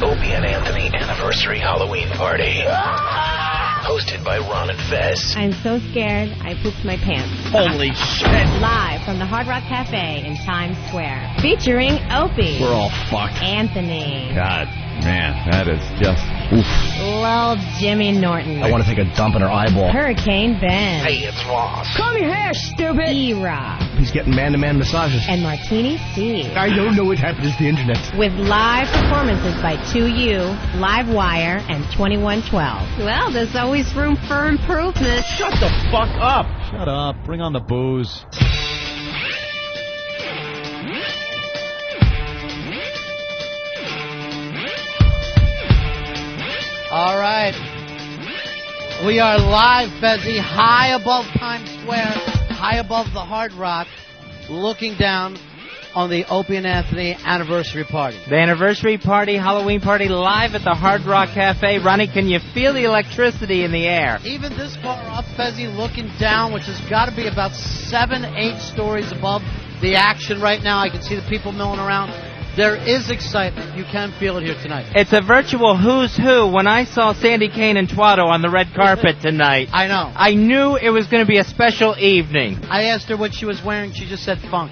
Opie and Anthony Anniversary Halloween Party. Hosted by Ron and Fez. I'm so scared, I pooped my pants. Holy shit. Live from the Hard Rock Cafe in Times Square. Featuring Opie. We're all fucked. Anthony. God, man, that is just oof. Lil Jimmy Norton. I want to take a dump in her eyeball. Hurricane Ben. Hey, it's Ross. Comb your hair, stupid. E-Rock. He's getting man-to-man massages. And Martini C. I don't know what happened to the internet. With live performances by 2U, Livewire, and 2112. Well, there's always room for improvement. Shut the fuck up. Shut up. Bring on the booze. All right. We are live, Fezzy, high above Times Square, high above the Hard Rock, looking down on the Opie and Anthony anniversary party. The anniversary party, Halloween party, live at the Hard Rock Cafe. Ronnie, can you feel the electricity in the air? Even this far up, Fezzy, looking down, which has got to be about 7-8 stories above the action right now. I can see the people milling around. There is excitement. You can feel it here tonight. It's a virtual who's who. When I saw Sandy Kane and Twatto on the red carpet tonight, I know. I knew it was going to be a special evening. I asked her what she was wearing. She just said funk.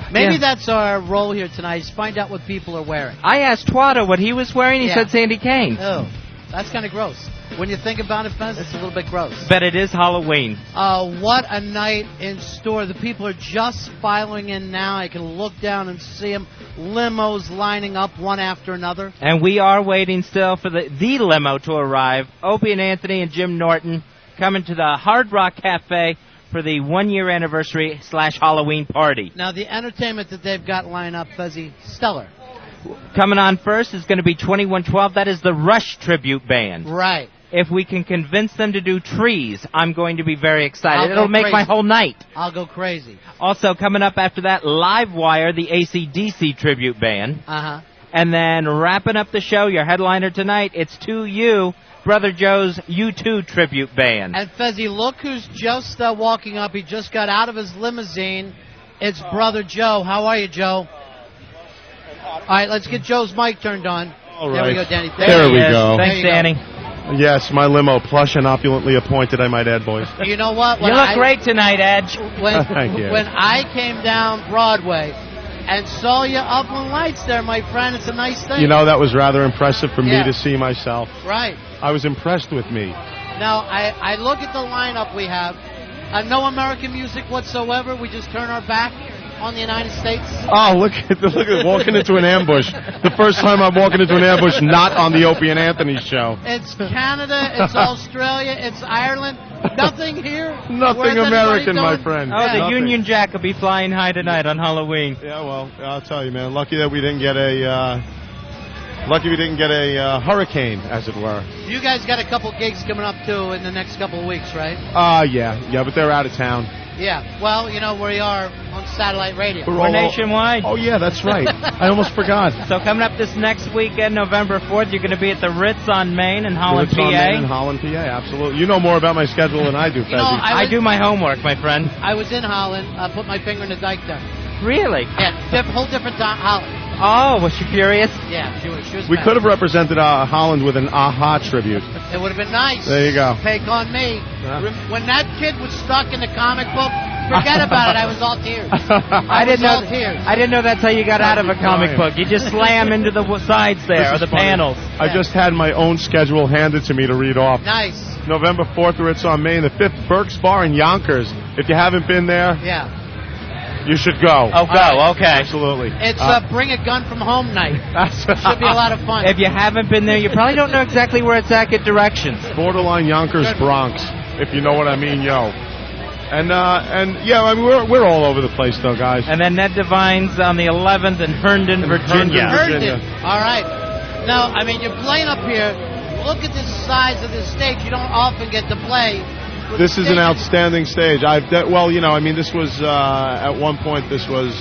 Maybe that's our role here tonight, is find out what people are wearing. I asked Twatto what he was wearing. He said Sandy Kane. Oh, that's kind of gross. When you think about it, Fez, it's a little bit gross. But it is Halloween. What a night in store. The people are just filing in now. I can look down and see them. Limos lining up one after another. And we are waiting still for the limo to arrive. Opie and Anthony and Jim Norton coming to the Hard Rock Cafe for the 1-year anniversary / Halloween party. Now, the entertainment that they've got lined up, Fezzy, stellar. Coming on first is going to be 2112. That is the Rush tribute band. Right. If we can convince them to do Trees, I'm going to be very excited. It'll make my whole night. I'll go crazy. Also, coming up after that, Livewire, the AC/DC tribute band. Uh-huh. And then wrapping up the show, your headliner tonight, it's 2U, Brother Joe's U2 tribute band. And Fezzy, look who's just walking up. He just got out of his limousine. It's Brother Joe. How are you, Joe? All right, let's get Joe's mic turned on. All there right. we go, Danny. There we go. Thanks, Danny. Yes, my limo, plush and opulently appointed, I might add, boys. You know what? You look great tonight, Edge. Thank you. When I came down Broadway and saw you up on lights there, my friend, it's a nice thing. You know, that was rather impressive for me to see myself. Right. I was impressed with me. Now, I look at the lineup we have. No American music whatsoever. We just turn our back on the United States. Oh, look at walking into an ambush. The first time I'm walking into an ambush not on the Opie and Anthony show. It's Canada, it's Australia, it's Ireland. Nothing here. Nothing American, my friend. Oh, the Union Jack will be flying high tonight on Halloween. Yeah, well, I'll tell you, man. Lucky that we didn't get a hurricane, as it were. You guys got a couple gigs coming up, too, in the next couple of weeks, right? Yeah, but they're out of town. Yeah, well, you know where we are on satellite radio. We're nationwide. Oh, yeah, that's right. I almost forgot. So coming up this next weekend, November 4th, you're going to be at the Ritz on Main in Holland, Ritz PA. on Main in Holland, PA, absolutely. You know more about my schedule than I do, Fezzy. I do my homework, my friend. I was in Holland. I put my finger in the dike there. Really? Yeah, whole different time. Holland. Oh, was she curious? Yeah, she was We could have represented Holland with an Aha tribute. It would have been nice. There you go. Take on me. When that kid was stuck in the comic book, forget about it. I was all tears. I didn't know that's how you got out of a comic book. You just slam into the sides there, or the panels. I just had my own schedule handed to me to read off. Nice. November 4th, Ritz on Main. The 5th, Burke's Bar in Yonkers. If you haven't been there, you should go. Oh, go. Okay. Absolutely. It's Bring a Gun from Home night. Should be a lot of fun. If you haven't been there, you probably don't know exactly where it's at. Get directions. Borderline Yonkers, Bronx, if you know what I mean, yo. And yeah, I mean, we're all over the place, though, guys. And then Ned Devine's on the 11th in Herndon, Virginia. Herndon. All right. Now, I mean, you're playing up here. Look at the size of this stage. You don't often get to play. This is an outstanding stage. Well, you know, I mean, this was at one point. This was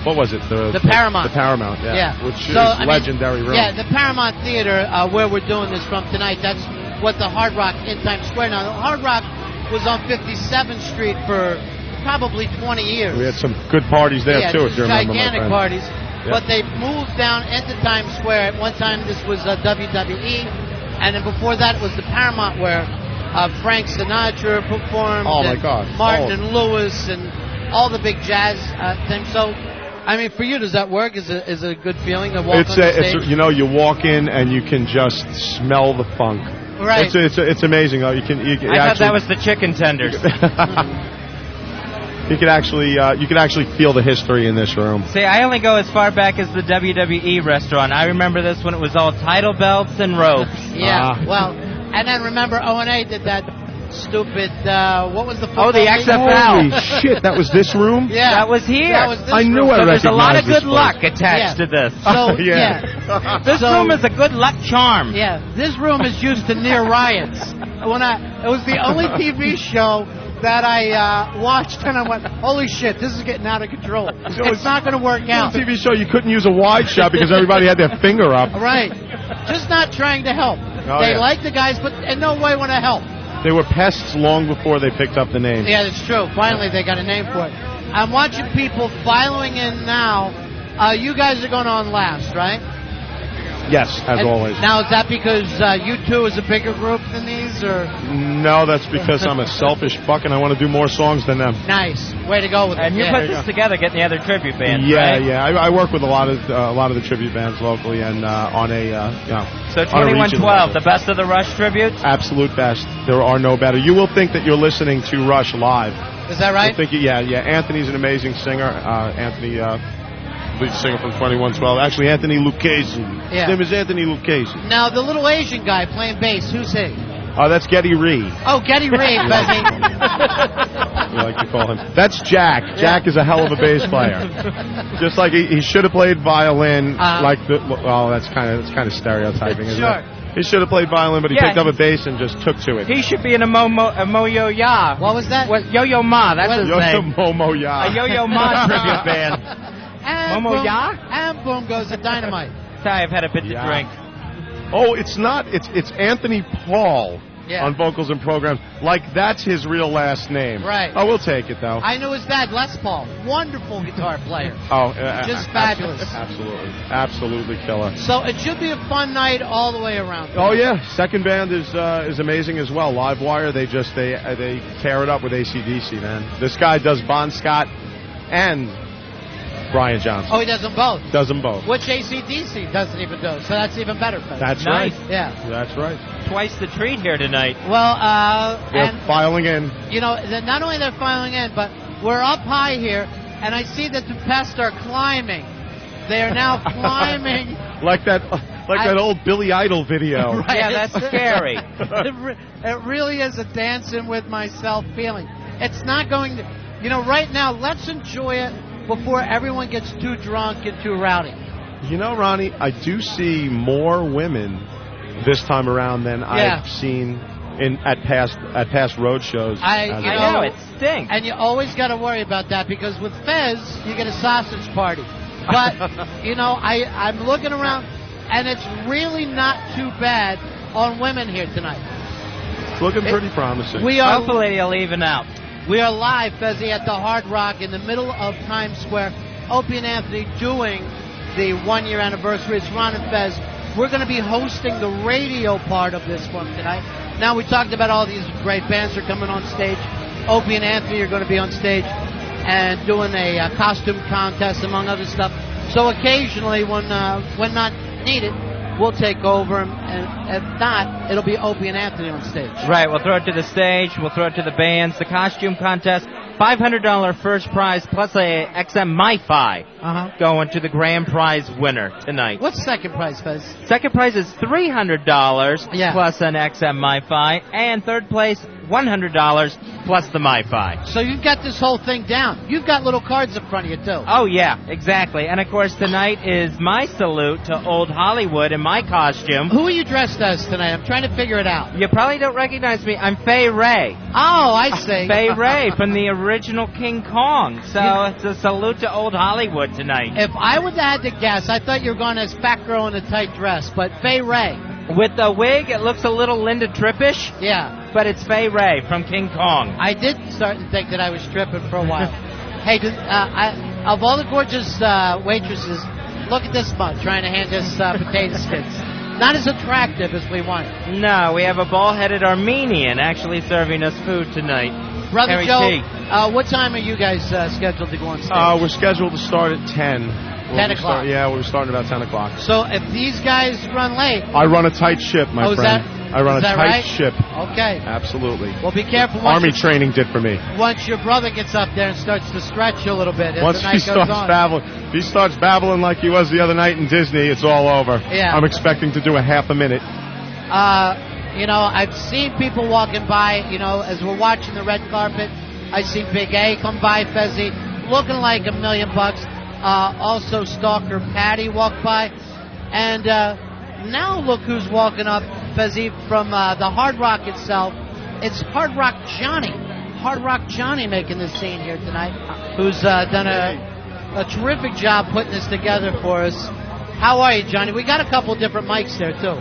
what was it? The Paramount. The Paramount, yeah. Which is legendary room. Yeah, the Paramount Theater, where we're doing this from tonight. That's what the Hard Rock in Times Square. Now, the Hard Rock was on 57th Street for probably 20 years. We had some good parties there too. If you remember, gigantic parties. but they moved down into Times Square. At one time, this was WWE, and then before that, it was the Paramount where Frank Sinatra performed. Oh, my and gosh. Martin and Lewis and all the big jazz things. So, I mean, for you, does that work? Is it a good feeling to walk on the stage? You know, you walk in and you can just smell the funk. Right. It's amazing. Though. You can I thought that was the chicken tenders. You could actually feel the history in this room. See, I only go as far back as the WWE restaurant. I remember this when it was all title belts and ropes. Yeah, well, and then remember O&A did that stupid, what was the football the league? XFL. Holy shit, that was this room? Yeah. That was here. That was this I knew room. I So there's a lot of recognized good this luck place. attached to this. So, Yeah. This room is a good luck charm. Yeah, this room is used to near riots. It was the only TV show that I watched, and I went, holy shit, this is getting out of control. It's not going to work out. TV show, you couldn't use a wide shot because everybody had their finger up. Right. Just not trying to help. They like the guys, but in no way want to help. They were pests long before they picked up the name. Yeah, that's true. Finally, they got a name for it. I'm watching people filing in now. You guys are going on last, right? Yes, as always. Now, is that because U2 is a bigger group than these, or? No, that's because I'm a selfish fuck and I want to do more songs than them. Nice. Way to go with it. And you put this together, getting the other tribute bands, Yeah, right? yeah. I work with a lot of the tribute bands locally and on a So on a regional 2112, level. the best of the Rush tributes? Absolute best. There are no better. You will think that you're listening to Rush live. Is that right? Yeah. Anthony's an amazing singer. Anthony, lead singer from 2112. Actually, Anthony Lucchese. Yeah. His name is Anthony Lucchese. Now, the little Asian guy playing bass, who's he? That's Geddy Ree. Oh, Geddy Ree, Bezzy. We like to call him. That's Jack. Jack is a hell of a bass player. Just like he should have played violin. That's kind of stereotyping, isn't Sure. it? He should have played violin, but he picked up a bass and just took to it. He should be in a Mo-Yo Ya. What was that? Yo-Yo Ma, that's his Yo-Yo name. Momo Ya. A Yo-Yo Ma tribute band. And Momo boom, Ya? And boom goes the dynamite. Sorry, I've had a bit to drink. Oh, it's not. It's Anthony Paul on vocals and programs. Like, that's his real last name. Right. Oh, we'll take it, though. I knew his dad, Les Paul. Wonderful guitar player. Oh, just fabulous. Absolutely killer. So it should be a fun night all the way around. Oh yeah, second band is amazing as well. Livewire, they tear it up with AC/DC, man. This guy does Bon Scott and Brian Johnson. Oh, he does them both. Does them both. Which AC/DC doesn't even do, so that's even better. That's nice. right. Yeah. That's right. Twice the treat here tonight. Well, They're and filing in. you know, not only they're filing in, but we're up high here, and I see that the pests are climbing. They are now climbing. Like that old Billy Idol video. Right. Yeah, that's scary. It really is a dancing with myself feeling. It's not going to, right now, let's enjoy it before everyone gets too drunk and too rowdy. You know, Ronnie, I do see more women this time around than I've seen at past road shows. I know, it stinks. And you always got to worry about that because with Fez, you get a sausage party. But, I'm looking around, and it's really not too bad on women here tonight. It's looking pretty promising. Hopefully it'll even out. We are live, Fezzy, at the Hard Rock in the middle of Times Square. Opie and Anthony doing the 1-year anniversary. It's Ron and Fez. We're going to be hosting the radio part of this one tonight. Now, we talked about all these great bands are coming on stage. Opie and Anthony are going to be on stage and doing a costume contest, among other stuff. So occasionally, when not needed, we'll take over, and if not, it'll be Opie and Anthony on stage. Right, we'll throw it to the stage, we'll throw it to the bands, the costume contest, $500 first prize plus a XM MiFi going to the grand prize winner tonight. What's second prize, Fez? Second prize is $300 plus an XM MiFi, and third place $100 plus the MiFi. So you've got this whole thing down. You've got little cards in front of you, too. Oh, yeah, exactly. And, of course, tonight is my salute to Old Hollywood in my costume. Who are you dressed as tonight? I'm trying to figure it out. You probably don't recognize me. I'm Fay Ray. Oh, I see. Fay Ray from the original King Kong. So it's a salute to Old Hollywood tonight. If I would have had to guess, I thought you were going as fat girl in a tight dress, but Fay Ray. With the wig, it looks a little Linda Trippish. Yeah. But it's Fay Ray from King Kong. I did start to think that I was stripping for a while. Hey, of all the gorgeous waitresses, Look at this mug trying to hand us potato skins. Not as attractive as we want. No, we have a bald-headed Armenian actually serving us food tonight. Brother Harry Joe, T. what time are you guys scheduled to go on stage? We're scheduled to start at 10. 10 o'clock. We're starting about 10 o'clock. So if these guys run late... I run a tight ship, my friend. I run a tight right? ship. Okay. Absolutely. Well, be careful. Army training did for me. Once your brother gets up there and starts to stretch you a little bit as Once the night he goes starts on. babbling, if he starts babbling like he was the other night in Disney, it's all over. Yeah. I'm expecting to do a half a minute. I've seen people walking by, as we're watching the red carpet. I see Big A come by, Fezzi, looking like $1 million. Also, Stalker Patty walked by. And now look who's walking up, Fezzi, from the Hard Rock itself. It's Hard Rock Johnny. Hard Rock Johnny making this scene here tonight, who's done a terrific job putting this together for us. How are you, Johnny? We got a couple different mics there, too.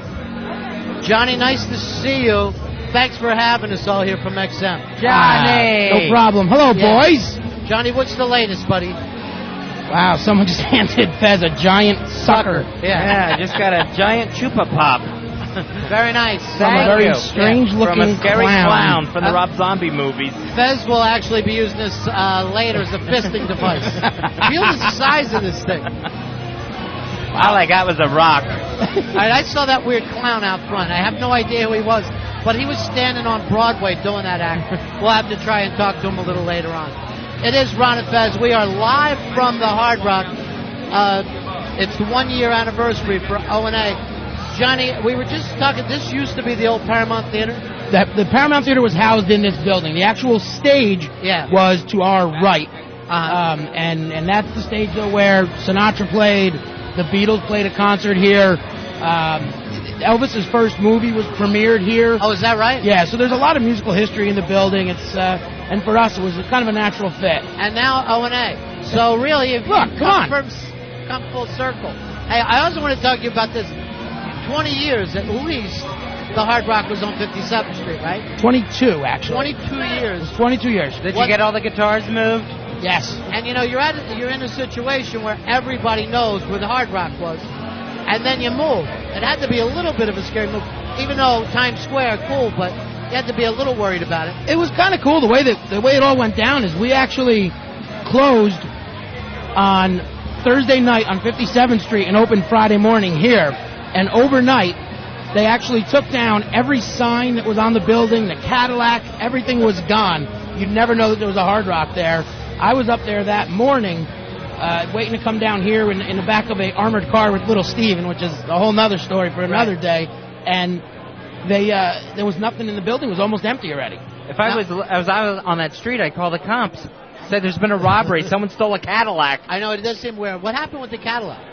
Johnny, nice to see you. Thanks for having us all here from XM. Johnny! No problem. Hello, boys. Johnny, what's the latest, buddy? Wow, someone just handed Fez a giant sucker. Yeah, I just got a giant chupa pop. Very nice. From a very strange-looking From a scary clown from the Uh, Rob Zombie movies. Fez will actually be using this later as a fisting device. Feel the size of this thing. All I got was a rock. All right, I saw that weird clown out front. I have no idea who he was, but he was standing on Broadway doing that act. We'll have to try and talk to him a little later on. It is Ron and Fez. We are live from the Hard Rock. It's the 1-year anniversary for O&A. Johnny, we were just talking, this used to be the old Paramount Theater? The Paramount Theater was housed in this building. The actual stage was to our right. And that's the stage, though, where Sinatra played, the Beatles played a concert here. Elvis's first movie was premiered here. Oh, is that right? Yeah, so there's a lot of musical history in the building. It's and for us, it was kind of a natural fit. And now O&A. So really, if Look, you come come full circle. Hey, I also want to talk to you about this. 20 years at least, the Hard Rock was on 57th Street, right? 22, actually. 22 years. 22 years. Did you get all the guitars moved? Yes. And you're in a situation where everybody knows where the Hard Rock was, and then you move. It had to be a little bit of a scary move, even though Times Square, cool, but you had to be a little worried about it. It was kind of cool the way it all went down. Is we actually closed on Thursday night on 57th Street and opened Friday morning here, and overnight they actually took down every sign that was on the building, the Cadillac, everything was gone. You'd never know that there was a Hard Rock there. I was up there that morning waiting to come down here in the back of a armored car with Little Steven, which is a whole nother story for another day, and there was nothing in the building. It was almost empty already. If I was on that street, I'd call the cops. Said there's been a robbery. Someone stole a Cadillac. I know, it does seem weird. What happened with the Cadillac?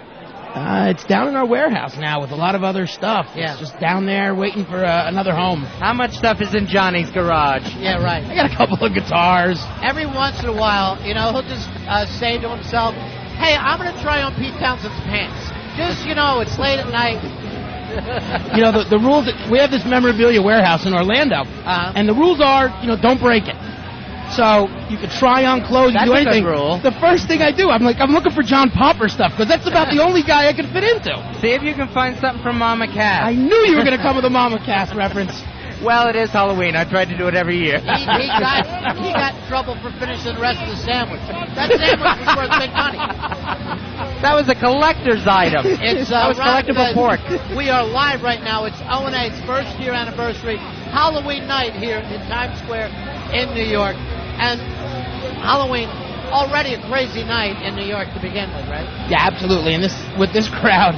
It's down in our warehouse now with a lot of other stuff. Yeah. It's just down there waiting for another home. How much stuff is in Johnny's garage? Yeah, right. I got a couple of guitars. Every once in a while, he'll just say to himself, hey, I'm going to try on Pete Townshend's pants. Just, it's late at night. The rules, we have this memorabilia warehouse in Orlando, and the rules are, don't break it. So you could try on clothes, you do anything. That's a good rule. The first thing I do, I'm looking for John Popper stuff, because that's about the only guy I could fit into. See if you can find something from Mama Cass. I knew you were going to come with a Mama Cass reference. Well, it is Halloween. I tried to do it every year. He got in trouble for finishing the rest of the sandwich. That sandwich was worth big money. That was a collector's item. That was collectible pork. We are live right now. It's O&A's first-year anniversary, Halloween night here in Times Square in New York. And Halloween, already a crazy night in New York to begin with, right? Yeah, absolutely. And with this crowd,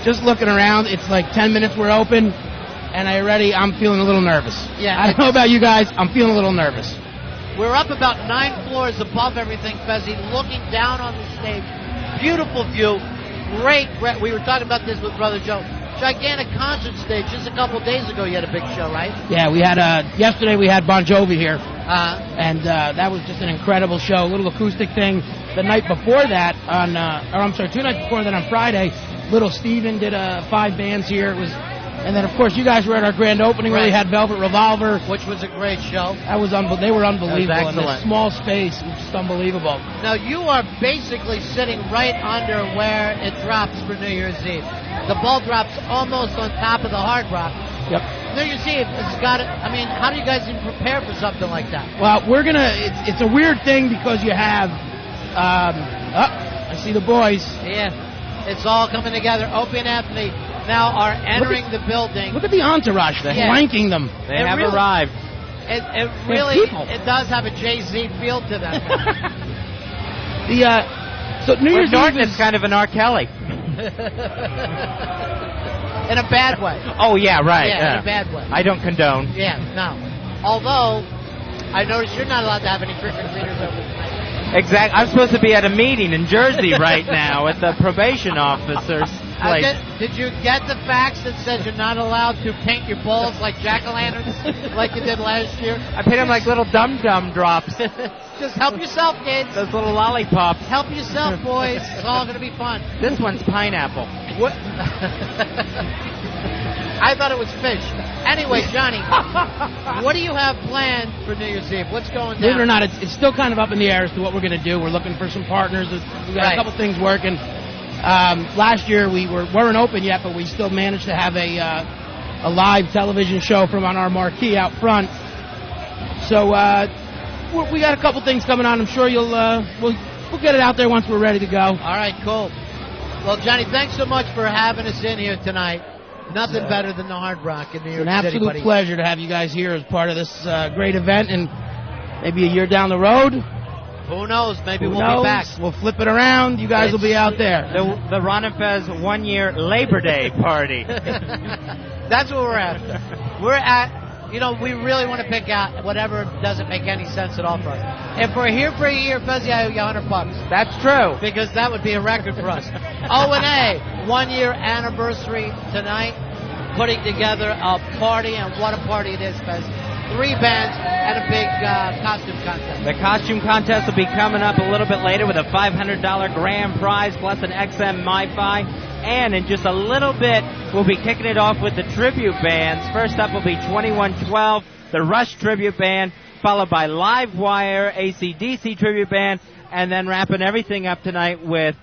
just looking around, it's like 10 minutes we're open, and I'm feeling a little nervous. Yeah, I don't know about you guys, I'm feeling a little nervous. We're up about 9 floors above everything, Fezzi, looking down on the stage. Beautiful view. Great. We were talking about this with Brother Joe. Gigantic concert stage. Just a couple days ago, you had a big show, right? Yeah, we had yesterday we had Bon Jovi here, Uh-huh. and that was just an incredible show. A little acoustic thing. The night before that, 2 nights before that on Friday, Little Steven did 5 bands here. It And then, of course, you guys were at our grand opening where we had Velvet Revolver. Which was a great show. That was they were unbelievable. That was in excellent. this small space. It was just unbelievable. Now, you are basically sitting right under where it drops for New Year's Eve. The ball drops almost on top of the Hard Rock. Yep. New Year's Eve has got it. I mean, how do you guys even prepare for something like that? Well, we're going to... It's a weird thing because you have... I see the boys. Yeah. It's all coming together. Opie and Anthony now are entering the building. Look at the entourage. They're flanking them. They have arrived. It really does have a Jay-Z feel to them. So New Year's Norton Eve is kind of an R. Kelly. In a bad way. Oh, yeah, right. Yeah, in a bad way. I don't condone. Yeah, no. Although, I noticed you're not allowed to have any trick-or-treaters over tonight. Exactly. I'm supposed to be at a meeting in Jersey right now at the probation officer's place. Did you get the fax that says you're not allowed to paint your balls like jack-o'-lanterns like you did last year? I paint them like little dum-dum drops. Just help yourself, kids. Those little lollipops. Help yourself, boys. It's all going to be fun. This one's pineapple. What? I thought it was fish. Anyway, Johnny, what do you have planned for New Year's Eve? What's going down? Believe it or not, it's still kind of up in the air as to what we're going to do. We're looking for some partners. We got a couple things working. Last year we weren't open yet, but we still managed to have a live television show from on our marquee out front. So we got a couple things coming on. I'm sure we'll get it out there once we're ready to go. All right, cool. Well, Johnny, thanks so much for having us in here tonight. Nothing better than the Hard Rock in New York City. It's an absolute pleasure to have you guys here as part of this great event, and maybe a year down the road. Who knows? Maybe we'll be back. We'll flip it around. You guys will be out there. The Ron and Fez 1 year Labor Day party. That's what we're after. We're at, we really want to pick out whatever doesn't make any sense at all for us. If we're here for a year, Fezzy, I owe you $100. That's true. Because that would be a record for us. O&A, 1 year anniversary tonight, putting together a party, and what a party it is, Fez. 3 bands and a big costume contest. The costume contest will be coming up a little bit later with a $500 grand prize plus an XM MiFi. And in just a little bit, we'll be kicking it off with the tribute bands. First up will be 2112, the Rush tribute band, followed by Livewire, AC/DC tribute band, and then wrapping everything up tonight with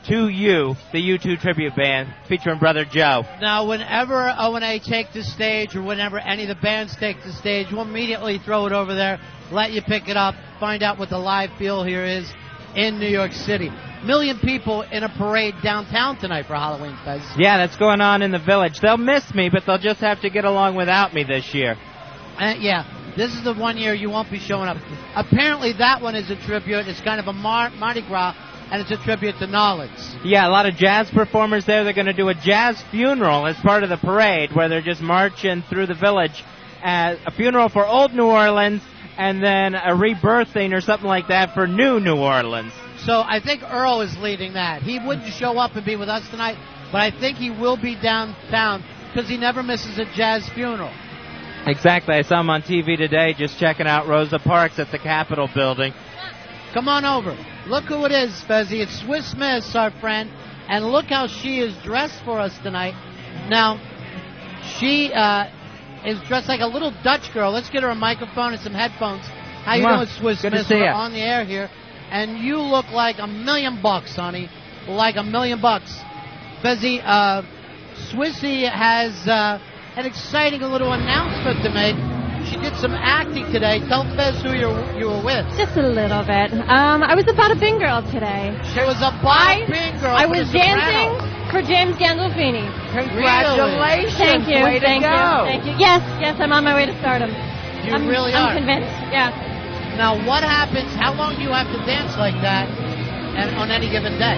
2U, the U2 tribute band, featuring Brother Joe. Now, whenever O&A take the stage, or whenever any of the bands take the stage, we'll immediately throw it over there, let you pick it up, find out what the live feel here is in New York City. 1 million people in a parade downtown tonight for Halloween Fez. Yeah, that's going on in the Village. They'll miss me, but they'll just have to get along without me this year. Yeah, this is the 1 year you won't be showing up. Apparently that one is a tribute. It's kind of a Mardi Gras, and it's a tribute to Knowledge. Yeah, a lot of jazz performers there. They're going to do a jazz funeral as part of the parade, where they're just marching through the Village. A funeral for old New Orleans, and then a rebirthing or something like that for new New Orleans. So I think Earl is leading that. He wouldn't show up and be with us tonight, but I think he will be downtown because he never misses a jazz funeral. Exactly. I saw him on TV today just checking out Rosa Parks at the Capitol building. Come on over. Look who it is, Fezzy. It's Swiss Miss, our friend, and look how she is dressed for us tonight. Now, she is dressed like a little Dutch girl. Let's get her a microphone and some headphones. How you doing, Swiss Good Miss? to see We're you. on the air here. And you look like $1 million, honey. Like $1 million. Fezzy, Swissy has an exciting little announcement to make. She did some acting today. Tell Fez who you were with. Just a little bit. I was a Bada Bing girl today. She was a Bada Bing girl. I for was the dancing Sopranos. for James Gandolfini. Congratulations. Thank you. Way to Thank go. you. Thank you. Yes, I'm on my way to stardom. You really are. I'm convinced. Yeah. Now, what happens? How long do you have to dance like that and on any given day?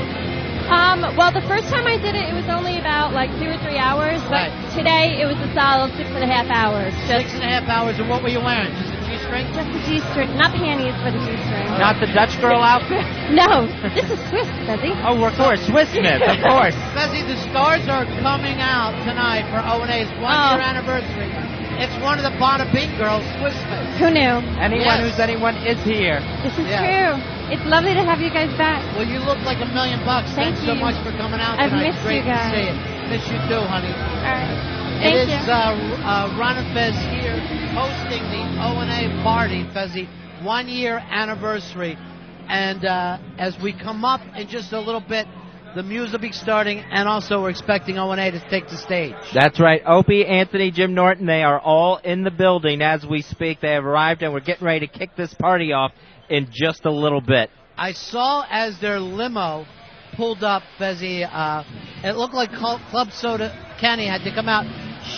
Well, the first time I did it, it was only about like 2 or 3 hours. But today, it was a solid 6.5 hours. 6.5 hours. And what were you wearing? Just a G-string? Just a G-string. Not panties, but a G-string. Not the Dutch girl outfit? No. This is Swiss, Fezzy. Oh, of course. Swiss Smith, of course. Fezzy, the stars are coming out tonight for O&A's 1 year anniversary. It's one of the Bada Bing girls, Swiss Smith. Who knew? Anyone who's anyone is here. This is true. It's lovely to have you guys back. Well, you look like $1 million. Thank Thanks so you. much for coming out I've tonight. missed Great you guys. to see you. Miss you too, honey. All right. It is Ron and Fez here hosting the O&A party, Fezzy, 1 year anniversary. And as we come up in just a little bit, the music will be starting, and also we're expecting O&A to take the stage. That's right. Opie, Anthony, Jim Norton, they are all in the building as we speak. They have arrived, and we're getting ready to kick this party off in just a little bit. I saw as their limo pulled up, Fezzy, it looked like Club Soda Kenny had to come out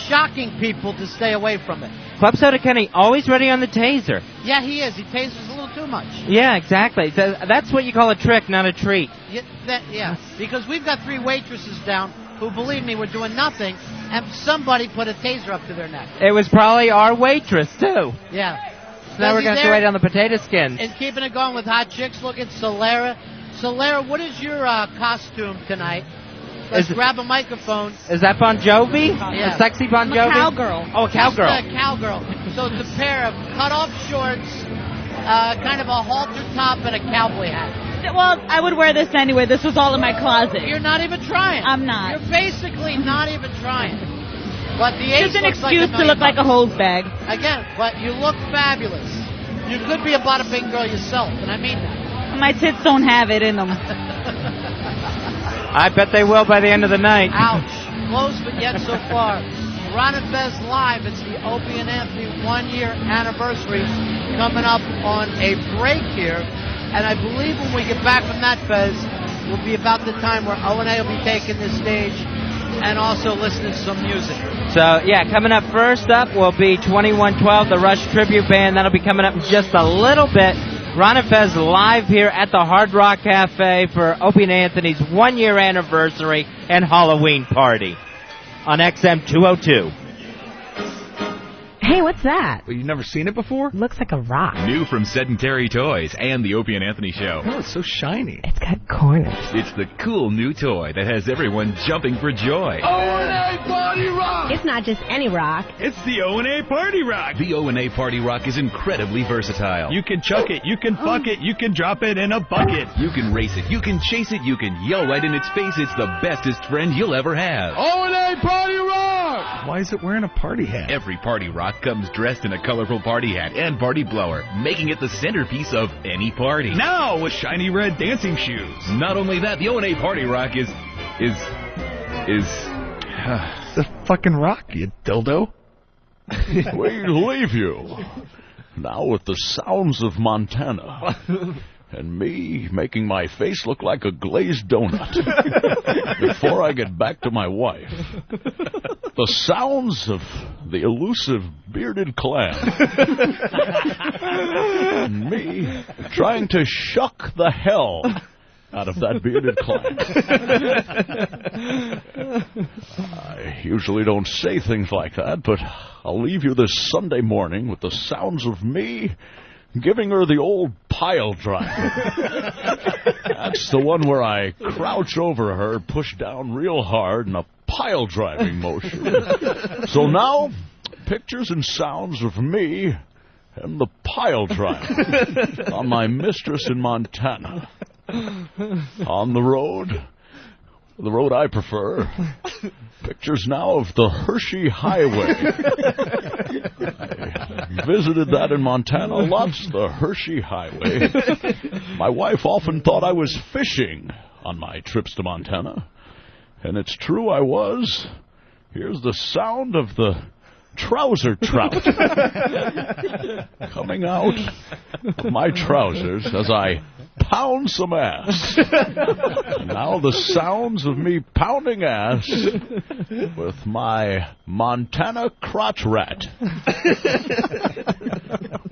shocking people to stay away from it. Club Soda Kenny, always ready on the taser. Yeah, he is. He tasers a little too much. Yeah, exactly. So that's what you call a trick, not a treat. Yeah, because we've got 3 waitresses down who, believe me, were doing nothing, and somebody put a taser up to their neck. It was probably our waitress, too. Yeah. So now we're going to have to wait on the potato skins. And keeping it going with hot chicks, look at Solera. Solera, what is your costume tonight? Let's grab a microphone. Is that Bon Jovi? Yeah. A sexy Bon Jovi? A cowgirl. Oh, a cowgirl. Just a cowgirl. So it's a pair of cut-off shorts, kind of a halter top, and a cowboy hat. Well, I would wear this anyway. This was all in my closet. You're not even trying. I'm not. You're basically not even trying. But the ace Just an looks excuse like to look like a hose bag. Again, but you look fabulous. You could be a bada bing girl yourself, and I mean that. My tits don't have it in them. I bet they will by the end of the night. Ouch. Close, but yet so far. Ron and Fez live. It's the Opie and Anthony 1 year anniversary coming up on a break here. And I believe when we get back from that, Fez, will be about the time where O&A will be taking the stage and also listening to some music. So, yeah, coming up first up will be 2112, the Rush Tribute Band. That'll be coming up in just a little bit. Ron and Fez live here at the Hard Rock Cafe for Opie and Anthony's 1 year anniversary and Halloween party on XM 202. Hey, what's that? Well, you've never seen it before? Looks like a rock. New from Sedentary Toys and the Opie and Anthony Show. Oh, it's so shiny. It's got corners. It's the cool new toy that has everyone jumping for joy. O&A Party Rock! It's not just any rock. It's the O&A Party Rock. The O&A Party Rock is incredibly versatile. You can chuck it, you can fuck it, you can drop it in a bucket. You can race it, you can chase it, you can yell right in its face. It's the bestest friend you'll ever have. O&A Party Rock! Why is it wearing a party hat? Every party rock comes dressed in a colorful party hat and party blower, making it the centerpiece of any party. Now with shiny red dancing shoes. Not only that, the O&A Party Rock is the fucking rock, you dildo. We leave you now with the sounds of Montana. And me making my face look like a glazed donut before I get back to my wife. The sounds of the elusive bearded clam. And me trying to shuck the hell out of that bearded clam. I usually don't say things like that, but I'll leave you this Sunday morning with the sounds of me giving her the old pile driver. That's the one where I crouch over her, push down real hard in a pile driving motion. So now, pictures and sounds of me and the pile driver on my mistress in Montana. On the road I prefer. Pictures now of the Hershey Highway. I visited that in Montana lots, the Hershey Highway. My wife often thought I was fishing on my trips to Montana. And it's true I was. Here's the sound of the trouser trout coming out of my trousers as I pound some ass. Now the sounds of me pounding ass with my Montana crotch rat.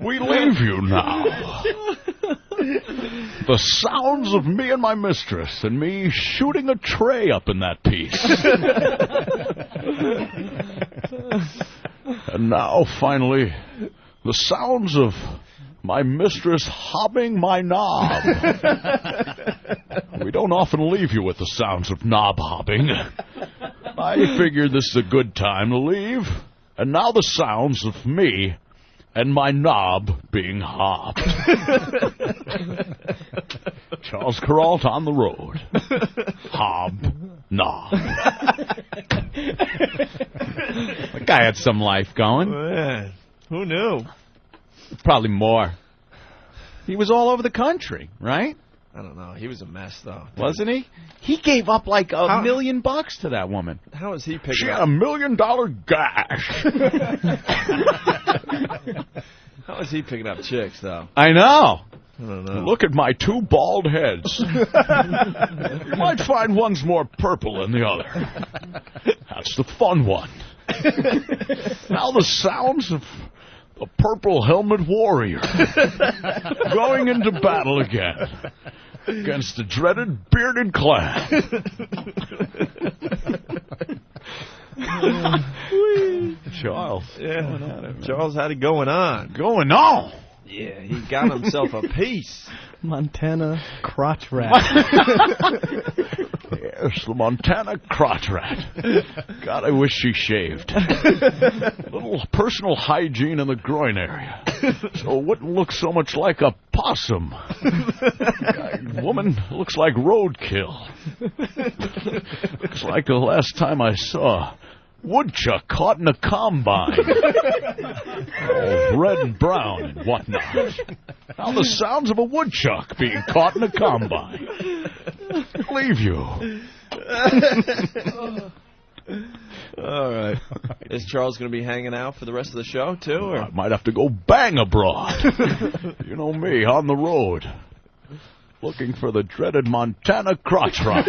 We leave you now. The sounds of me and my mistress and me shooting a tray up in that piece. And now, finally, the sounds of my mistress hobbing my knob. We don't often leave you with the sounds of knob hobbing. I figured this is a good time to leave. And now the sounds of me and my knob being hobbed. Charles Kuralt on the road. Hob, knob. guy had some life going. Man, who knew? Probably more. He was all over the country, right? I don't know. He was a mess, though. Wasn't he? He gave up like $1 million to that woman. How is he picking She up? had $1 million gash. How is he picking up chicks, though? I know. I don't know. Look at my 2 bald heads. You might find one's more purple than the other. That's the fun one. Now the sounds of the Purple Helmet Warrior going into battle again against the dreaded Bearded Clan. Charles. Yeah. Charles had it going on. Going on. Yeah, he got himself a piece. Montana crotch rat. Yes, the Montana crotch rat. God, I wish she shaved. A little personal hygiene in the groin area, so it wouldn't look so much like a possum. Woman looks like roadkill. Looks like the last time I saw woodchuck caught in a combine. All red and brown and whatnot. Now the sounds of a woodchuck being caught in a combine. Leave you. All right. Is Charles going to be hanging out for the rest of the show, too? Or? I might have to go bang abroad. You know me, on the road. Looking for the dreaded Montana crotch rock.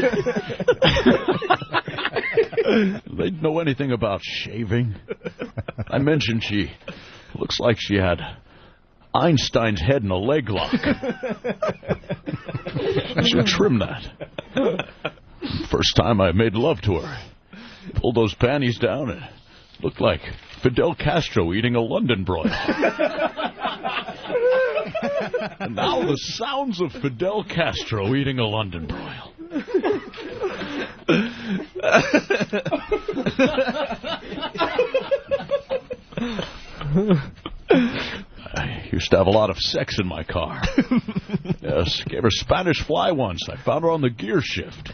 They'd know anything about shaving. I mentioned she looks like she had Einstein's head in a leg lock. I should trim that. First time I made love to her, pulled those panties down and looked like Fidel Castro eating a London broil. And now the sounds of Fidel Castro eating a London broil. I used to have a lot of sex in my car. Yes, gave her Spanish fly once. I found her on the gear shift.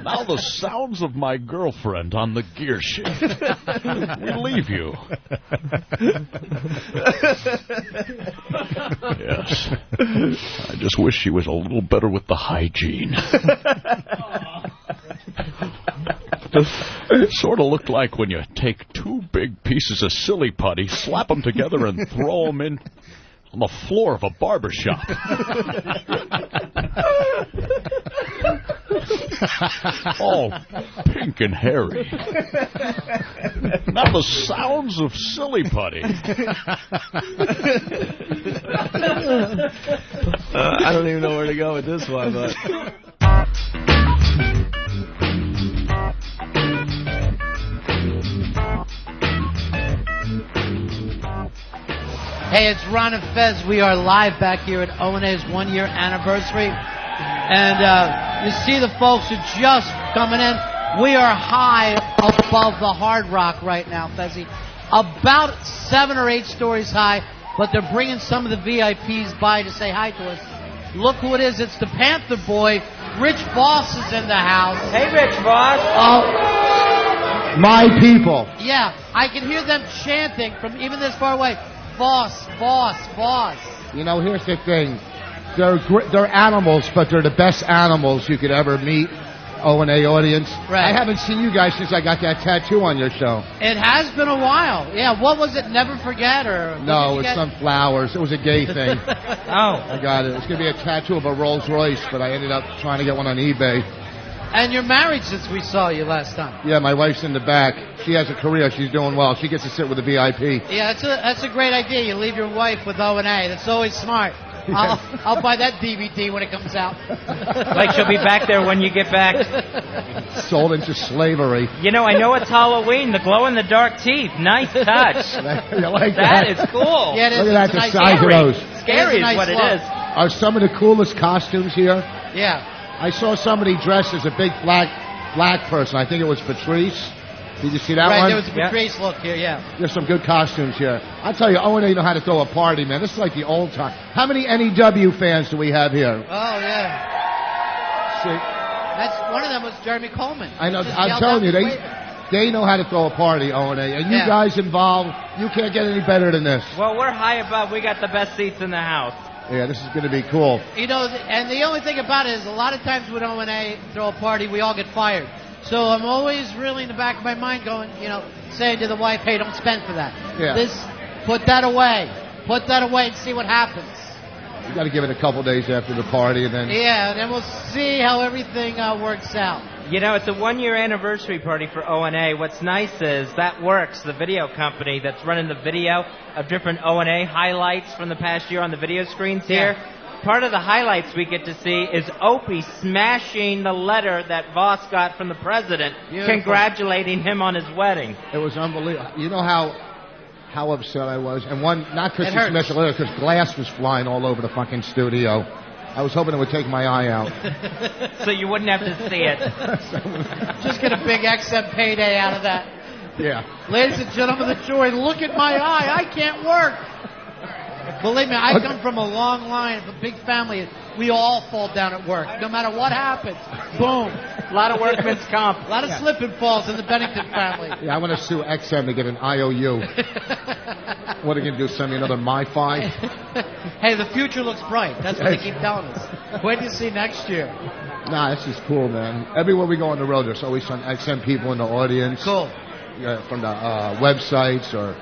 Now the sounds of my girlfriend on the gear shift. We leave you. Yes. I just wish she was a little better with the hygiene. It sort of looked like when you take 2 big pieces of silly putty, slap them together, and throw them in on the floor of a barber shop. All pink and hairy. Now the sounds of silly putty. I don't even know where to go with this one, but... Hey, it's Ron and Fez. We are live back here at O&A's 1-year anniversary. And you see the folks are just coming in. We are high above the Hard Rock right now, Fezzy. About 7 or 8 stories high, but they're bringing some of the VIPs by to say hi to us. Look who it is. It's the Panther Boy. Rich Voss is in the house. Hey, Rich Voss. Oh, my people. Yeah, I can hear them chanting from even this far away. Voss, Voss, Voss. You know, here's the thing. They're animals, but they're the best animals you could ever meet. O&A audience. Right. I haven't seen you guys since I got that tattoo on your show. It has been a while. Yeah, what was it? Never Forget? Or no, it's some flowers. It was a gay thing. Oh. I got it. It's going to be a tattoo of a Rolls Royce, but I ended up trying to get one on eBay. And you're married since we saw you last time. Yeah, my wife's in the back. She has a career. She's doing well. She gets to sit with a VIP. Yeah, that's a great idea. You leave your wife with O&A. That's always smart. I'll buy that DVD when it comes out. Like she'll be back there when you get back. Sold into slavery. You know, I know it's Halloween. The glow-in-the-dark teeth. Nice touch. You like that? That is cool. Yeah, it is. Look at that, the nice size of those. Scary is nice what it look. is. Are some of the coolest costumes here? Yeah. I saw somebody dressed as a big black person. I think it was Patrice. Did you see that one? Right, there was a Patrice look here, yeah. There's some good costumes here. I tell you, O&A know how to throw a party, man. This is like the old time. How many NEW fans do we have here? Oh, yeah. See, That's one of them was Jeremy Coleman. I know. Just I'm yelled telling out you, the They know how to throw a party, O&A. And you guys involved, you can't get any better than this. Well, we're high above. We got the best seats in the house. Yeah, this is going to be cool. You know, and the only thing about it is a lot of times when O&A throw a party, we all get fired. So I'm always really in the back of my mind going, saying to the wife, hey, don't spend for that. Yeah. Put that away. Put that away and see what happens. You got to give it a couple days after the party, and then... Yeah, and then we'll see how everything works out. It's a 1-year anniversary party for O&A. What's nice is that Works, the video company that's running the video of different O&A highlights from the past year on the video screens here. Part of the highlights we get to see is Opie smashing the letter that Voss got from the president, congratulating him on his wedding. It was unbelievable. You know how upset I was? And not because he smashed the letter, because glass was flying all over the fucking studio. I was hoping it would take my eye out. So you wouldn't have to see it. Just get a big XM payday out of that. Yeah. Ladies and gentlemen of the jury, look at my eye. I can't work. Believe me, I come from a long line of a big family. We all fall down at work, no matter what happens. Boom. A lot of workman's comp. A lot of slip and falls in the Bennington family. Yeah, I want to sue XM to get an IOU. What are you going to do, send me another MiFi? Hey, the future looks bright. That's what they keep telling us. Wait to see next year. Nah, this is cool, man. Everywhere we go on the road, there's always some XM people in the audience. Cool. From the websites or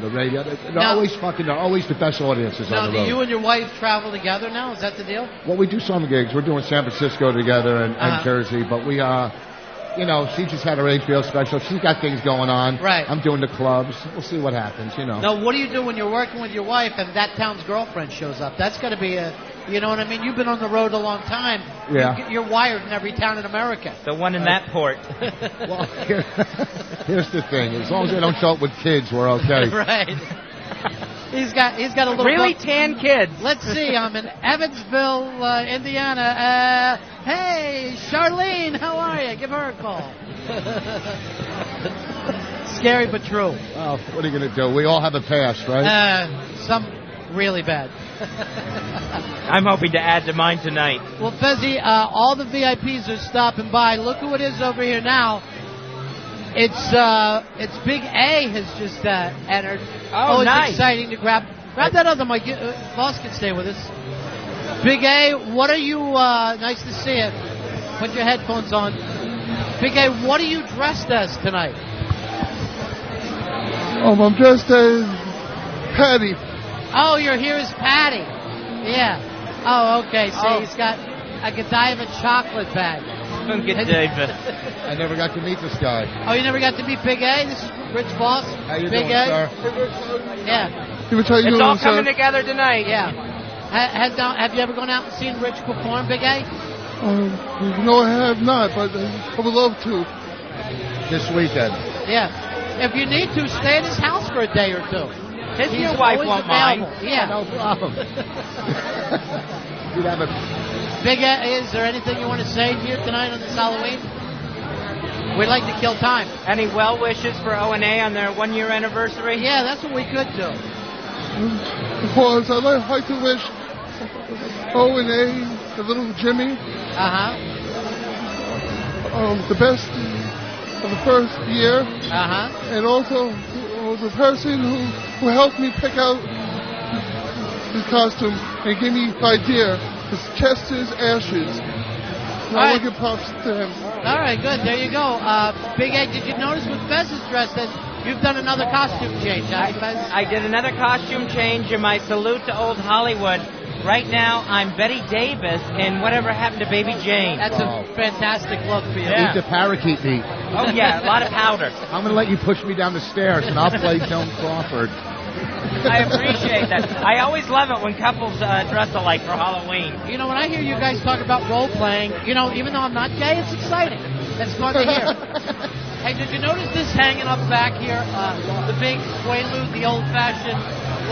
the radio. They're always the best audiences on the road. Now, do you and your wife travel together now? Is that the deal? Well, we do some gigs. We're doing San Francisco together and Jersey, but we she just had her HBO special. She's got things going on. Right. I'm doing the clubs. We'll see what happens, Now, what do you do when you're working with your wife and that town's girlfriend shows up? That's got to be you know what I mean? You've been on the road a long time. Yeah. You're wired in every town in America. The one in that port. Well, here's the thing. As long as they don't show up with kids, we're okay. Right. He's got a little really tan kids. Let's see. I'm in Evansville, Indiana. Hey, Charlene, how are you? Give her a call. Scary but true. Oh, what are you going to do? We all have a past, right? Some really bad. I'm hoping to add to mine tonight. Well, Fezzi, all the VIPs are stopping by. Look who it is over here now. It's Big A has just entered. Oh, nice. Exciting to grab that other mic. Boss can stay with us. Big A, what are you? Nice to see you. Put your headphones on. Big A, what are you dressed as tonight? I'm dressed as Patty. Oh, you're here as Patty. Yeah. Oh, okay. So he's got a Godiva chocolate bag. Godiva. I never got to meet this guy. Oh, you never got to meet Big A? This is Rich Voss. How you Big doing, A? sir? Yeah. It's all coming together tonight. Yeah. Have you ever gone out and seen Rich perform, Big A? No, I have not, but I would love to. This weekend. Yeah. If you need to, stay at his house for a day or two. His new wife won't mind. Yeah. No problem. You'd have a... Big A, is there anything you want to say here tonight on this Halloween? We'd like to kill time. Any well wishes for O&A on their 1-year anniversary? Yeah, that's what we could do. Of course, I'd like to wish O&A, the little Jimmy, the best of the first year, and also the person who helped me pick out his costume and gave me the idea. It's Chester's Ashes. I want to give props to him. All right, good. There you go. Big A, did you notice what Fez is dressed as? You've done another costume change, huh, Fez? I did another costume change, and my salute to old Hollywood. Right now, I'm Betty Davis in Whatever Happened to Baby Jane. That's a fantastic look for you. Eat the parakeet meat. Oh, yeah, a lot of powder. I'm going to let you push me down the stairs, and I'll play Joan Crawford. I appreciate that. I always love it when couples dress alike for Halloween. You know, when I hear you guys talk about role-playing, even though I'm not gay, it's exciting. It's fun to hear. Hey, did you notice this hanging up back here? The big Quaalude, the old-fashioned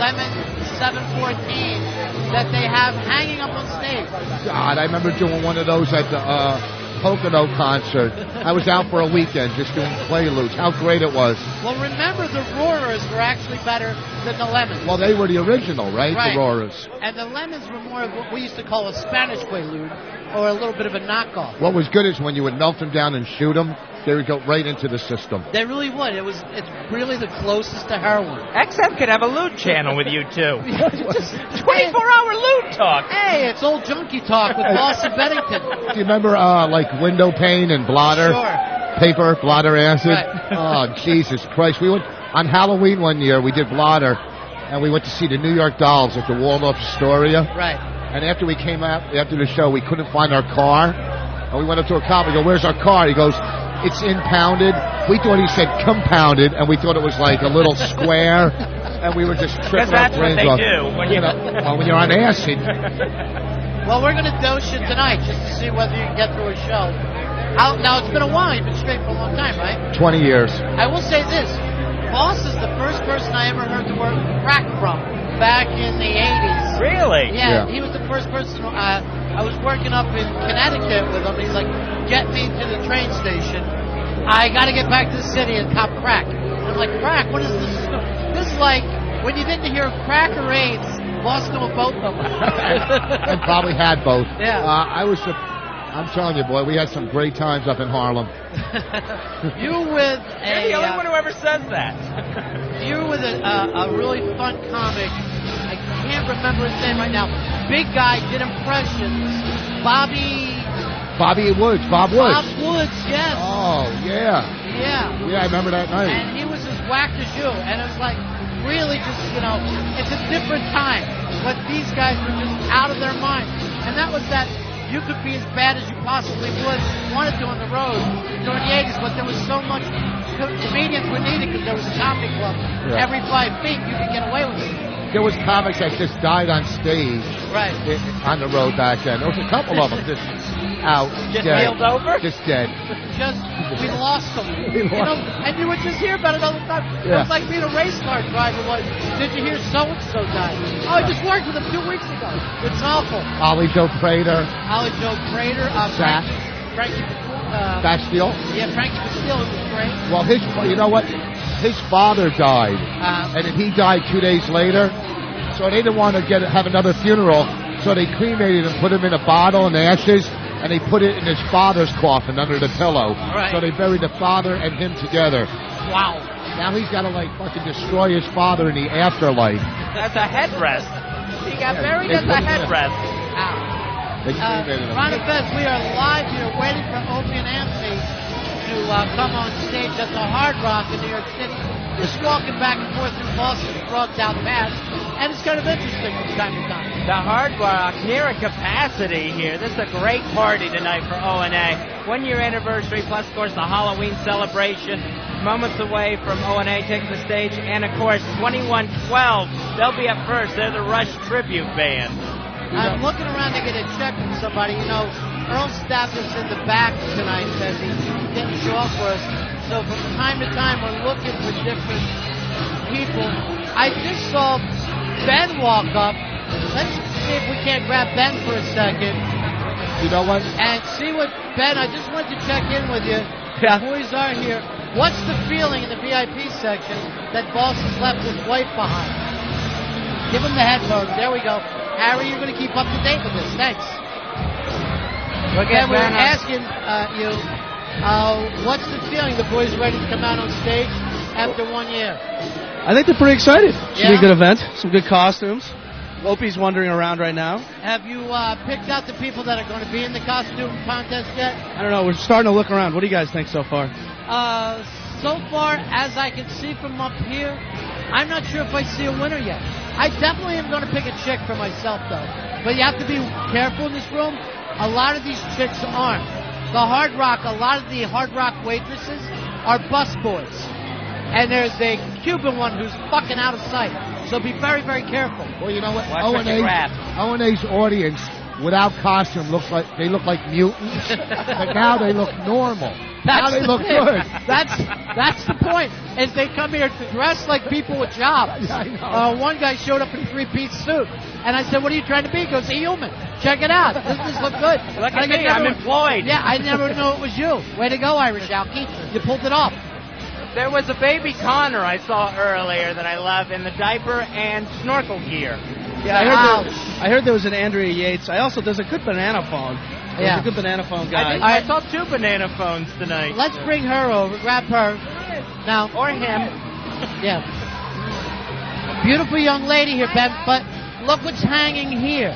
lemon 714 that they have hanging up on stage. God, I remember doing one of those at the Pocono concert. I was out for a weekend just doing Quaaludes. How great it was. Well, remember, the Roarers were actually better than the Lemons. Well, they were the original, right? The Roarers. And the Lemons were more of what we used to call a Spanish Quaalude, or a little bit of a knockoff. What was good is when you would melt them down and shoot them, they would go right into the system. They really would. It's really the closest to heroin. XM could have a loot channel with you two. Just 24-hour loot talk. Hey, it's old junkie talk with Boston Bennington. Do you remember like window pane and blotter? Sure. Paper, blotter acid? Right. Oh, Jesus Christ. We went on Halloween one year, we did blotter, and we went to see the New York Dolls at the Waldorf Astoria. Right. And after we came out, after the show, we couldn't find our car. And we went up to a cop. We go, "Where's our car?" He goes, "It's impounded." We thought he said compounded, and we thought it was like a little square. And we were just tripping our brains off. That's what they do when well, when you're on acid. Well, we're going to dose you tonight just to see whether you can get through a show. Now, it's been a while. You've been straight for a long time, right? 20 years. I will say this. Boss is the first person I ever heard the word crack from back in the 80s. Really? Yeah, he was the first person. I was working up in Connecticut with him. He's like, "Get me to the train station. I got to get back to the city and cop crack." And I'm like, "Crack? What is this?" This is like when you didn't hear crack or AIDS, Boss knew both of them. And probably had both. Yeah. I'm telling you, boy, we had some great times up in Harlem. You with You're the only one who ever says that. You were with a really fun comic. I can't remember his name right now. Big guy, did impressions. Bob Woods, yes. Oh, yeah. Yeah. Yeah, I remember that night. And he was as whacked as you. And it was like, really just, it's a different time. But these guys were just out of their minds. And that was that you could be as bad as you possibly wanted to on the road during the 80s, but there was so much comedians were needed because there was a comedy club. Yeah. Every 5 feet, you could get away with it. There was comics that just died on stage. Right. On the road back then. There was a couple of them just out. Just dead. keeled over? Just dead. We lost them. And you would just hear about it all the time. Yeah. It was like being a race car driver. Did you hear so-and-so died? Oh, I just worked with him 2 weeks ago. It's awful. Ollie Joe Prater. Frankie Bastille. Yeah, Frankie Bastille was great. Well, you know what? His father died. And then he died 2 days later. So they didn't want to have another funeral. So they cremated him, put him in a bottle and ashes, and they put it in his father's coffin under the pillow. Right. So they buried the father and him together. Wow. Now he's got to fucking destroy his father in the afterlife. That's a headrest. He got buried as a headrest. They cremated him. Ron and Fez, we are live here waiting for Opie and Anthony to come on stage at the Hard Rock in New York City. Just walking back and forth through Boston, drugged out past, and it's kind of interesting from time to time. The Hard Rock near a capacity here. This is a great party tonight for O&A. 1 year anniversary, plus, of course, the Halloween celebration. Moments away from O&A taking the stage, and, of course, 2112. They'll be up first. They're the Rush tribute band. I'm looking around to get a check from somebody. Earl Stafford's in the back tonight because he didn't show up for us. So from time to time, we're looking for different people. I just saw Ben walk up. Let's see if we can't grab Ben for a second. You know what? And see what Ben, I just wanted to check in with you. Yeah. The boys are here. What's the feeling in the VIP section that Boss has left his wife behind? Give him the headphones. There we go. Harry, you're going to keep up to date with this. Thanks. Again, we're asking you, what's the feeling? The boys ready to come out on stage after 1 year? I think they're pretty excited. Should be Yeah? a good event. Some good costumes. Opie's wandering around right now. Have you picked out the people that are going to be in the costume contest yet? I don't know. We're starting to look around. What do you guys think so far? So far, as I can see from up here, I'm not sure if I see a winner yet. I definitely am going to pick a chick for myself, though. But you have to be careful in this room. A lot of these chicks aren't. A lot of the Hard Rock waitresses are busboys. And there's a Cuban one who's fucking out of sight. So be very, very careful. Well, you know what? Watch O&A's audience, without costume, look like mutants. But now they look normal. Now they look good. That's the point. Is they come here dressed like people with jobs. Yeah, I know. One guy showed up in a three-piece suit, and I said, "What are you trying to be?" He goes, "A human. Check it out. This look good." Look at me. I'm employed. Yeah, I never knew it was you. Way to go, Irish Alky. You pulled it off. There was a baby Connor I saw earlier that I love in the diaper and snorkel gear. Yeah, I heard there was an Andrea Yates. There's a good banana phone. Yeah. He's a good banana phone I, guy. think I saw 2 banana phones tonight. Let's bring her over. Grab her. Now. Or him. Yeah. Beautiful young lady here, Ben, but look what's hanging here.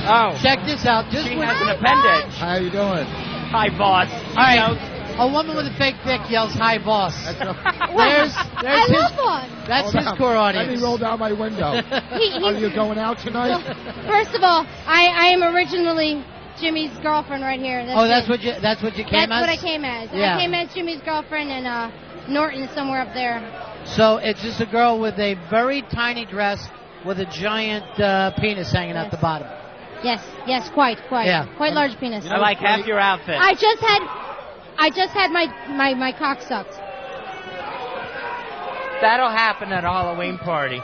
Oh. Check this out. This She one- has an appendage. How you doing? Hi, boss. All right. A woman with a fake dick yells, "Hi, boss." There's I his, love one. That's Hold his on. core Let audience. me roll down my window. Are you going out tonight? First of all, I am originally Jimmy's girlfriend right here. That's it. what you came That's as? what I came as. Yeah. I came as Jimmy's girlfriend and Norton somewhere up there. So it's just a girl with a very tiny dress with a giant penis hanging out the bottom. Yes, quite. Yeah. Quite large penis. I like half your outfit. I just had my cock sucked. That'll happen at a Halloween party.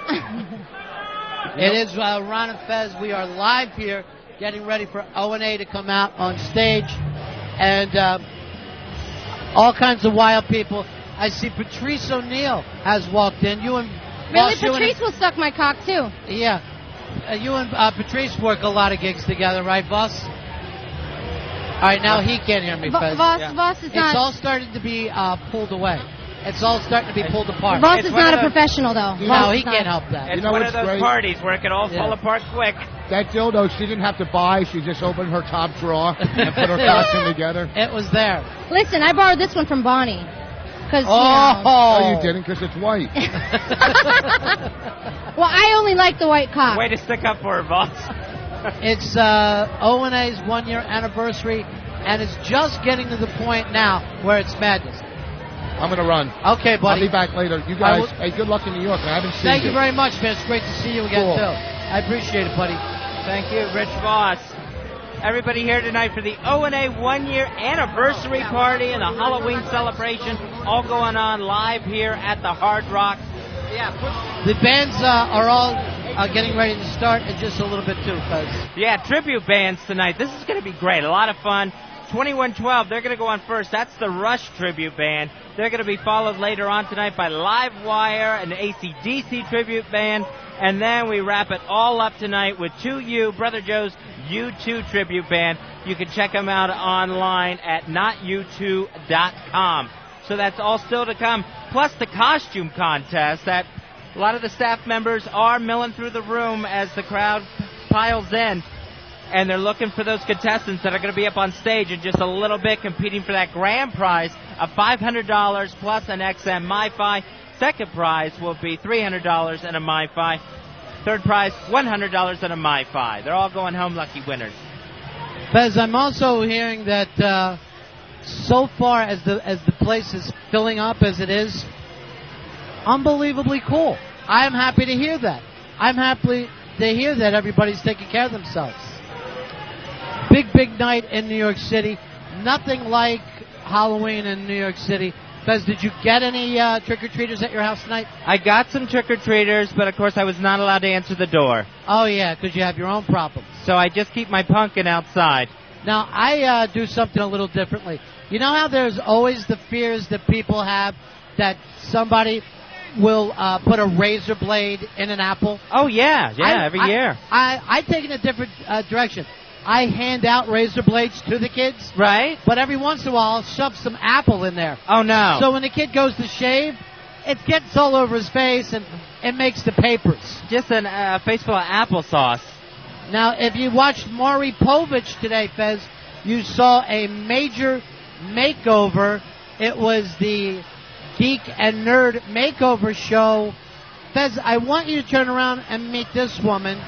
It is Ron and Fez. We are live here getting ready for O&A to come out on stage. And all kinds of wild people. I see Patrice O'Neill has walked in. You and Really, boss, you and- Patrice will suck my cock too. Yeah. You and Patrice work a lot of gigs together, right, boss? All right, now he can't hear me, Fez. Voss is It's not. all starting to be pulled away. It's all starting to be pulled apart. Voss is not a professional though. No, Voss he is not. can't help that. It's know one of what's those great? parties where it can all fall apart quick. That dildo, she didn't have to buy. She just opened her top drawer and put her costume together. It was there. Listen, I borrowed this one from Bonnie. Cause, Oh, you didn't because it's white. Well, I only like the white cock. Way to stick up for her, boss. It's O&A's 1-year anniversary, and it's just getting to the point now where it's madness. I'm going to run. Okay, buddy. I'll be back later. You guys, hey, good luck in New York. I haven't seen Thank you very much, man. It's great to see you again, Cool. too. I appreciate it, buddy. Thank you, Rich Voss. Everybody here tonight for the O&A 1-year anniversary party and the Halloween celebration, all going on live here at the Hard Rock. The bands are all getting ready to start in just a little bit, too, Fez. Yeah, tribute bands tonight. This is going to be great. A lot of fun. 2112, they're going to go on first. That's the Rush tribute band. They're going to be followed later on tonight by Livewire, an AC/DC tribute band. And then we wrap it all up tonight with 2U, Brother Joe's U2 tribute band. You can check them out online at notu2.com. So that's all still to come. Plus the costume contest that a lot of the staff members are milling through the room as the crowd piles in. And they're looking for those contestants that are going to be up on stage in just a little bit, competing for that grand prize of $500 plus an XM MiFi. Second prize will be $300 and a MiFi. Third prize, $100 and a MiFi. They're all going home lucky winners. Fez, I'm also hearing that so far as the place is filling up as it is, unbelievably cool. I'm happy to hear that. I'm happy to hear that everybody's taking care of themselves. Big night in New York City. Nothing like Halloween in New York City. Fez, did you get any trick-or-treaters at your house tonight? I got some trick-or-treaters, but of course I was not allowed to answer the door. Oh, yeah, because you have your own problems. So I just keep my pumpkin outside. Now, I do something a little differently. You know how there's always the fears that people have that somebody will put a razor blade in an apple? Oh, yeah, every year. I take it in a different direction. I hand out razor blades to the kids. Right. But every once in a while, I'll shove some apple in there. Oh, no. So when the kid goes to shave, it gets all over his face and it makes the papers. Just a face full of applesauce. Now, if you watched Maury Povich today, Fez, you saw a major makeover. It was the Geek and Nerd Makeover Show. Fez, I want you to turn around and meet this woman.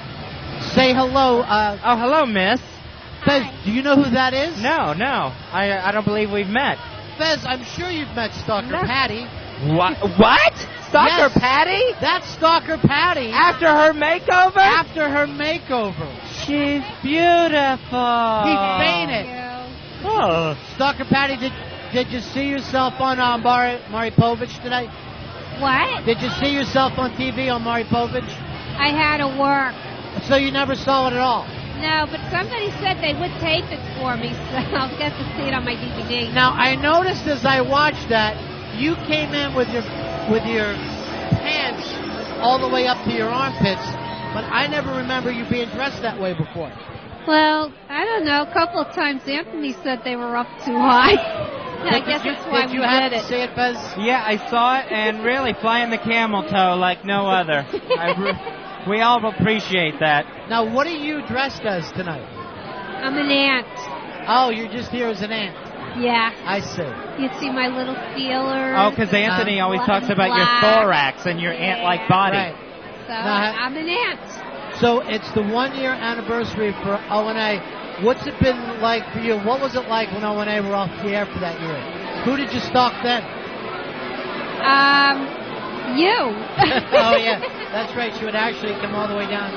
Say hello. Hello, miss. Fez, do you know who that is? No. I don't believe we've met. Fez, I'm sure you've met Stalker Patty. What? Stalker Patty? That's Stalker Patty. After her makeover? After her makeover. She's beautiful. He fainted. Oh. Stalker Patty, did you see yourself on Maury Povich tonight? What? Did you see yourself on TV on Maury Povich? I had to work. So you never saw it at all? No, but somebody said they would tape it for me, so I'll get to see it on my DVD. Now, I noticed as I watched that, you came in with your pants all the way up to your armpits, but I never remember you being dressed that way before. Well, I don't know. A couple of times Anthony said they were up too high. I guess that's why we did it. See it, Buzz? Yeah, I saw it, and really flying the camel toe like no other. We all appreciate that. Now, what are you dressed as tonight? I'm an ant. Oh, you're just here as an ant. Yeah. I see. You see my little feelers. Oh, because Anthony always talks about your thorax and your ant-like body. Right. So I'm an ant. So it's the 1-year anniversary for O&A. What's it been like for you? What was it like when O&A were off the air for that year? Who did you stalk then? You. Oh, yeah. That's right. She would actually come all the way down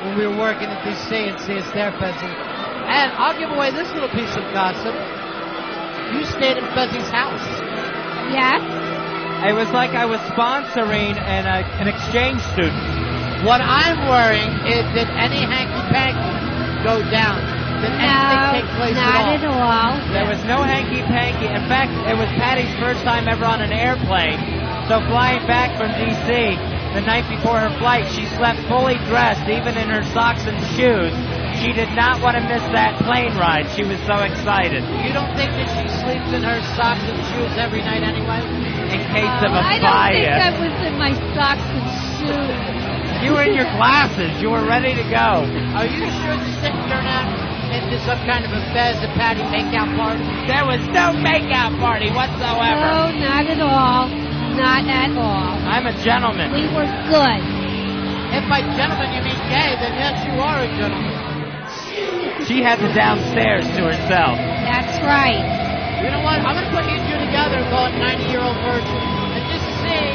when we were working at DC and see us there, Fezzi. And I'll give away this little piece of gossip. You stayed at Fezzi's house. Yes. It was like I was sponsoring an exchange student. What I'm worrying is, did any hanky-panky go down? Did anything take place not at all? There was no hanky-panky. In fact, it was Patty's first time ever on an airplane. So flying back from D.C., the night before her flight, she slept fully dressed, even in her socks and shoes. She did not want to miss that plane ride. She was so excited. You don't think that she sleeps in her socks and shoes every night anyway? In case of a I fire. don't think I was in my socks and shoes. You were in your glasses. You were ready to go. Are you sure this didn't turn out into some kind of a Fez and Patty makeout party? There was no makeout party whatsoever. No, not at all. Not at all. I'm a gentleman. We were good. If by gentleman you mean gay, then yes, you are a gentleman. She had the downstairs to herself. That's right. You know what? I'm going to put you two together and call it 90-year-old virgin. And just see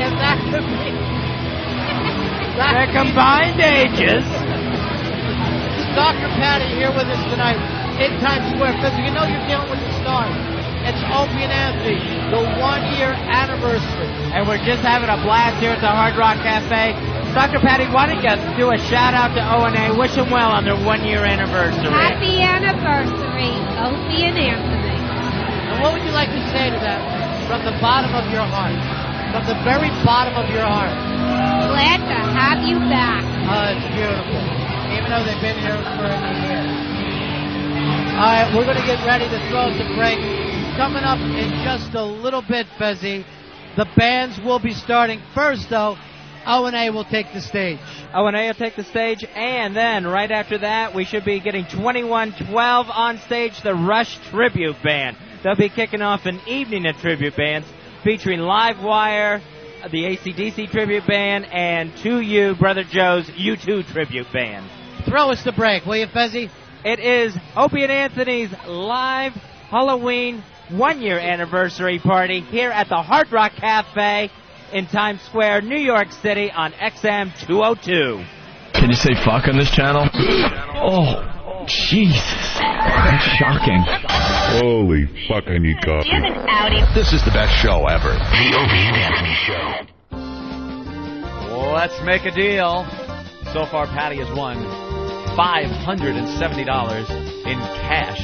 if that could be... Their combined ages. Dr. Patty here with us tonight in Times Square. Because you know you're dealing with the stars. It's Opie and Anthony, the 1-year anniversary. And we're just having a blast here at the Hard Rock Cafe. Dr. Patty, why don't you do a shout-out to O&A, wish them well on their 1-year anniversary. Happy anniversary, Opie and Anthony. And what would you like to say to them from the bottom of your heart? From the very bottom of your heart? Glad to have you back. Oh, it's beautiful. Even though they've been here for a year. All right, we're going to get ready to throw us a break. Coming up in just a little bit, Fezzi, the bands will be starting. First, though, O&A will take the stage. O&A will take the stage, and then right after that, we should be getting 2112 on stage, the Rush Tribute Band. They'll be kicking off an evening of tribute bands featuring Livewire, the AC/DC Tribute Band, and 2U, Brother Joe's U2 Tribute Band. Throw us the break, will you, Fezzi? It is Opie and Anthony's live Halloween 1-year anniversary party here at the Hard Rock Cafe in Times Square, New York City on XM 202. Can you say fuck on this channel? Oh, Jesus. That's shocking. Holy fuck, I need coffee. This is the best show ever. The Opie and Anthony Show. Let's make a deal. So far, Patty has won $570 in cash.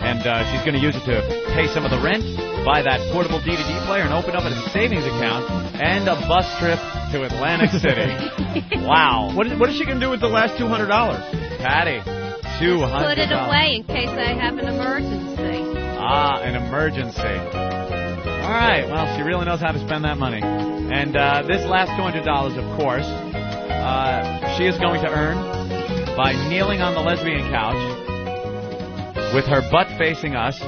And she's going to use it to pay some of the rent, buy that portable DVD player, and open up a savings account, and a bus trip to Atlantic City. Wow. What is she going to do with the last $200? Patty, $200. Put it away in case I have an emergency. Ah, an emergency. All right. Well, she really knows how to spend that money. And this last $200, of course, she is going to earn by kneeling on the lesbian couch with her butt facing us.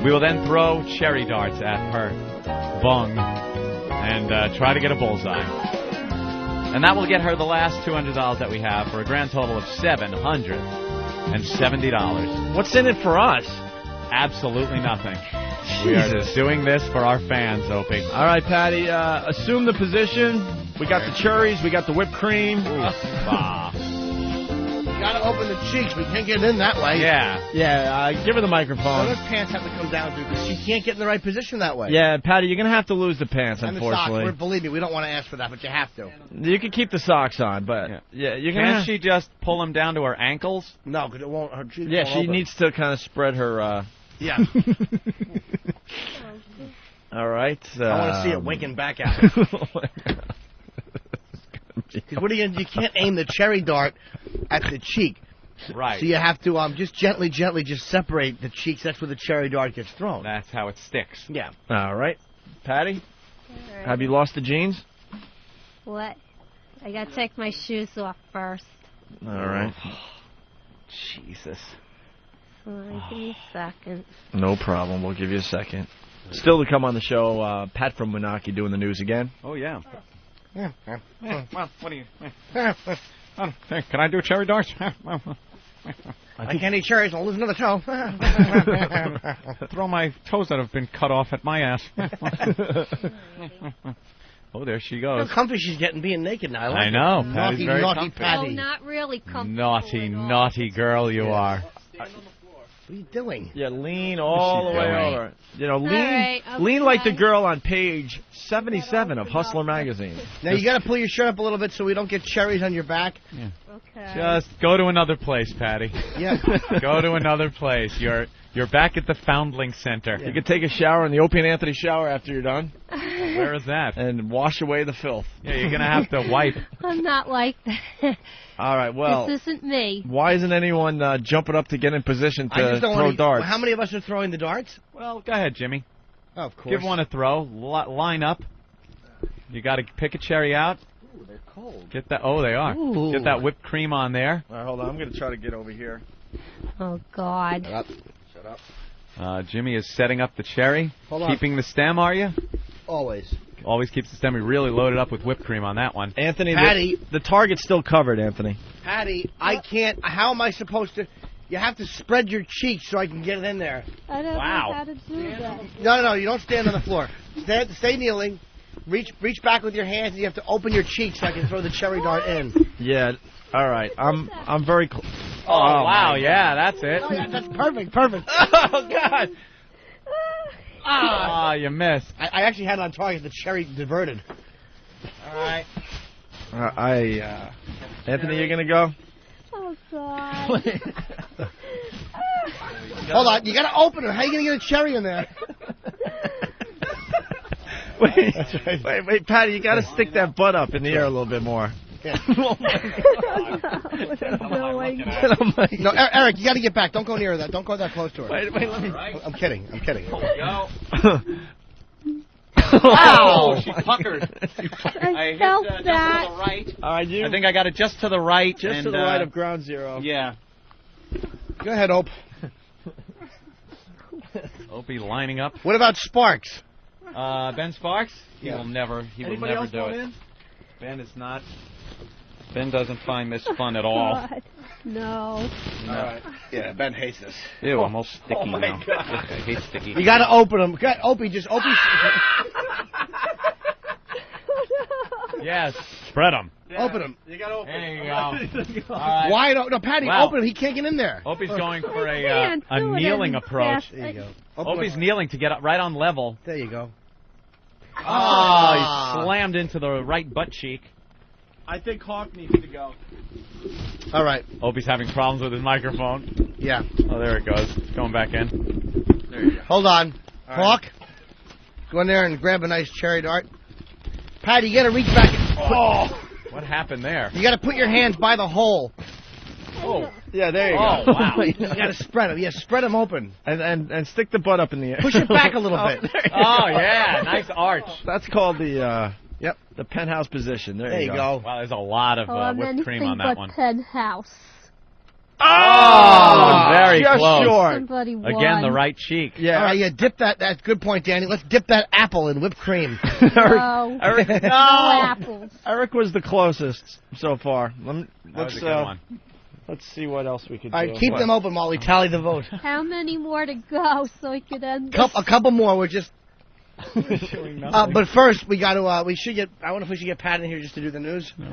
We will then throw cherry darts at her bung and try to get a bullseye. And that will get her the last $200 that we have for a grand total of $770. What's in it for us? Absolutely nothing. We are just doing this for our fans, Opie. All right, Patty, assume the position. We got the cherries, we got the whipped cream. Gotta open the cheeks. We can't get in that way. Yeah. Yeah, give her the microphone. Those pants have to come down, dude, because she can't get in the right position that way. Yeah, Patty, you're going to have to lose the pants, and unfortunately. the socks. Believe me, we don't want to ask for that, but you have to. You can keep the socks on, but you're going to Can't she just pull them down to her ankles? No, because it won't. Her cheeks Yeah, won't she open. needs to kind of spread her... Yeah. All right. I want to see it winking back at me. Because what are you can't aim the cherry dart at the cheek. Right. So you have to just gently just separate the cheeks. That's where the cherry dart gets thrown. That's how it sticks. Yeah. All right. Patty, have you lost the jeans? What? I gotta take my shoes off first. All right. Jesus. Give me a second. No problem. We'll give you a second. Still to come on the show, Pat from Winaki doing the news again. Oh, yeah. Yeah. Well, what do you... Hey, can I do cherry darts? I can't eat cherries. I'll lose another toe. Throw my toes that have been cut off at my ass. Oh, there she goes. How comfy she's getting being naked now. I know. Patty's very naughty comfy. Patty. Oh, not really comfortable. Naughty girl you are. What are you doing? Yeah, lean all the way over. You know, lean, right, lean like the girl on page 77 of Hustler magazine. Now you got to pull your shirt up a little bit so we don't get cherries on your back. Yeah. Okay. Just go to another place, Patty. Yeah. Go to another place. You're back at the Foundling Center. You can take a shower in the Opie and Anthony shower after you're done. Where is that? And wash away the filth. Yeah, you're going to have to wipe. I'm not like that. All right, well. This isn't me. Why isn't anyone jumping up to get in position to throw darts? How many of us are throwing the darts? Well, go ahead, Jimmy. Oh, of course. Give one a throw. Line up. You got to pick a cherry out. Ooh, they're cold. Get that. Oh, they are. Ooh. Get that whipped cream on there. All right, hold on. I'm going to try to get over here. Oh, God. Shut up. Jimmy is setting up the cherry. Hold on. Keeping the stem, are you? Always. Always keeps the stem. We really loaded up with whipped cream on that one. Anthony, Patty. the target's still covered, Anthony. Patty, I can't. How am I supposed to? You have to spread your cheeks so I can get it in there. I don't know how to do that. No, you don't stand on the floor. Stay kneeling. Reach back with your hands, and you have to open your cheeks so I can throw the cherry dart in. Yeah. All right. I'm very close. Oh, wow. Yeah, that's it. Oh, yeah, that's perfect. Oh, God. Ah, you missed. I actually had it on target. The cherry diverted. All right. Anthony, you're going to go? Oh, God. Hold on. You got to open it. How are you going to get a cherry in there? Wait, Patty, you got to stick that butt up in the air a little bit more. Yeah. What are you doing? No, Eric, you got to get back. Don't go near that. Don't go that close to her. Wait, let me. I'm kidding. Go. Wow! She puckered. I felt hit, that. just to the right. All right, I think I got it just to the right. Just to the right of ground zero. Yeah. Go ahead, Ope. Opie lining up. What about Sparks? Ben Sparks? He Yeah. will never do it. In? Ben is not. Ben doesn't find this fun at all. God. No. All right. Yeah, Ben hates this. Ew, I'm all sticky my now. God. I hate sticky. You got to open them. Opie. Yes, spread them. Yeah, open them. You got to open. There you go. All right. Why don't? No, Patty, Wow. open him. He can't get in there. Opie's going for a can't do it kneeling any approach. fast. There you go. Opie's kneeling to get up right on level. There you go. Oh, he slammed into the right butt cheek. I think Hawk needs to go. All right. Opie's having problems with his microphone. Yeah. Oh, there it goes. Going back in. There you go. Hold on. All Hawk, go in there and grab a nice cherry dart. Patty, you got to reach back. What happened there? You got to put your hands by the hole. Oh, yeah, there you go. Wow. You got to spread them. Yeah, spread them open. And stick the butt up in the air. Push it back a little bit. Oh, yeah, nice arch. That's called the the penthouse position. There you go. Wow, there's a lot of whipped cream on that one. Penthouse. Oh, very just close. Short. Somebody won. Again, the right cheek. Yeah. All right, yeah, dip that. That's a good point, Danny. Let's dip that apple in whipped cream. No. Eric, No apples. Eric was the closest so far. That was a good one. Let's see what else we could All do. right, keep them open, Molly. Tally the vote. How many more to go so I could end this? A couple more. We're just. But first, we got to. We should get. I wonder if we should get Pat in here just to do the news. No,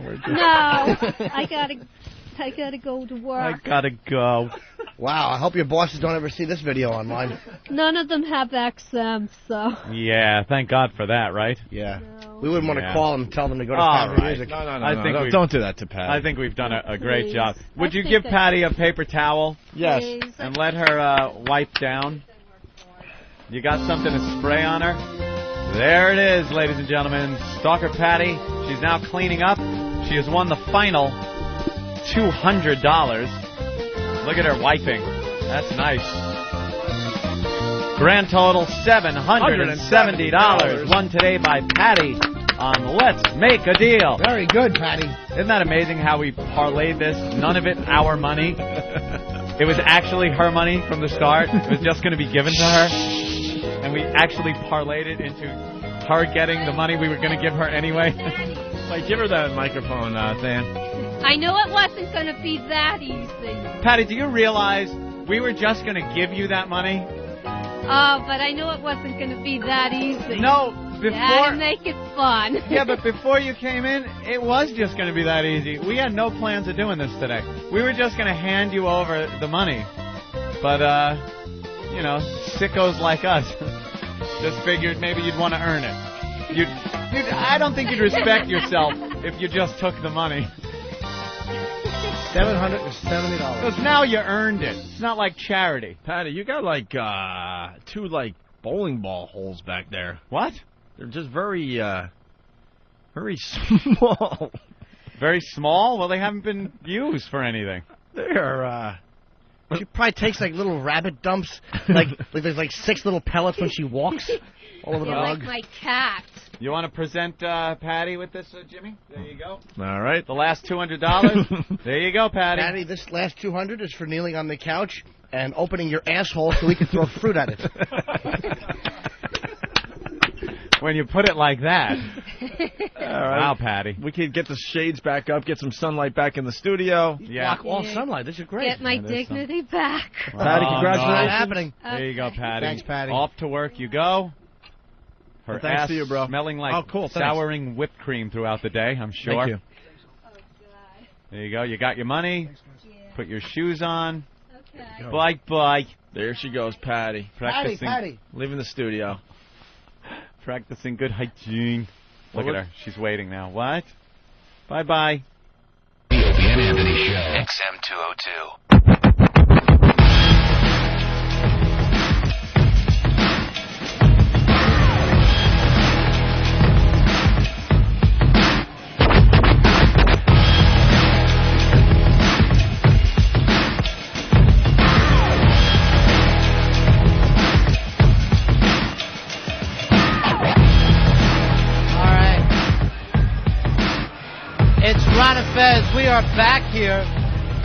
I gotta go to work. I gotta go. Wow, I hope your bosses don't ever see this video online. None of them have XM, so. Yeah, thank God for that, right? Yeah. No. We wouldn't want to call them and tell them to go to All Foundry right. Music. No, don't do that to Pat. I think we've done a great Please. job. Would I you think give Patty a paper towel? Yes. Please. And let her wipe down? You got something to spray on her? There it is, ladies and gentlemen. Stalker Patty. She's now cleaning up. She has won the final $200. Look at her wiping. That's nice. Grand total $770. Won today by Patty on Let's Make a Deal. Very good, Patty. Isn't that amazing how we parlayed this? None of it our money. It was actually her money from the start. It was just going to be given to her. And we actually parlayed it into her getting the money we were going to give her anyway. Like, give her that microphone, Than. I know it wasn't going to be that easy. Patty, do you realize we were just going to give you that money? Oh, but I knew it wasn't going to be that easy. No, before... You had to make it fun. Yeah, but before you came in, it was just going to be that easy. We had no plans of doing this today. We were just going to hand you over the money. But, sickos like us just figured maybe you'd want to earn it. I don't think you'd respect yourself if you just took the money. $770. Because now you earned it. It's not like charity. Patty, you got two bowling ball holes back there. What? They're just very small. Very small? Well, they haven't been used for anything. They're She probably takes little rabbit dumps, there's 6 little pellets when she walks all over the rug. Like my cat. You want to present Patty with this, Jimmy? There you go. All right. The last $200. There you go, Patty. Patty, this last $200 is for kneeling on the couch and opening your asshole so we can throw fruit at it. When you put it like that. All right. Wow, Patty. We could get the shades back up, get some sunlight back in the studio. Yeah. Block all sunlight. This is great. Get my dignity back. Patty, congratulations. Not happening. There you go, Patty. Thanks, Patty. Off to work you go. Her Thanks ass to you, bro. smelling like souring whipped cream throughout the day, I'm sure. Thank you. There you go. You got your money. Put your shoes on. Okay. Bye. There she goes, Patty. Practicing. Patty. Leaving the studio. Practicing good hygiene. Look at her. She's waiting now. What? Bye-bye. The Opie and Anthony Show. XM 202. Ron and Fez, we are back here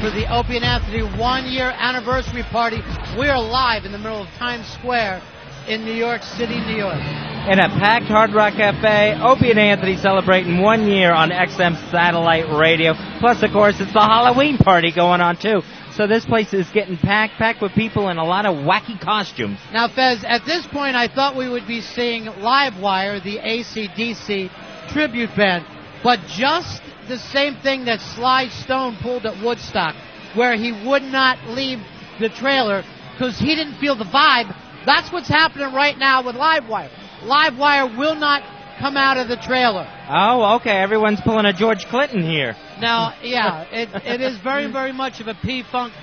for the Opie and Anthony 1-year anniversary party. We are live in the middle of Times Square in New York City, New York. In a packed Hard Rock Cafe, Opie and Anthony celebrating 1 year on XM Satellite Radio. Plus, of course, it's the Halloween party going on, too. So this place is getting packed with people in a lot of wacky costumes. Now, Fez, at this point, I thought we would be seeing Livewire, the AC/DC tribute band, but just the same thing that Sly Stone pulled at Woodstock, where he would not leave the trailer because he didn't feel the vibe. That's what's happening right now with Livewire. Livewire will not come out of the trailer. Oh, okay. Everyone's pulling a George Clinton here. Now, yeah, it is very, very much of a P-Funk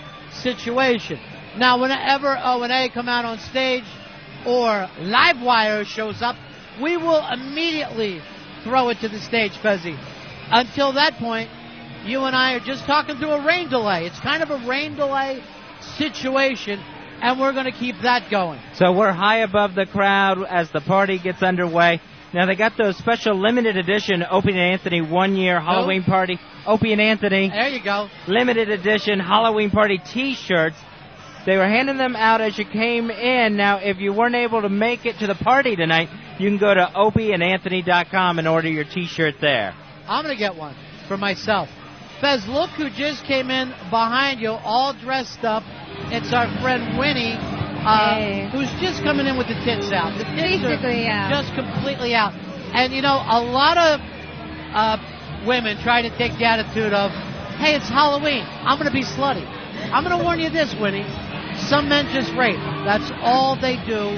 situation. Now, whenever O&A come out on stage or Livewire shows up, we will immediately throw it to the stage, Fezzy. Until that point, you and I are just talking through a rain delay. It's kind of a rain delay situation, and we're going to keep that going. So we're high above the crowd as the party gets underway. Now, they got those special limited edition Opie and Anthony 1-year Halloween party. Opie and Anthony. There you go. Limited edition Halloween party T-shirts. They were handing them out as you came in. Now, if you weren't able to make it to the party tonight, you can go to opieandanthony.com and order your T-shirt there. I'm going to get one for myself. Fez, look who just came in behind you, all dressed up. It's our friend Winnie, who's just coming in with the tits out. The tits basically are just completely out. And, you know, a lot of women try to take the attitude of, hey, it's Halloween. I'm going to be slutty. I'm going to warn you this, Winnie. Some men just rape. That's all they do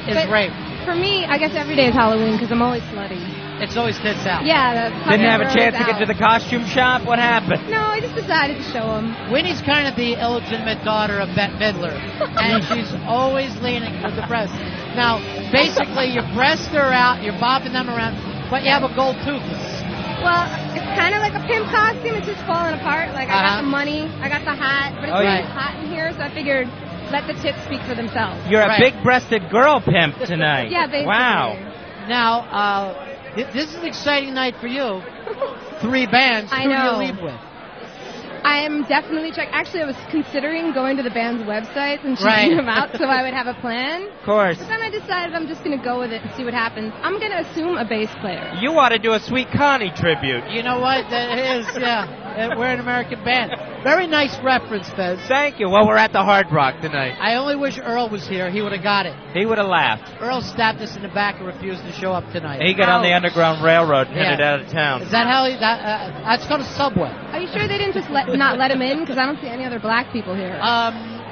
is rape. For me, I guess every day is Halloween because I'm always slutty. It's always tits out. Yeah. Didn't have a chance to get to the costume shop? What happened? No, I just decided to show them. Winnie's kind of the illegitimate daughter of Bette Midler, and she's always leaning for the breasts. Now, basically, your breasts are out, you're bobbing them around, but you have a gold tooth. Well, it's kind of like a pimp costume. It's just falling apart. Like, I got the money, I got the hat, but it's really hot in here, so I figured let the tips speak for themselves. You're a big-breasted girl pimp tonight. Yeah, basically. Wow. Now, this is an exciting night for you. 3 bands. I Who know. do you leave with? I am definitely Actually, I was considering going to the band's websites and checking them out so I would have a plan. Of course. But then I decided I'm just going to go with it and see what happens. I'm going to assume a bass player. You ought to do a Sweet Connie tribute. You know what? That is, we're an American band. Very nice reference, Fez. Thank you. Well, we're at the Hard Rock tonight. I only wish Earl was here. He would have got it. He would have laughed. Earl stabbed us in the back and refused to show up tonight. He got on the Underground Railroad and headed out of town. Is that how he... that's called a subway. Are you sure they didn't just not let him in? Because I don't see any other black people here.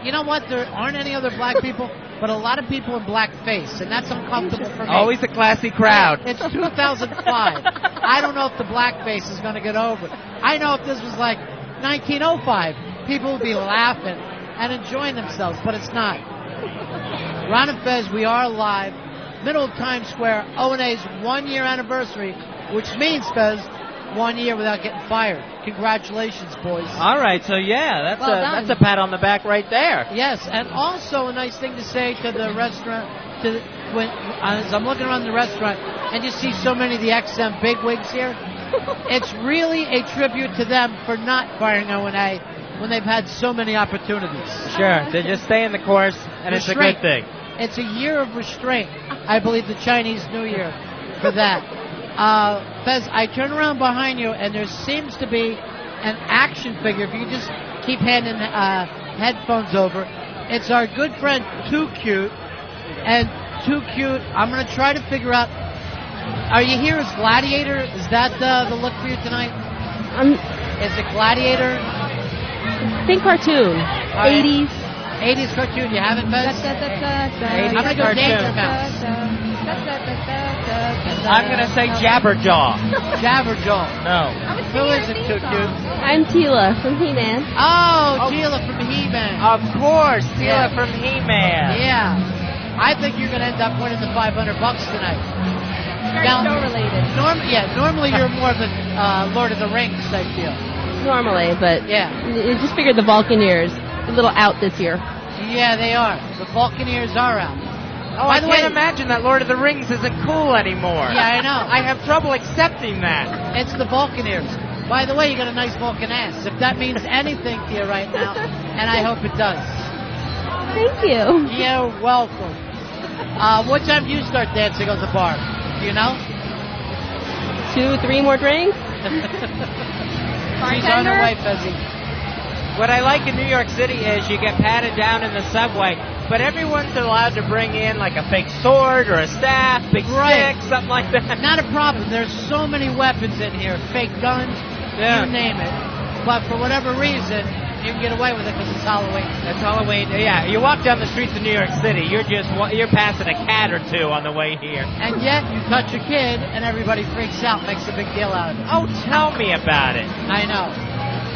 You know what? There aren't any other black people, but a lot of people in blackface, and that's uncomfortable for me. Always a classy crowd. It's 2005. I don't know if the blackface is going to get over it. I know if this was like 1905, people would be laughing and enjoying themselves, but it's not. Ron and Fez, we are live, middle of Times Square, O&A's 1-year anniversary, which means, Fez, 1 year without getting fired. Congratulations, boys. All right, so that's a pat on the back right there. Yes, and also a nice thing to say to the restaurant, as I'm looking around the restaurant and you see so many of the XM bigwigs here, it's really a tribute to them for not firing O&A when they've had so many opportunities. Sure, they just stay in the course, and it's a good thing. It's a year of restraint. I believe the Chinese New Year for that. Fez, I turn around behind you, and there seems to be an action figure. If you just keep handing headphones over, it's our good friend Too Cute. And Too Cute, I'm going to try to figure out, are you here as Gladiator? Is that the look for you tonight? Is it Gladiator? Think cartoon. 80s. 80s cartoon. You have it, Fez? I'm going to go Danger Mouse. I'm going to say Jabberjaw. Jabberjaw. No. Who is it, Too Cute? I'm Tila from He-Man. Oh, Tila from He-Man. Of course, Tila from He-Man. Yeah. I think you're going to end up winning the $500 tonight. Very show related. Normally you're more of a Lord of the Rings type deal. Normally, but you just figured the Vulcaneers a little out this year. Yeah, they are. The Vulcaneers are out. Oh, I can't imagine that Lord of the Rings isn't cool anymore. Yeah, I know. I have trouble accepting that. It's the Vulcaneers. By the way, you got a nice Vulcan ass. If that means anything to you right now, and I hope it does. Thank you. You're welcome. What time do you start dancing on the bar? Do you know? 2, 3 more drinks. She's on her way, Fezzy. What I like in New York City is you get patted down in the subway, but everyone's allowed to bring in like a fake sword or a staff, big stick, something like that. Not a problem. There's so many weapons in here, fake guns, you name it. But for whatever reason, you can get away with it because it's Halloween. It's Halloween. Yeah, you walk down the streets of New York City, you're passing a cat or two on the way here. And yet you touch a kid and everybody freaks out, makes a big deal out of it. Oh, tell me about it. I know.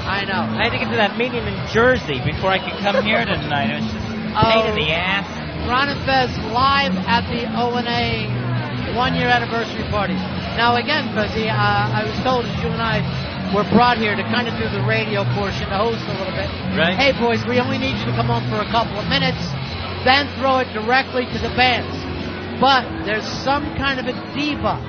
I had to get to that meeting in Jersey before I could come here tonight. It was just a pain in the ass. Ron and Fez live at the O&A 1-year anniversary party. Now again, Fezzy, I was told that you and I were brought here to kind of do the radio portion, to host a little bit. Right. Hey boys, we only need you to come on for a couple of minutes, then throw it directly to the bands. But there's some kind of a diva,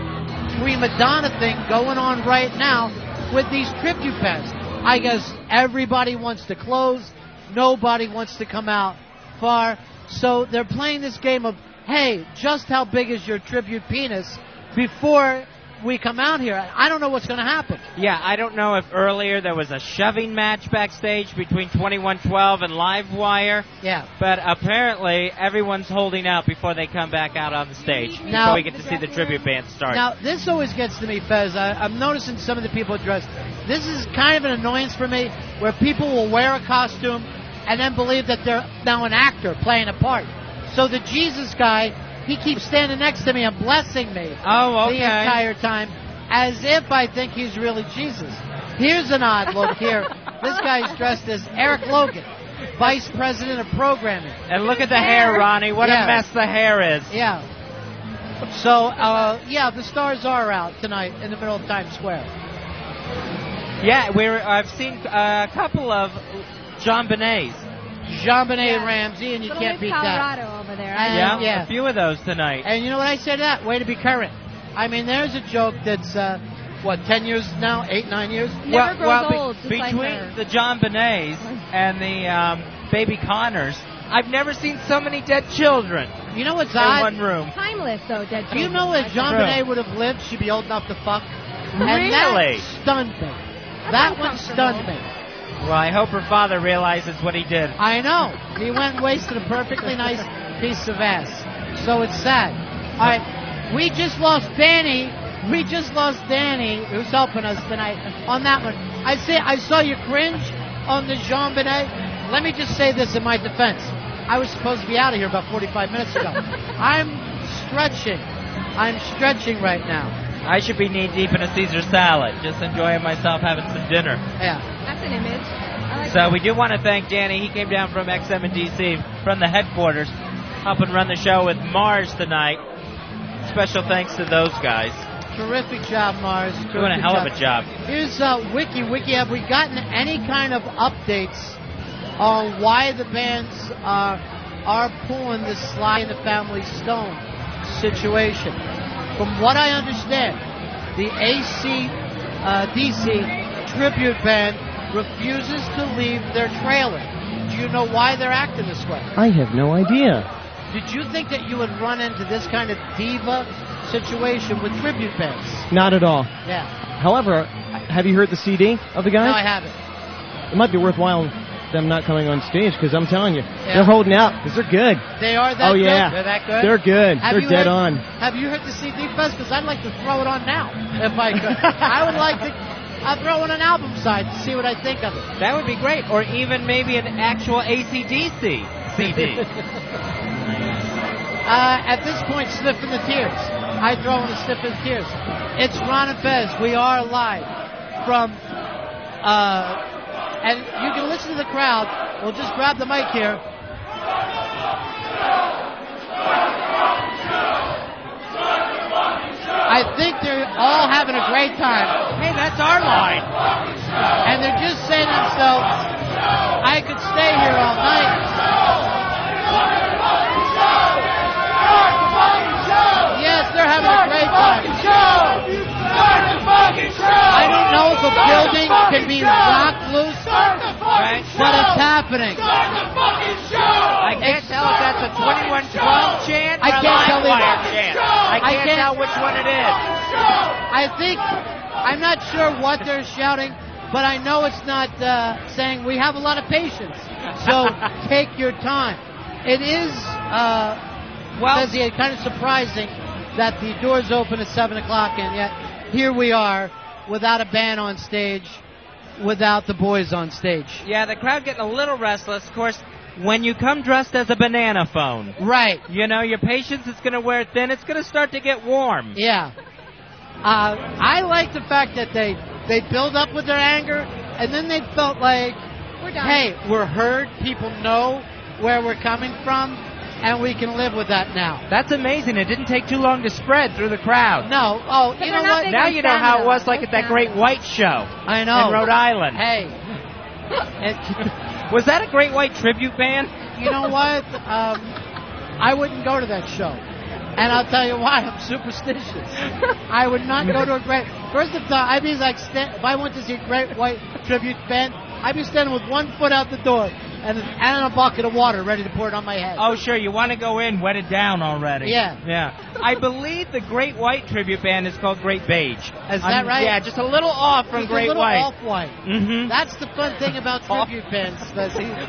prima donna thing going on right now with these tribute bands. I guess everybody wants to close. Nobody wants to come out far. So they're playing this game of, hey, just how big is your tribute penis before we come out here? I don't know what's going to happen. Yeah, I don't know if earlier there was a shoving match backstage between 2112 and Livewire. Yeah. But apparently everyone's holding out before they come back out on the stage. Now, so we get to see the tribute band start. Now, this always gets to me, Fez. I'm noticing some of the people dressed. This is kind of an annoyance for me, where people will wear a costume and then believe that they're now an actor playing a part. So the Jesus guy, he keeps standing next to me and blessing me the entire time, as if I think he's really Jesus. Here's an odd look here. This guy's dressed as Eric Logan, Vice President of Programming. And look at the hair, Ronnie. What a mess the hair is. Yeah. So, the stars are out tonight in the middle of Times Square. Yeah, I've seen a couple of Jean Benet's. Jean Benet Ramsey, and you can't beat Colorado that. over there. And, A few of those tonight. And you know what I say to that? Way to be current. I mean, there's a joke that's, 10 years now? 8, 9 years? Never grows old, just between like her. the Jean Benets and the Baby Connors, I've never seen so many dead children. You know what's in odd? one room. Timeless, though, dead Do you know if Jean Benet would have lived, she'd be old enough to fuck? And Really? that stunned me. That one stunned me. Well, I hope her father realizes what he did. I know. He went and wasted a perfectly nice piece of ass. So it's sad. All right. We just lost Danny. Who's helping us tonight on that one. I saw you cringe on the Jean Benet. Let me just say this in my defense. I was supposed to be out of here about 45 minutes ago. I'm stretching right now. I should be knee-deep in a Caesar salad, just enjoying myself having some dinner. Yeah. That's an image. I like So that. we do want to thank Danny. He came down from XM and DC, from the headquarters, helping run the show with Mars tonight. Special thanks to those guys. Terrific job, Mars. Doing a hell of a job. Here's Wiki. Wiki, have we gotten any kind of updates on why the bands are pulling this Sly and the Family Stone situation? From what I understand, the DC tribute band refuses to leave their trailer. Do you know why they're acting this way? I have no idea. Did you think that you would run into this kind of diva situation with tribute bands? Not at all. Yeah. However, have you heard the CD of the guys? No, I haven't. It might be worthwhile them not coming on stage, because I'm telling you, they're holding out, because they're good. They are that good? They're that good? They're good. Have They're you dead heard- on. Have you heard the CD Fest? Because I'd like to throw it on now, if I could. I would like to... I'll throw on an album side to see what I think of it. That would be great. Or even maybe an actual AC/DC CD. At this point, sniffing the tears. I throw in a sniffing the tears. It's Ron and Fez. We are live from... and you can listen to the crowd. We'll just grab the mic here. I think they're all having a great time. Hey, that's our line. And they're just saying to themselves, I could stay here all night. Yes, they're having a great time. I don't know if a building can be rocked loose, but it's happening. I can't tell if that's a 2112 chant or I a can't tell Livewire either. chant. I can't tell which one it is. I'm not sure what they're shouting, but I know it's not saying we have a lot of patience. So take your time. It is, kind of surprising that the doors open at 7 o'clock, and yet here we are without a band on stage, without the boys on stage. Yeah, the crowd getting a little restless. Of course, when you come dressed as a banana phone. Right. You know, your patience is going to wear thin. It's going to start to get warm. Yeah. I like the fact that they build up with their anger, and then they felt like, We're done. hey, we're heard, people know where we're coming from, and we can live with that now. That's amazing. It didn't take too long to spread through the crowd. No. Oh, you know what? Now you know how it was like at that Great White show. I know. In Rhode Island. Hey. Was that a Great White tribute band? You know what? I wouldn't go to that show. And I'll tell you why. I'm superstitious. I would not go to a great... First of all, I'd be like... if I went to see a Great White tribute band, I'd be standing with one foot out the door and a bucket of water ready to pour it on my head. Oh, sure. You want to go in wetted down already. Yeah. Yeah. I believe the Great White tribute band is called Great Beige. Is that right? Yeah, just a little off from Just Great a little White. off-white. Mm-hmm. That's the fun thing about tribute bands.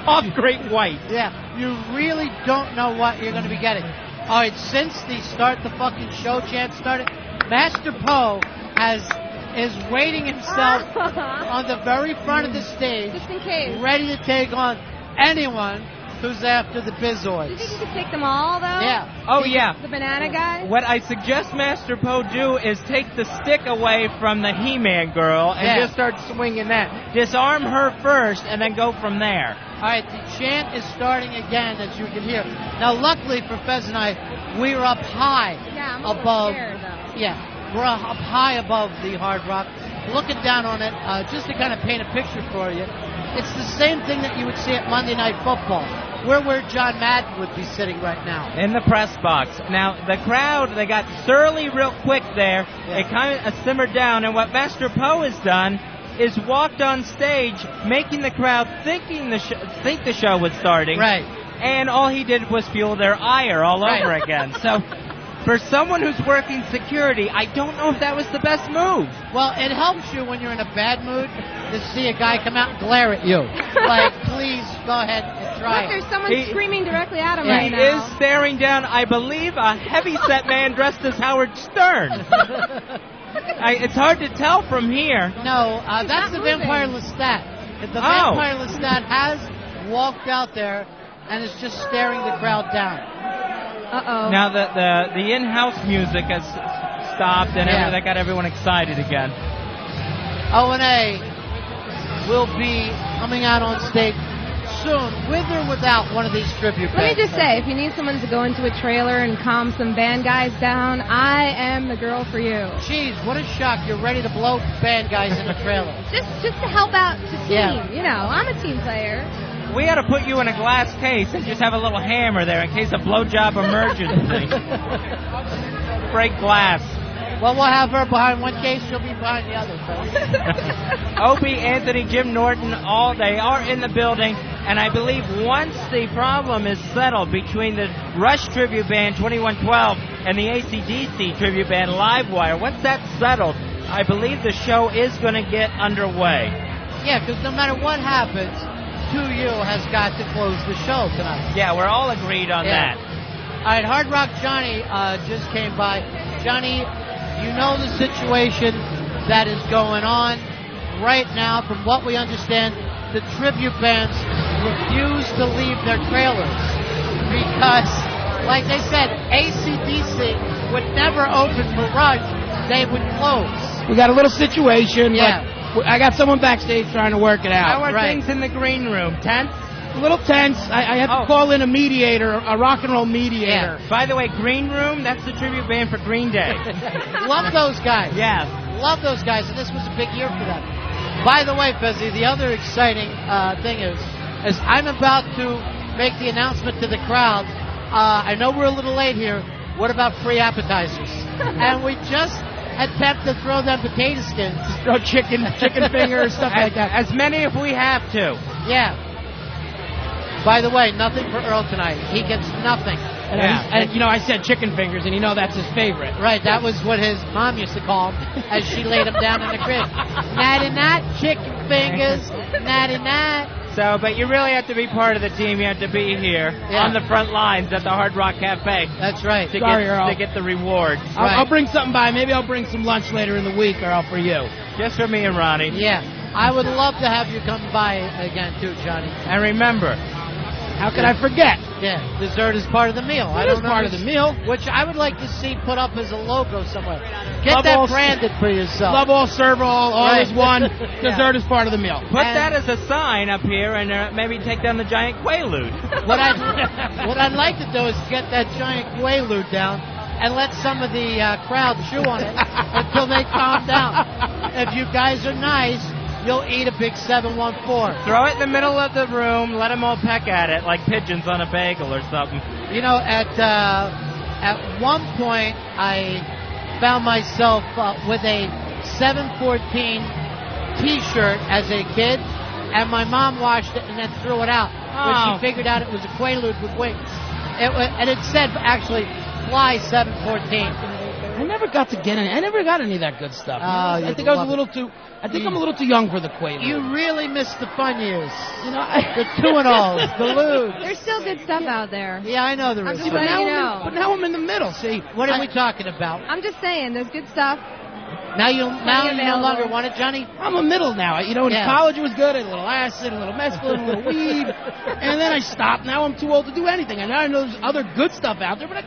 Off Great White. Yeah. You really don't know what you're going to be getting. All right, since the start the fucking show chant started, Master Poe is waiting himself on the very front of the stage, just in case, ready to take on anyone who's after the Do you Bizoids. think you could take them all, though? Yeah. Oh, yeah. The banana guy? What I suggest Master Poe do is take the stick away from the He-Man girl and just start swinging that. Disarm her first and then go from there. All right, the chant is starting again, as you can hear. Now, luckily for Fez and I, we're up high Yeah, I'm above. scared, though. Yeah, we're up high above the Hard Rock. looking down on it, just to kind of paint a picture for you, it's the same thing that you would see at Monday Night Football. Where John Madden would be sitting right now. In the press box. Now, the crowd, they got surly real quick there. It kind of simmered down, and what Master Poe has done is walked on stage, making the crowd think the show was starting. Right. And all he did was fuel their ire all over again. So, for someone who's working security, I don't know if that was the best move. Well, it helps you when you're in a bad mood to see a guy come out and glare at you. Like, please, go ahead and try Look, it. there's someone screaming directly at him right now. He is staring down, I believe, a heavy-set man dressed as Howard Stern. It's hard to tell from here. No, that's the Vampire Lestat. The Vampire Lestat has walked out there and is just staring the crowd down. Uh-oh. Now the in-house music has stopped, and that got everyone excited again. O&A will be coming out on stage soon, with or without one of these tribute bands. Let me just say, if you need someone to go into a trailer and calm some band guys down, I am the girl for you. Jeez, what a shock. You're ready to blow band guys in a trailer. Just to help out the team. You know, I'm a team player. We ought to put you in a glass case and just have a little hammer there in case a blowjob emergency. Break glass. Well, we'll have her behind one case, she'll be behind the other. Opie, Anthony, Jim Norton, they are in the building, and I believe once the problem is settled between the Rush Tribute Band 2112 and the AC/DC Tribute Band Livewire, once that's settled, I believe the show is going to get underway. Yeah, because no matter what happens, 2U has got to close the show tonight. Yeah, we're all agreed on that. All right, Hard Rock Johnny just came by. Johnny, you know the situation that is going on right now. From what we understand, the tribute bands refuse to leave their trailers because, like they said, AC/DC would never open for Rush. They would close. We got a little situation. Yeah. I got someone backstage trying to work it out. How are things in the green room? Tense? A little tense. I have to call in a mediator, a rock and roll mediator. Yeah. By the way, Green Room, that's the tribute band for Green Day. Love those guys. Yes. Love those guys, and this was a big year for them. By the way, Fezzi, the other exciting thing is I'm about to make the announcement to the crowd. I know we're a little late here. What about free appetizers? And we just attempt to throw them potato skins. Throw chicken fingers, stuff like that. As many if we have to. Yeah. By the way, nothing for Earl tonight. He gets nothing. And you know, I said chicken fingers, and you know that's his favorite. Right, that was what his mom used to call him as she laid him down in the crib. Natty nat, chicken fingers, natty nat. So, but you really have to be part of the team. You have to be here on the front lines at the Hard Rock Cafe. That's right. To get the reward. I'll bring something by. Maybe I'll bring some lunch later in the week, Earl, for you. Just for me and Ronnie. Yeah. I would love to have you come by again, too, Johnny. And remember, how could I forget? Yeah, dessert is part of the meal. It is part of the meal. Which I would like to see put up as a logo somewhere. Get that branded for yourself. Love all, serve all is one. Dessert is part of the meal. Put that as a sign up here and maybe take down the giant Quaalude. What I'd like to do is get that giant Quaalude down and let some of the crowd chew on it until they calm down. If you guys are nice, you'll eat a big 714. Throw it in the middle of the room. Let them all peck at it like pigeons on a bagel or something. You know, at one point, I found myself with a 714 T-shirt as a kid, and my mom washed it and then threw it out when she figured out it was a Quaalude with wings. And it said, actually, Fly 714. I never got to get any. I never got any of that good stuff. I think I was a little too. I think I'm a little too young for the Quaalude. You really missed the fun years. You know, the two-and-alls, the Ludes. There's still good stuff out there. Yeah, I know there is. But now I'm in the middle. See, what are we talking about? I'm just saying, there's good stuff. Now you no longer want it, Johnny? I'm a middle now. You know, in college it was good. I had a little acid, a little mescaline, a little weed. And then I stopped. Now I'm too old to do anything. And now I know there's other good stuff out there, but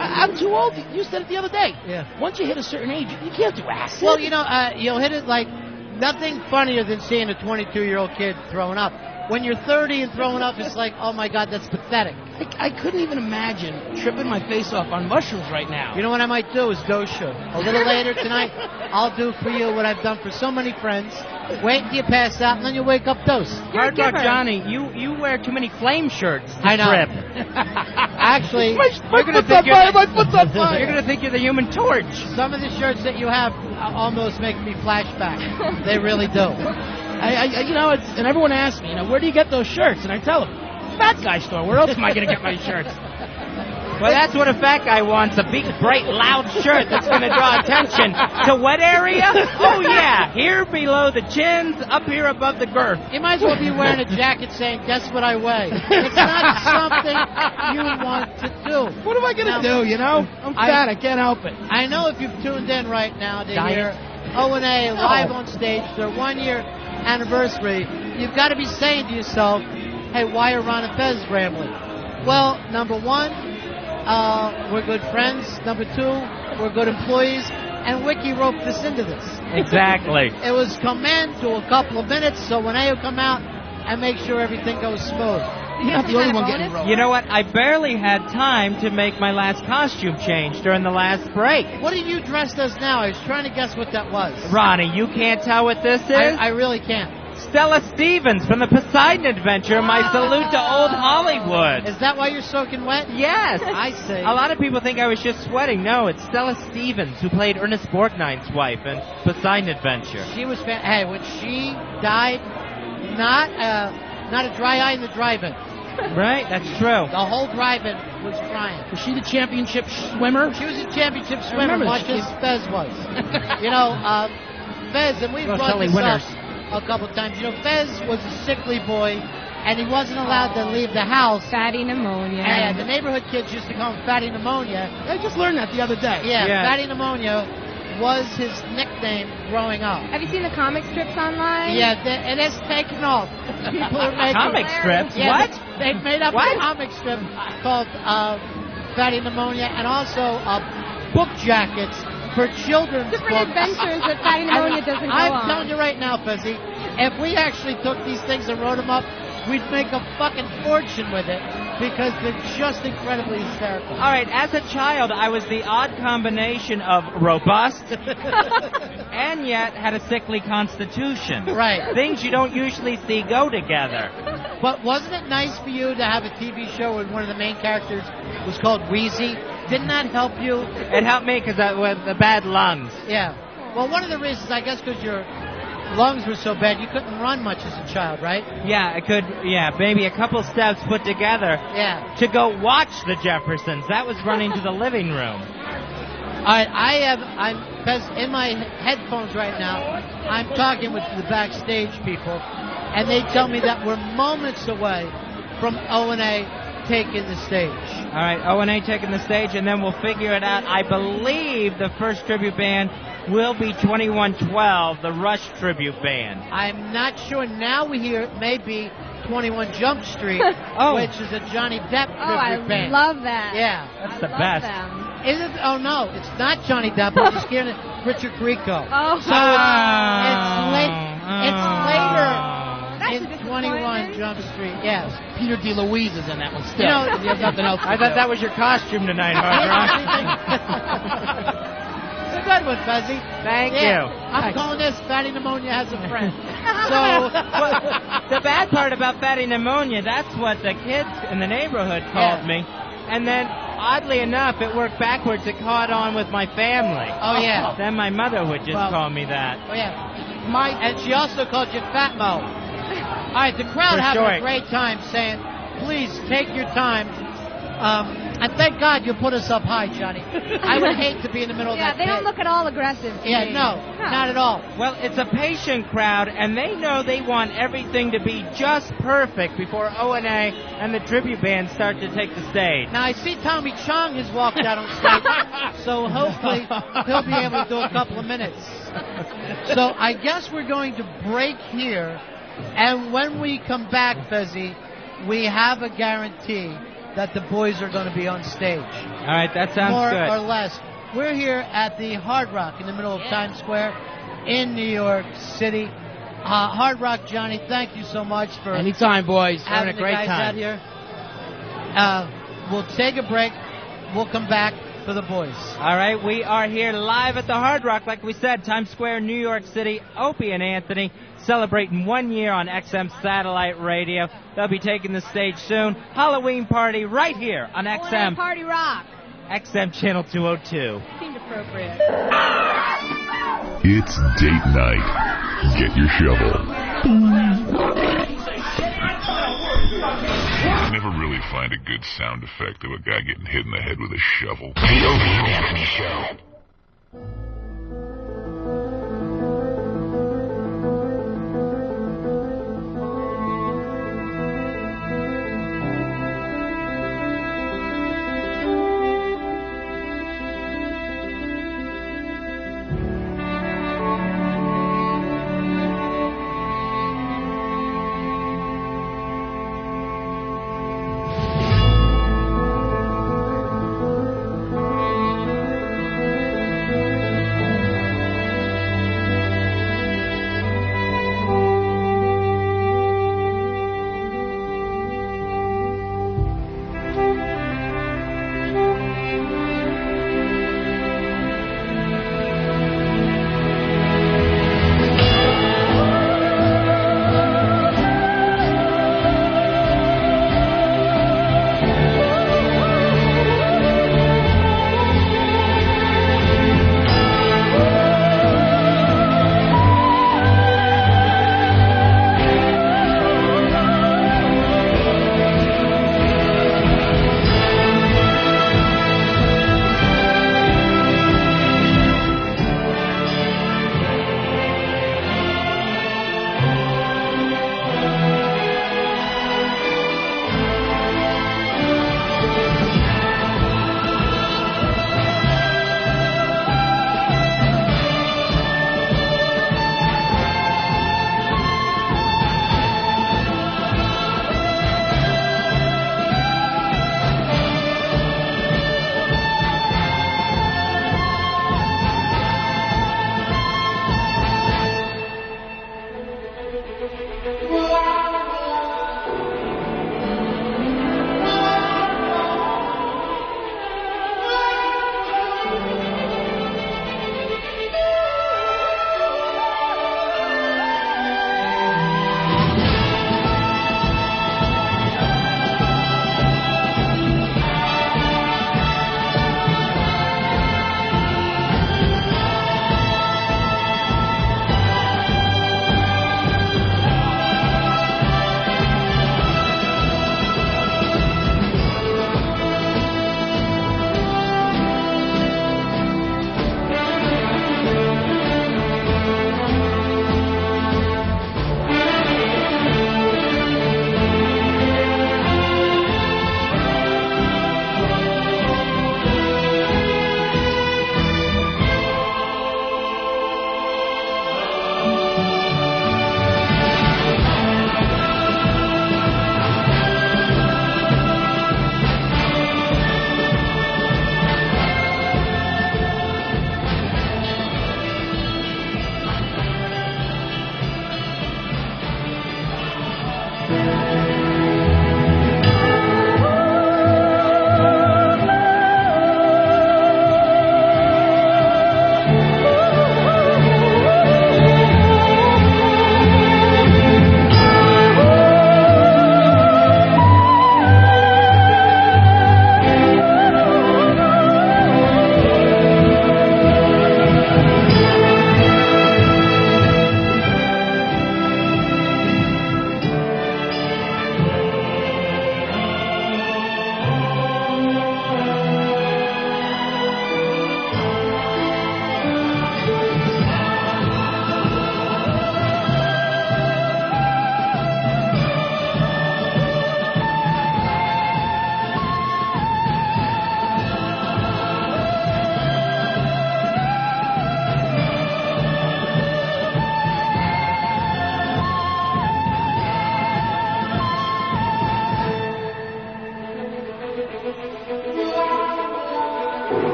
I'm too old. You said it the other day. Yeah. Once you hit a certain age, you can't do acid. Well, you know, you'll hit it like nothing funnier than seeing a 22-year-old kid throwing up. When you're 30 and throwing up, it's like, oh, my God, that's pathetic. I couldn't even imagine tripping my face off on mushrooms right now. You know what I might do is dosha. A little later tonight, I'll do for you what I've done for so many friends. Wait until you pass out, and then you wake up dosed. Hard Rock Johnny, you wear too many flame shirts to I know. trip. Actually, my foot's on fire. My foot's on fire. You're going to think you're the Human Torch. Some of the shirts that you have almost make me flashback. They really do. And everyone asks me, where do you get those shirts? And I tell them, Fat Guy store. Where else am I going to get my shirts? Well, that's what a fat guy wants, a big, bright, loud shirt that's going to draw attention. To what area? Oh, yeah, here below the chins, up here above the girth. You might as well be wearing a jacket saying, guess what I weigh. It's not something you want to do. What am I going to do, I'm fat, I can't help it. I know if you've tuned in right now to hear O&A live on stage, their 1-year anniversary, you've got to be saying to yourself, hey, why are Ron and Fez rambling? Well, number one, we're good friends. Number two, we're good employees. And Wiki roped us into this. Exactly. It was come in to a couple of minutes, so when they will come out and make sure everything goes smooth. You're not the only one getting roped. You know what? I barely had time to make my last costume change during the last break. What are you dressed as now? I was trying to guess what that was. Ronnie, you can't tell what this is? I really can't. Stella Stevens from the Poseidon Adventure. My salute to old Hollywood. Is that why you're soaking wet? Yes. I see. A lot of people think I was just sweating. No, it's Stella Stevens who played Ernest Borgnine's wife in Poseidon Adventure. She was hey, when she died, not a dry eye in the drive-in. Right, that's true. The whole drive-in was crying. Was she the championship swimmer? She was a championship swimmer, much as Fez was. Fez, and we've brought this up a couple times. Fez was a sickly boy, and he wasn't allowed to leave the house. Fatty pneumonia. And the neighborhood kids used to call him Fatty Pneumonia. I just learned that the other day. Yeah, Fatty Pneumonia was his nickname growing up. Have you seen the comic strips online? Yeah, it is taken off. People are making comic strips? Yeah, what? They've made up a comic strip called Fatty Pneumonia, and also book jackets for children's different books. adventures that Fatty Pneumonia doesn't go on. I'm telling you right now, Fezzy, if we actually took these things and wrote them up, we'd make a fucking fortune with it because they're just incredibly hysterical. All right, as a child, I was the odd combination of robust and yet had a sickly constitution. Right. Things you don't usually see go together. But wasn't it nice for you to have a TV show where one of the main characters was called Wheezy? Didn't that help you? It helped me because I had the bad lungs. Yeah. Well, one of the reasons, I guess, because your lungs were so bad, you couldn't run much as a child, right? Yeah, I could, maybe a couple steps put together to go watch the Jeffersons. That was running to the living room. All right, I'm in my headphones right now. I'm talking with the backstage people, and they tell me that we're moments away from O&A taking the stage. All right, O&A taking the stage, and then we'll figure it out. I believe the first tribute band will be 2112, the Rush tribute band. I'm not sure. Now we hear it may be 21 Jump Street, which is a Johnny Depp tribute band. I love that. Yeah. That's the best. Them. Is it? Oh, no, it's not Johnny Depp. I'm just hearing it. Richard Grieco. Oh. So it's later. In 21 Jump Street, yes. Peter DeLuise is in that one still. You have nothing else to I thought that was your costume tonight, Hard Rock. It's a good one, Fuzzy. Thank you. I'm calling this Fatty Pneumonia Has a Friend. The bad part about Fatty Pneumonia, that's what the kids in the neighborhood called me. And then, oddly enough, it worked backwards. It caught on with my family. Oh, yeah. Then my mother would just call me that. Oh, yeah. And she also called you Fat Mo. All right, the crowd having a great time saying, please take your time. And thank God you put us up high, Johnny. I would hate to be in the middle of that they don't look at all aggressive to me. no, not at all. Well, it's a patient crowd, and they know they want everything to be just perfect before O&A and the tribute band start to take the stage. Now, I see Tommy Chong has walked out on stage, so hopefully he'll be able to do a couple of minutes. So I guess we're going to break here, and when we come back, Fezzy, we have a guarantee that the boys are going to be on stage. All right, that sounds more good. More or less. We're here at the Hard Rock in the middle of Times Square in New York City. Hard Rock, Johnny, thank you so much for anytime, boys. Having a great the guys time out here. we'll take a break. We'll come back for the boys. All right, we are here live at the Hard Rock, like we said, Times Square, New York City. Opie and Anthony celebrating 1 year on XM Satellite Radio. They'll be taking the stage soon. Halloween party right here on XM. Party Rock. XM Channel 202. Seemed appropriate. It's date night. Get your shovel. I never really find a good sound effect of a guy getting hit in the head with a shovel. The Opie and Anthony Show.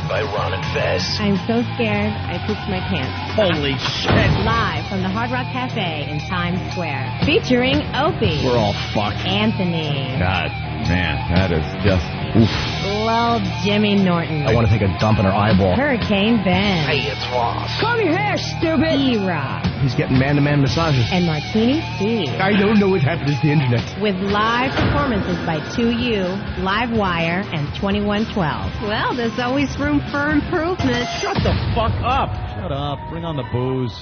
by Ron and Fez. I'm so scared, I pooped my pants. Holy shit. Live from the Hard Rock Cafe in Times Square. Featuring Opie. We're all fucked. Anthony. God, man, that is just oof. Lil Jimmy Norton. I want to take a dump in her eyeball. Hurricane Ben. Hey, it's Ross. Comb your hair, stupid. E-Rock. He's getting man-to-man massages. And Martini Steve. I don't know what happened to the internet. With live performances by 2U, Live Wire, and 2112. Well, there's always room for improvement. Shut the fuck up. Shut up. Bring on the booze.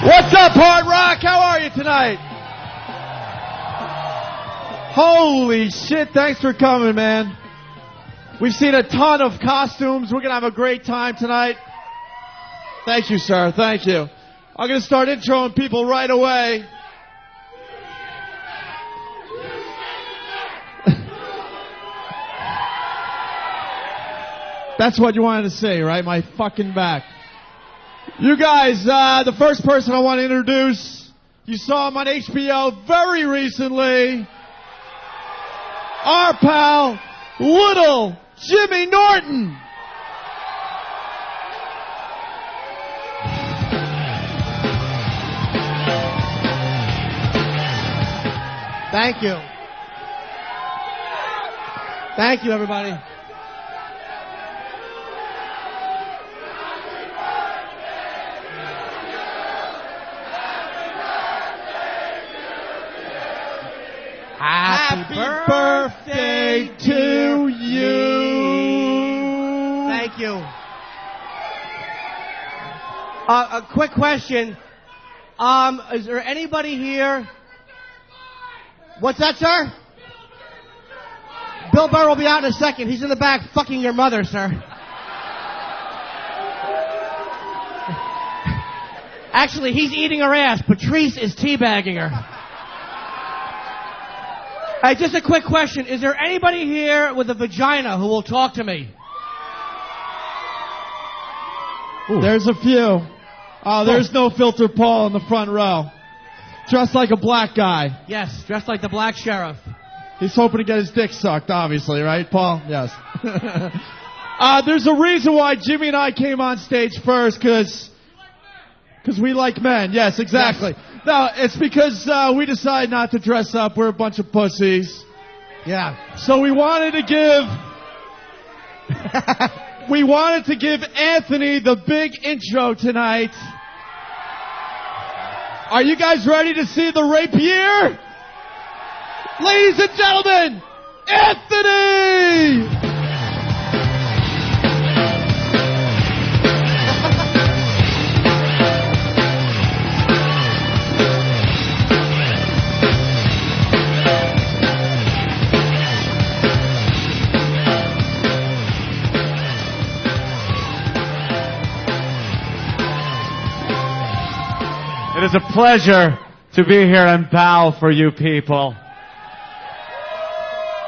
What's up, Hard Rock? How are you tonight? Holy shit, thanks for coming, man. We've seen a ton of costumes. We're going to have a great time tonight. Thank you, sir. Thank you. I'm going to start introing people right away. That's what you wanted to say, right? My fucking back. You guys, the first person I want to introduce, you saw him on HBO very recently. Our pal, Little Jimmy Norton. Thank you. Thank you, everybody. Happy birthday to you. Thank you. A quick question. Is there anybody here? What's that, sir? Bill Burr will be out in a second. He's in the back fucking your mother, sir. Actually, he's eating her ass. Patrice is teabagging her. Hey, just a quick question. Is there anybody here with a vagina who will talk to me? Ooh. There's a few. There's no filter Paul in the front row. Dressed like a black guy. Yes, dressed like the black sheriff. He's hoping to get his dick sucked, obviously, right, Paul? Yes. There's a reason why Jimmy and I came on stage first, because we like men. Yes, exactly. Yes. No, it's because we decided not to dress up. We're a bunch of pussies. Yeah. So we wanted to give Anthony the big intro tonight. Are you guys ready to see the rapier? Ladies and gentlemen, Anthony! It is a pleasure to be here and bow for you people.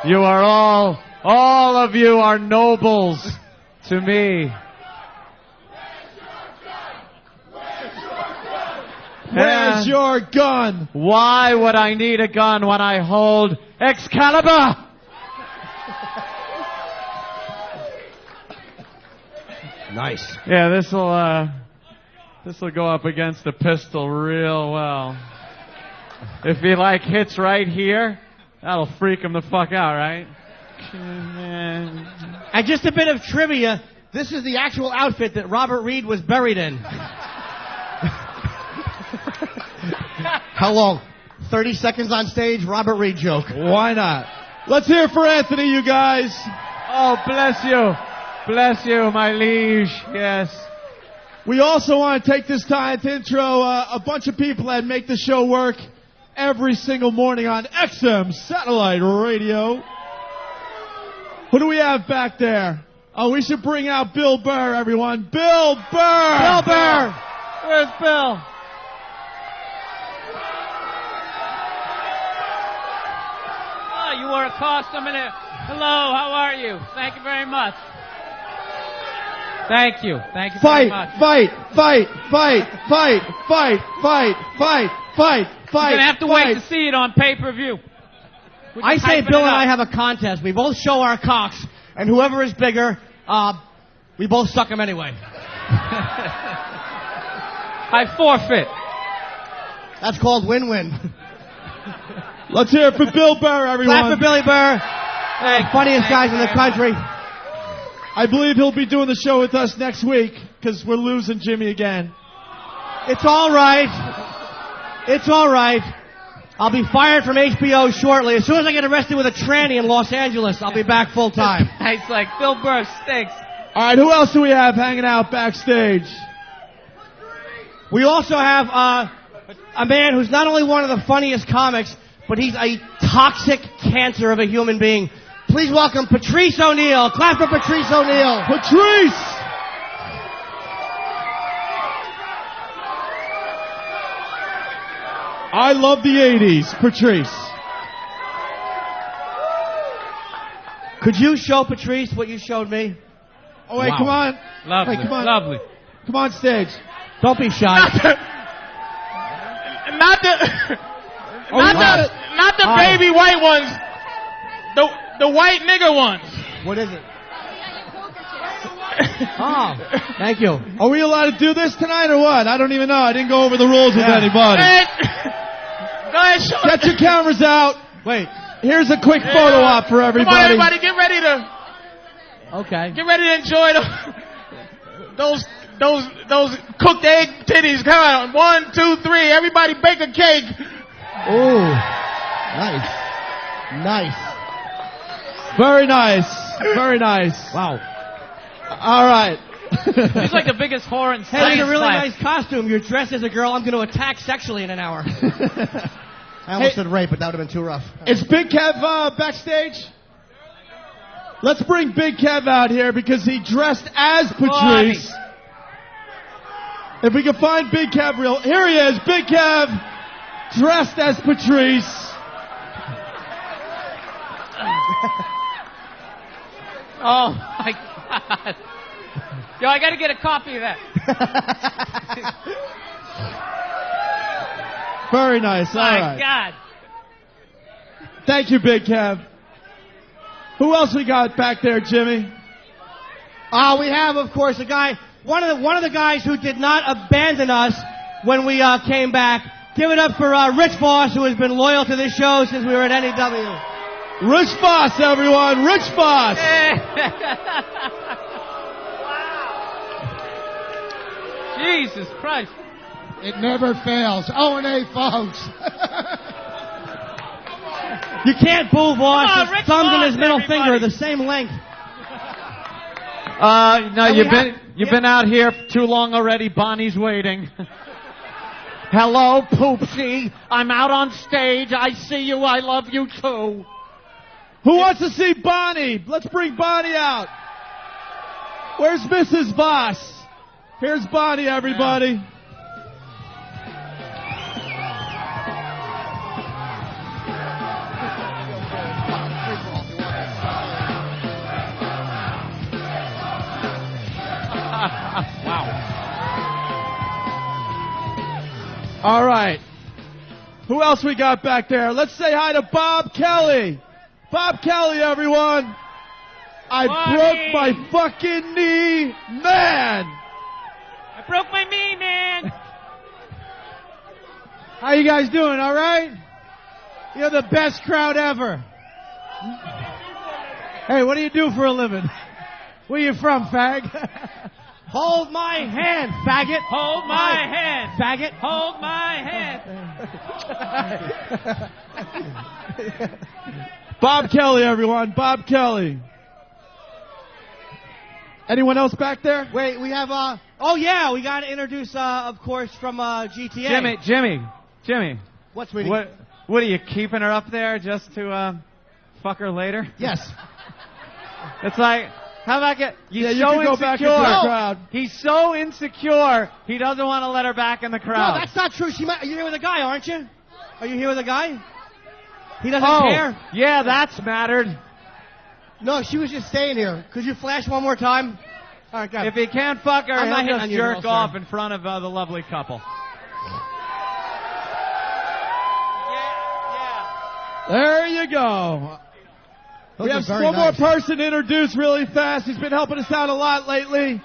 You are all of you are nobles to me. Where's your gun? Why would I need a gun when I hold Excalibur? Nice. Yeah, this'll go up against the pistol real well. If he hits right here, that'll freak him the fuck out, right? And just a bit of trivia, this is the actual outfit that Robert Reed was buried in. How long? 30 seconds on stage, Robert Reed joke. Why not? Let's hear it for Anthony, you guys. Oh, bless you. Bless you, my liege. Yes. We also want to take this time to intro a bunch of people that make the show work every single morning on XM Satellite Radio. Who do we have back there? Oh, we should bring out Bill Burr, everyone. Bill Burr! Bill Burr! Where's Bill? Oh, you wore a costume and a... Hello, how are you? Thank you very much. Thank you. Thank you very much. Fight! You're gonna have to wait to see it on pay-per-view. I say Bill and I have a contest. We both show our cocks, and whoever is bigger, we both suck them anyway. I forfeit. That's called win-win. Let's hear it for Bill Burr, everyone. Clap for Billy Burr. Funniest guys in the country. I believe he'll be doing the show with us next week, because we're losing Jimmy again. It's all right. It's all right. I'll be fired from HBO shortly. As soon as I get arrested with a tranny in Los Angeles, I'll be back full time. It's like Bill Burr stinks. All right, who else do we have hanging out backstage? We also have a man who's not only one of the funniest comics, but he's a toxic cancer of a human being. Please welcome Patrice O'Neal. Clap for Patrice O'Neal. Patrice! I love the 80s. Patrice. Could you show Patrice what you showed me? Oh, wait, come on. Lovely. Hey, come on. Lovely. Come on stage. Don't be shy. Not the baby white ones. The white nigger ones. What is it? Oh, thank you. Are we allowed to do this tonight or what? I don't even know. I didn't go over the rules with anybody. Go ahead, show Get your cameras out. Wait. Here's a quick photo op for everybody. Come on, everybody, get ready to. Okay. Get ready to enjoy those cooked egg titties. Come on, 1, 2, 3. Everybody bake a cake. Ooh, nice, nice. Very nice. Very nice. Wow. All right. He's like the biggest whore in Hey, that's a really nice costume. You're dressed as a girl I'm going to attack sexually in an hour. I almost said rape, but that would have been too rough. Is Big Kev backstage? Let's bring Big Kev out here because he dressed as Patrice. If we can find Big Kev here he is, Big Kev, dressed as Patrice. Oh my God. Yo, I gotta get a copy of that. Very nice. All right. My God. Thank you, Big Kev. Who else we got back there, Jimmy? We have, of course, a guy, one of the guys who did not abandon us when we came back. Give it up for Rich Voss, who has been loyal to this show since we were at NEW. Rich Voss, everyone. Rich Voss. Jesus Christ. It never fails. O&A, folks. You can't boo Voss. On, His thumbs and his middle everybody. finger are the same length. No, you've been out here too long already. Bonnie's waiting. Hello, Poopsie. I'm out on stage. I see you. I love you too. Who wants to see Bonnie? Let's bring Bonnie out. Where's Mrs. Voss? Here's Bonnie, everybody. Wow. All right. Who else we got back there? Let's say hi to Bob Kelly. Bob Kelly, everyone. I broke my fucking knee, man. I broke my knee, man. How you guys doing? All right? You're the best crowd ever. Hey, what do you do for a living? Where you from, fag? Hold my hand, faggot. Hold my hand. Faggot. Hold my hand. Bob Kelly, everyone. Bob Kelly. Anyone else back there? Wait, we have, oh yeah, we got to introduce, of course, from, GTA. Jimmy. What, sweetie? What are you keeping her up there just to, fuck her later? Yes. It's like, How about you can go back into the crowd. He's so insecure, he doesn't want to let her back in the crowd. No, that's not true. You're here with a guy, aren't you? Are you here with a guy? He doesn't care? Yeah, that's mattered. No, she was just staying here. Could you flash one more time? All right, go ahead. If he can't fuck her, I'm not he'll hitting just on you, jerk girl, off sir. in front of the lovely couple. There you go. We have one more person to introduce really fast. He's been helping us out a lot lately.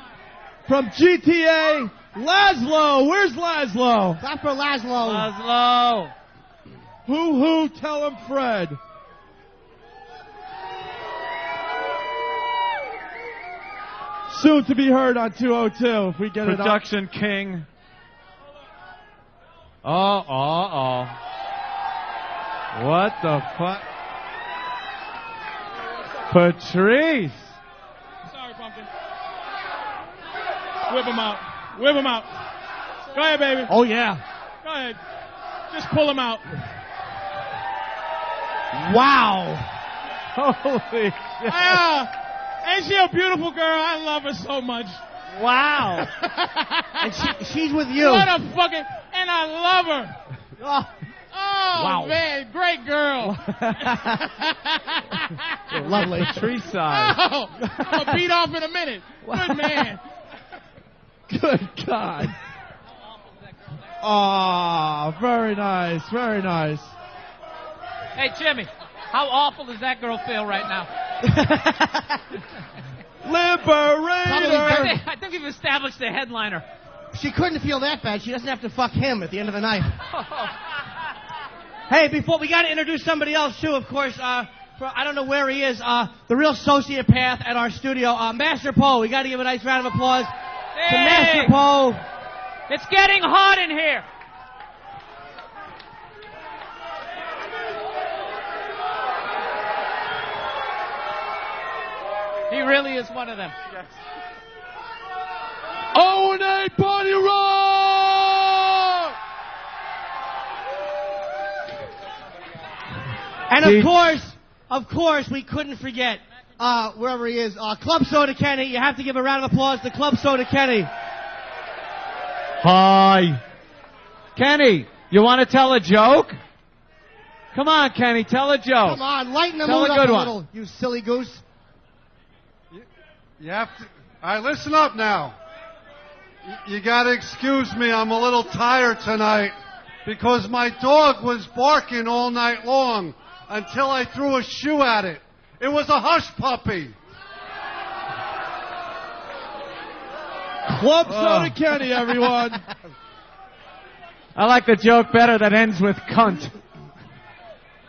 From GTA, Laszlo. Where's Laszlo? Clap for Laszlo. Laszlo. Hoo-hoo, tell him Fred. Soon to be heard on 202 if we get Production king. Oh. What the fuck? Patrice. Sorry, Pumpkin. Whip him out. Whip him out. Go ahead, baby. Oh, yeah. Go ahead. Just pull him out. Wow. Holy shit. Ain't she a beautiful girl? I love her so much. Wow. And she's with you. What a fucking... And I love her. Oh, Wow. man. Great girl. Lovely. Tree size. Oh, I'll beat off in a minute. Good man. Good God. Oh, very nice. Very nice. Hey, Jimmy, how awful does that girl feel right now? Liberator. I think we've established the headliner. She couldn't feel that bad. She doesn't have to fuck him at the end of the night. Hey, before we got to introduce somebody else too, of course. I don't know where he is. The real sociopath at our studio, Master Poe. We got to give a nice round of applause to Master Poe. It's getting hot in here. He really is one of them. Yes. Owen A. Party Rock! And of course, we couldn't forget, wherever he is, Club Soda Kenny. You have to give a round of applause to Club Soda Kenny. Hi. Kenny, you want to tell a joke? Come on, Kenny, tell a joke. Come on, lighten the Tell mood a up good a one. little, you silly goose. You have to. All right, listen up now. You got to excuse me. I'm a little tired tonight because my dog was barking all night long until I threw a shoe at it. It was a hush puppy. Club Soda Kenny, everyone. I like the joke better that ends with cunt.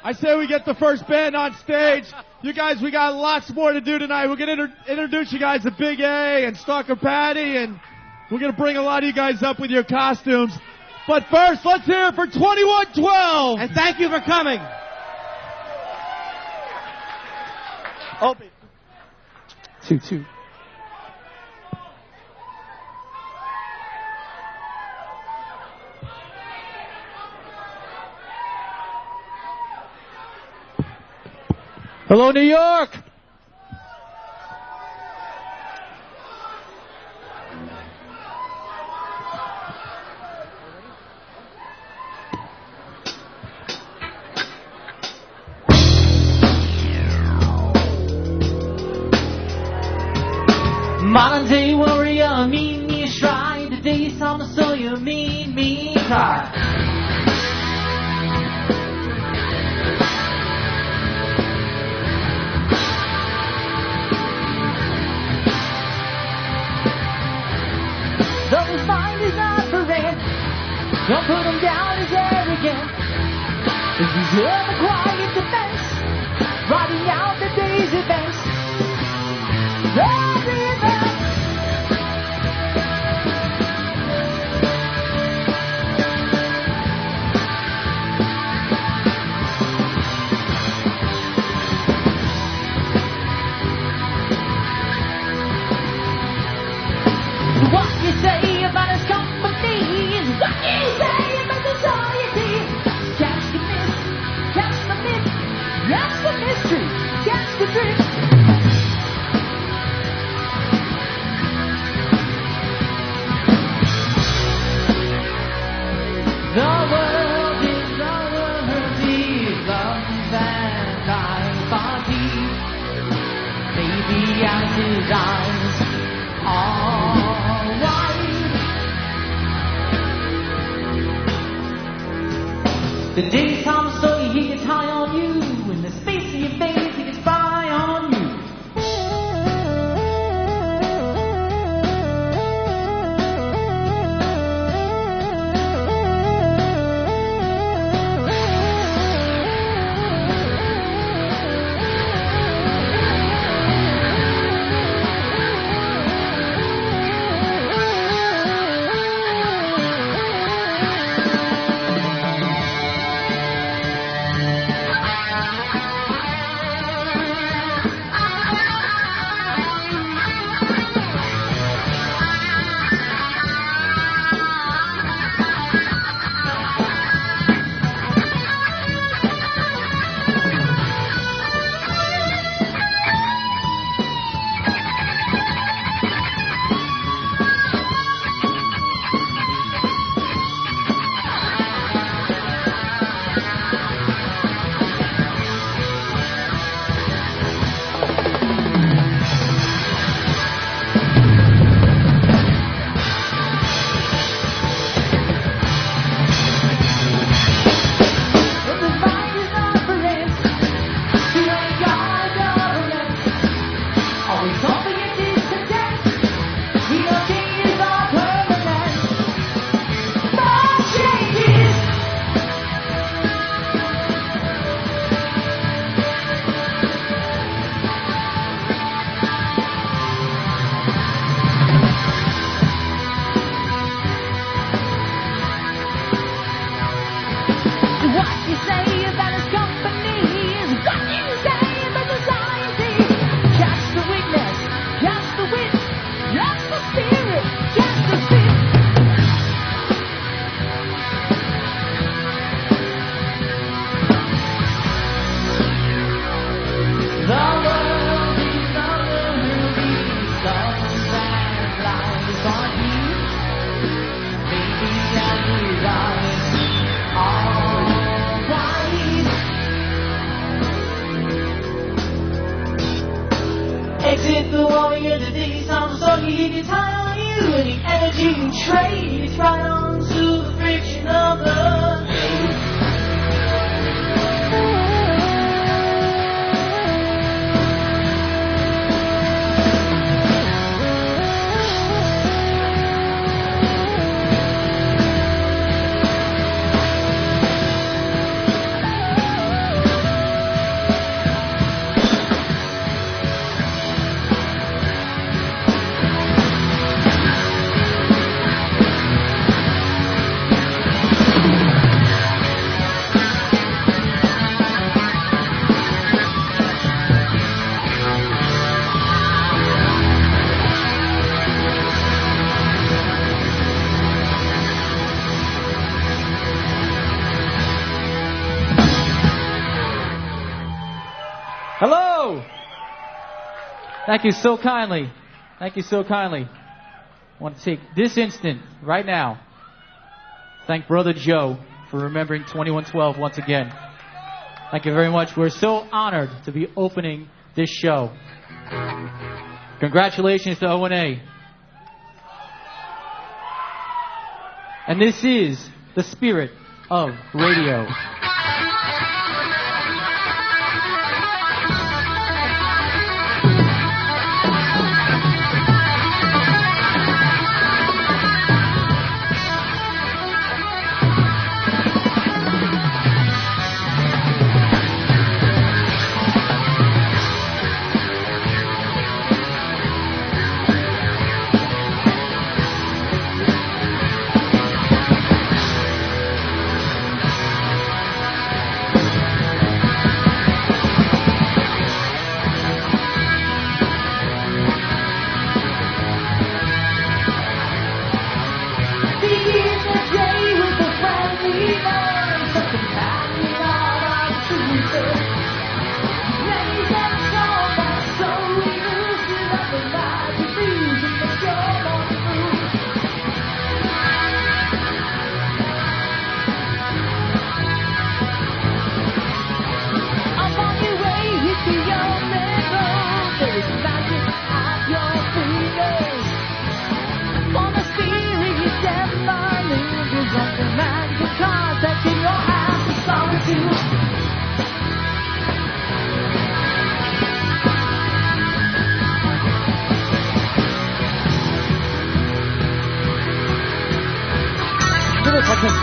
I say we get the first band on stage. You guys, we got lots more to do tonight. We're going to introduce you guys to Big A and Stalker Patty, and we're going to bring a lot of you guys up with your costumes. But first, let's hear it for 2112. And thank you for coming. Open. 2-2. Hello, New York. Modern day warrior, mean me stride. The day summer, so you mean me cry. Though his mind is not for rent, don't put him down as arrogant. If he's in the quiet defense, writing out the day's events. Every event. What you say about his company is what you say about society. Catch the miss, catch is high on you, and the energy you trade is right on to the friction of the blade. Hello! Thank you so kindly. Thank you so kindly. I want to take this instant, right now, thank Brother Joe for remembering 2112 once again. Thank you very much. We're so honored to be opening this show. Congratulations to O&A. And this is the spirit of radio.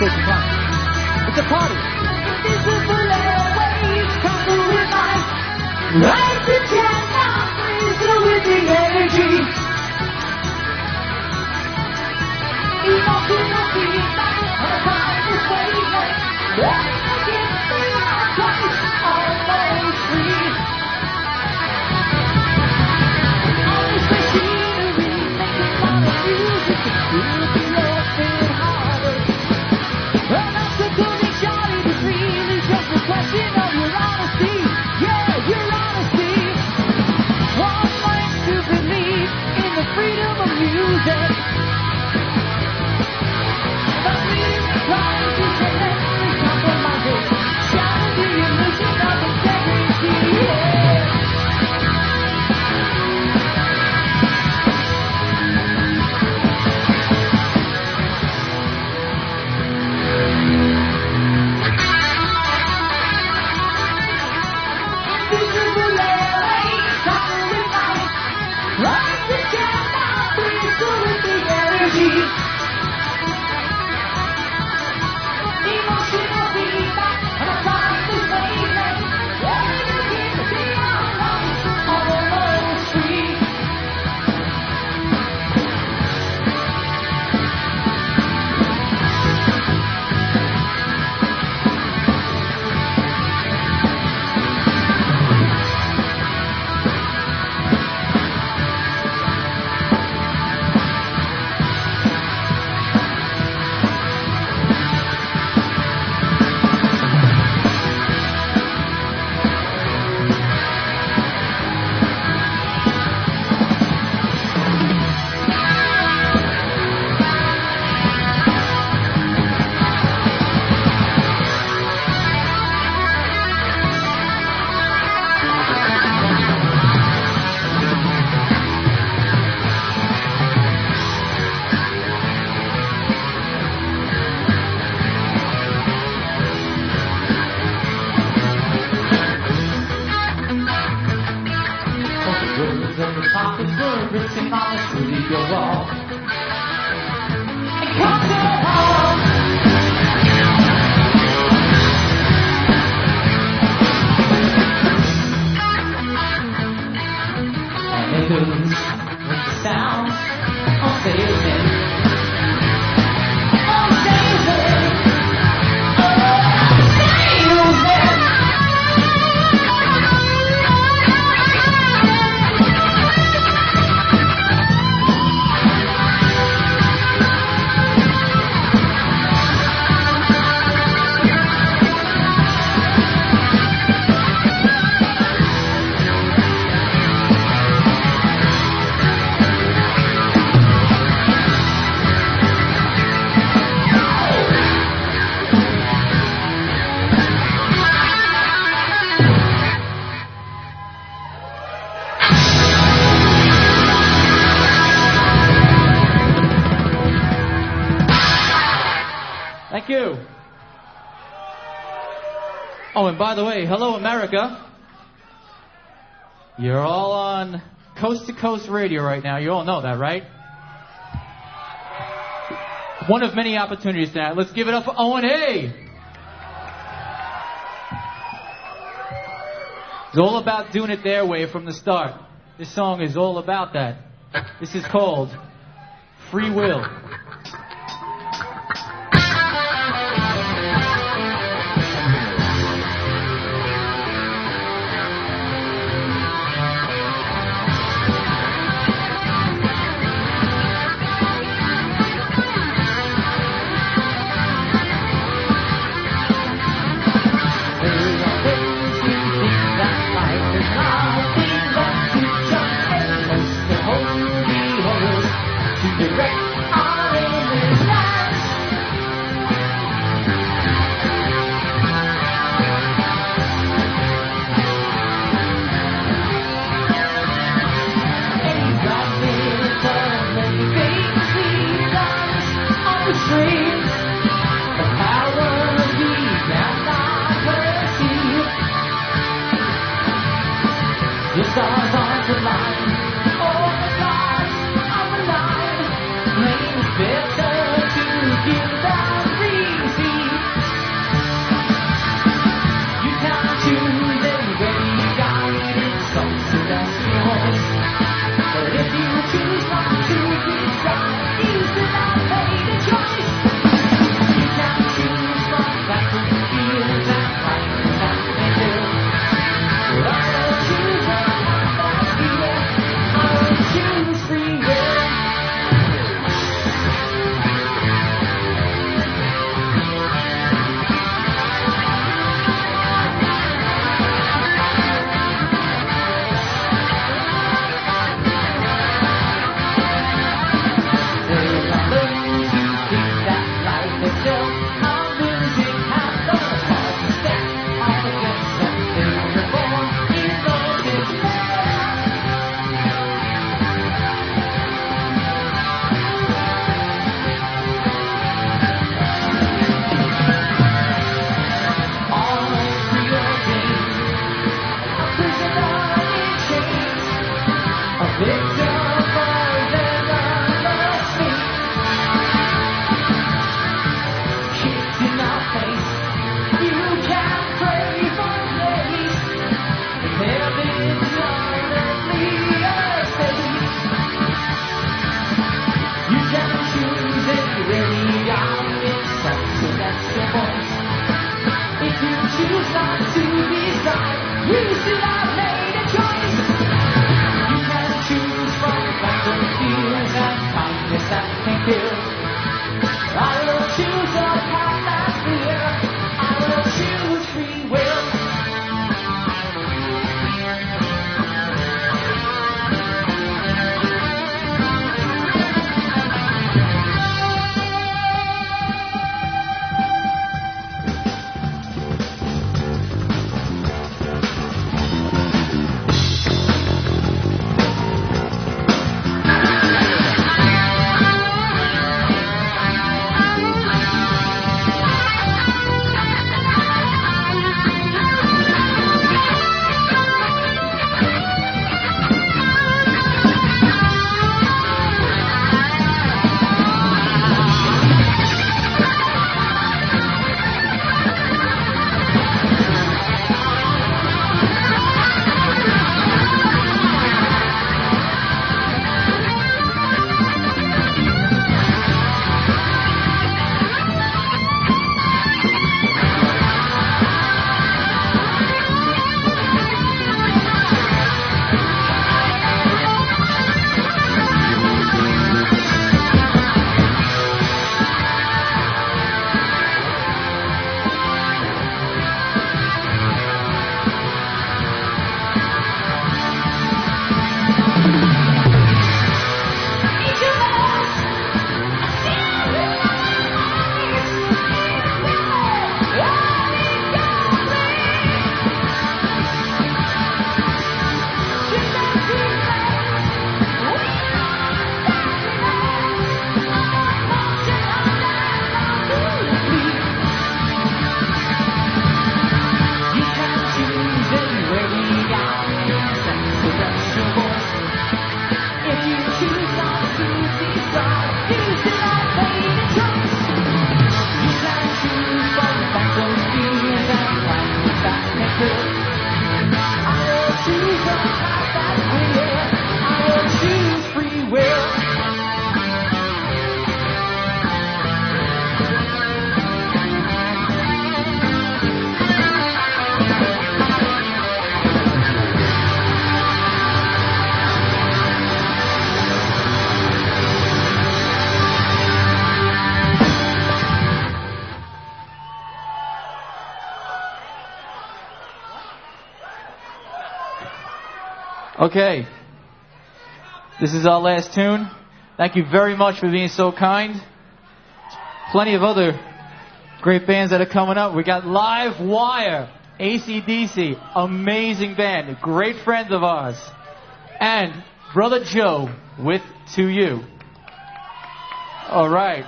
It's a party. Invisible airwaves travel with light. Right to chant now, freeze with the energy. Emotional feedback on a timeless wavelength. Letting against the twice, almost free. All this machinery making modern music can still be left in harder. An obstacle is surely to free. It's just a question of your honesty. Yeah, your honesty. One life to believe. your wall. And come to home. And it goes with the sound of sailing. Thank you. Oh, and by the way, hello, America. You're all on Coast to Coast Radio right now. You all know that, right? One of many opportunities tonight. Let's give it up for Owen A. It's all about doing it their way from the start. This song is all about that. This is called Free Will. Okay. This is our last tune. Thank you very much for being so kind. Plenty of other great bands that are coming up. We got Live Wire, AC/DC, amazing band, great friends of ours. And Brother Joe with To You. All right.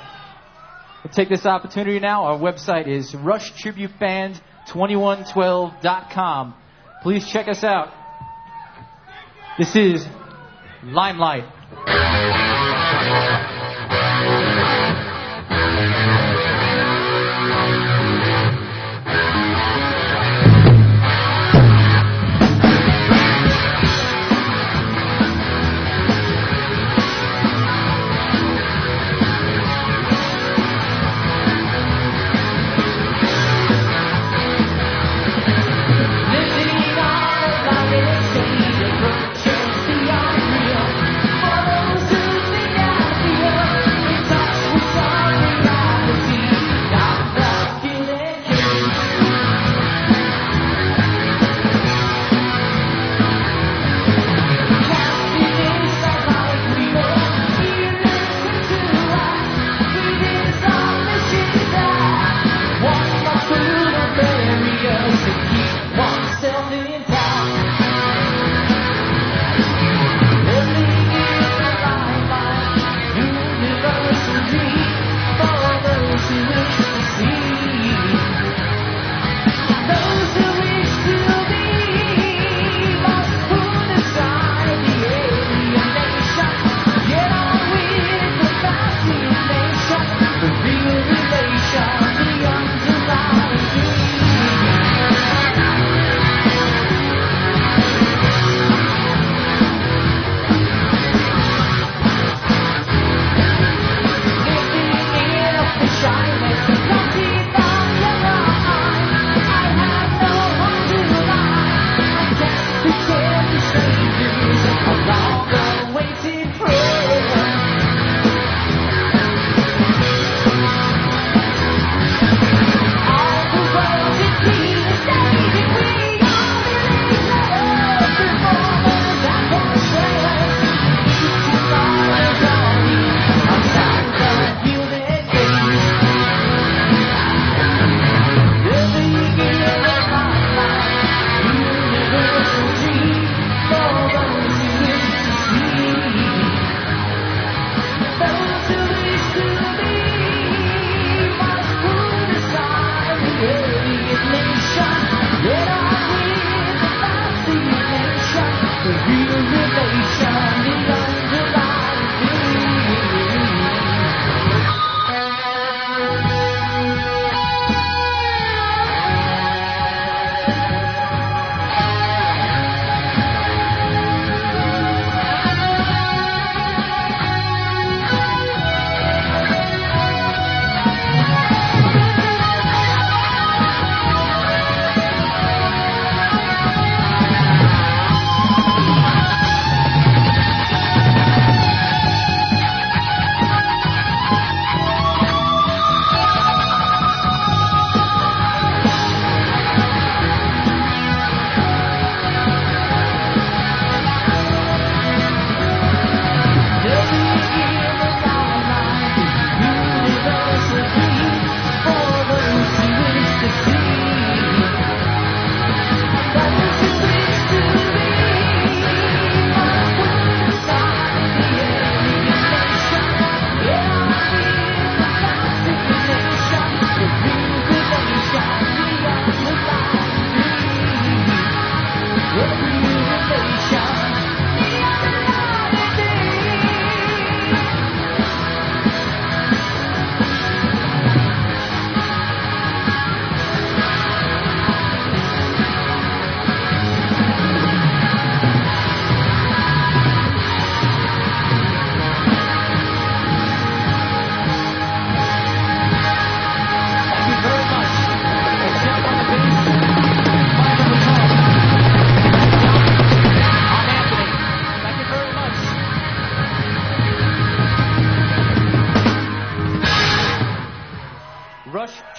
We'll take this opportunity now. Our website is rushtributeband2112.com. Please check us out. This is Limelight.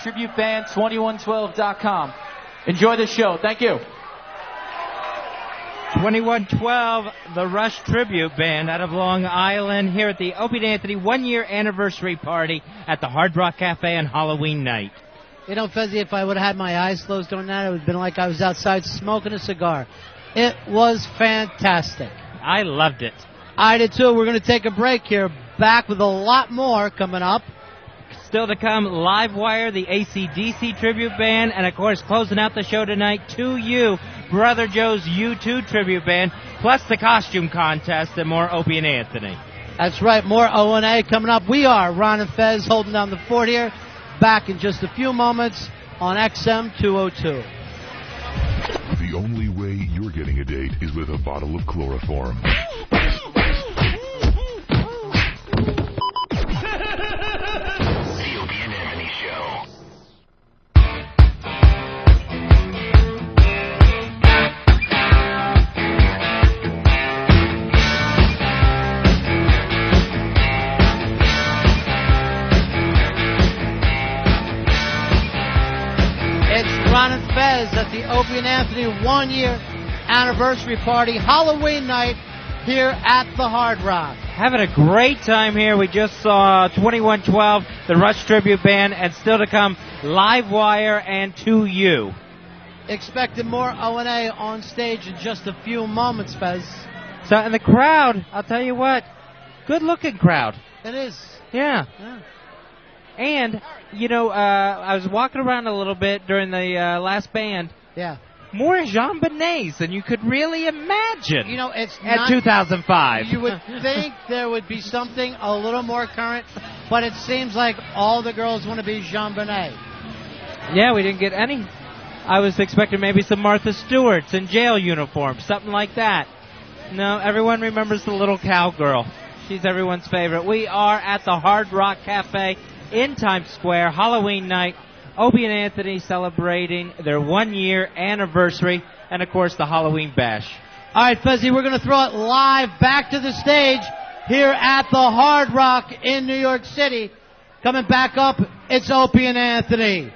RushTributeBand2112.com. Enjoy the show. Thank you. 2112, the Rush Tribute Band out of Long Island here at the Opie and Anthony 1-year anniversary party at the Hard Rock Cafe on Halloween night. You know, Fezzy, if I would have had my eyes closed during that, it would have been like I was outside smoking a cigar. It was fantastic. I loved it. I did too. We're going to take a break here. Back with a lot more coming up. Still to come, Livewire, the AC/DC tribute band, and of course, closing out the show tonight, 2U, Brother Joe's U2 tribute band, plus the costume contest and more Opie and Anthony. That's right, more O&A coming up. We are Ron and Fez holding down the fort here. Back in just a few moments on XM 202. The only way you're getting a date is with a bottle of chloroform. Ron and Fez at the Opie and Anthony 1-year anniversary party, Halloween night here at the Hard Rock. Having a great time here. We just saw 2112, the Rush Tribute Band, and still to come, Livewire and 2U. Expecting more O&A on stage in just a few moments, Fez. So, and the crowd, I'll tell you what, good-looking crowd. It is. Yeah. And, you know, I was walking around a little bit during the last band. Yeah. More Jean Benets than you could really imagine. You know, it's at not, 2005. You would think there would be something a little more current, but it seems like all the girls want to be Jean Benet. Yeah, we didn't get any. I was expecting maybe some Martha Stewarts in jail uniforms, something like that. No, everyone remembers the little cowgirl. She's everyone's favorite. We are at the Hard Rock Cafe in Times Square, Halloween night. Opie and Anthony celebrating their 1-year anniversary, and of course the Halloween bash. All right, Fezzy, we're going to throw it live back to the stage here at the Hard Rock in New York City. Coming back up, it's Opie and Anthony.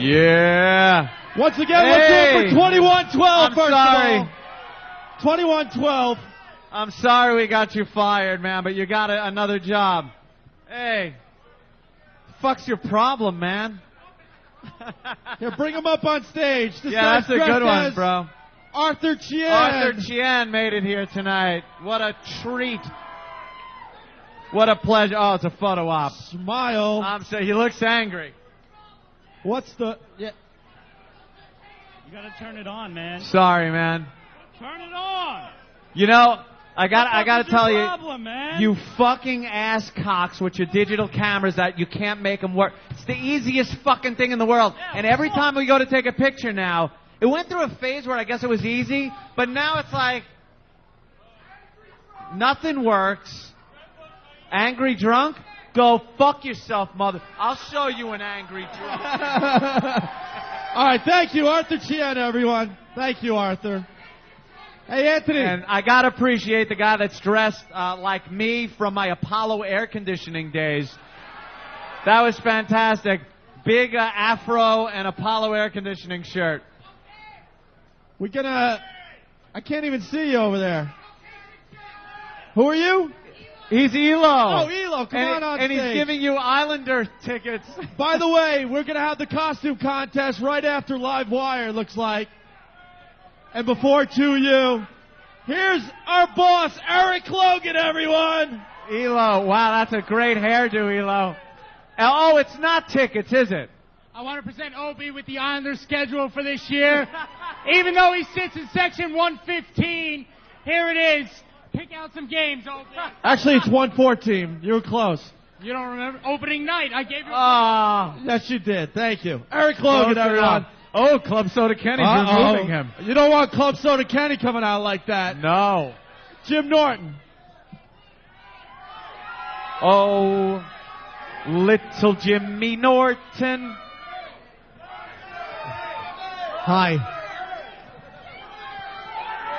Yeah. Once again, let's do it for 2112 I'm first sorry. of all. 2112. I'm sorry we got you fired, man, but you got another job. Hey, fuck's your problem, man? Here, bring him up on stage. This Yeah, guy's that's a good dressed one, as bro. Arthur Chien. Arthur Chien made it here tonight. What a treat. What a pleasure. Oh, it's a photo op. Smile. I'm sorry, he looks angry. What's the... Yeah. You gotta turn it on, man. Sorry, man. Turn it on. You know, I gotta tell you, problem, man? you fucking ass cocks with your digital cameras that you can't make them work. It's the easiest fucking thing in the world. Yeah, and every time we go to take a picture now, it went through a phase where I guess it was easy, but now it's like nothing works. Angry drunk? Go fuck yourself, mother. I'll show you an angry drunk. All right, thank you, Arthur Chien, everyone. Thank you, Arthur. Hey, Anthony. And I gotta appreciate the guy that's dressed like me from my Apollo air conditioning days. That was fantastic. Big afro and Apollo air conditioning shirt. We're gonna... I can't even see you over there. Who are you? He's ELO. Oh, ELO, come on and stage. he's giving you Islander tickets. By the way, we're going to have the costume contest right after Livewire, looks like. And before 2U, here's our boss, Eric Logan, everyone. ELO, wow, that's a great hairdo, ELO. Oh, it's not tickets, is it? I want to present Opie with the Islanders schedule for this year. Even though he sits in section 115, here it is. Pick out some games, Opie. Actually, it's 114. You were close. You don't remember? Opening night, I gave you Yes, you did. Thank you. Eric Logan, everyone. Oh, Club Soda Kenny's removing him. You don't want Club Soda Kenny coming out like that. No. Jim Norton. Oh, little Jimmy Norton. Hi.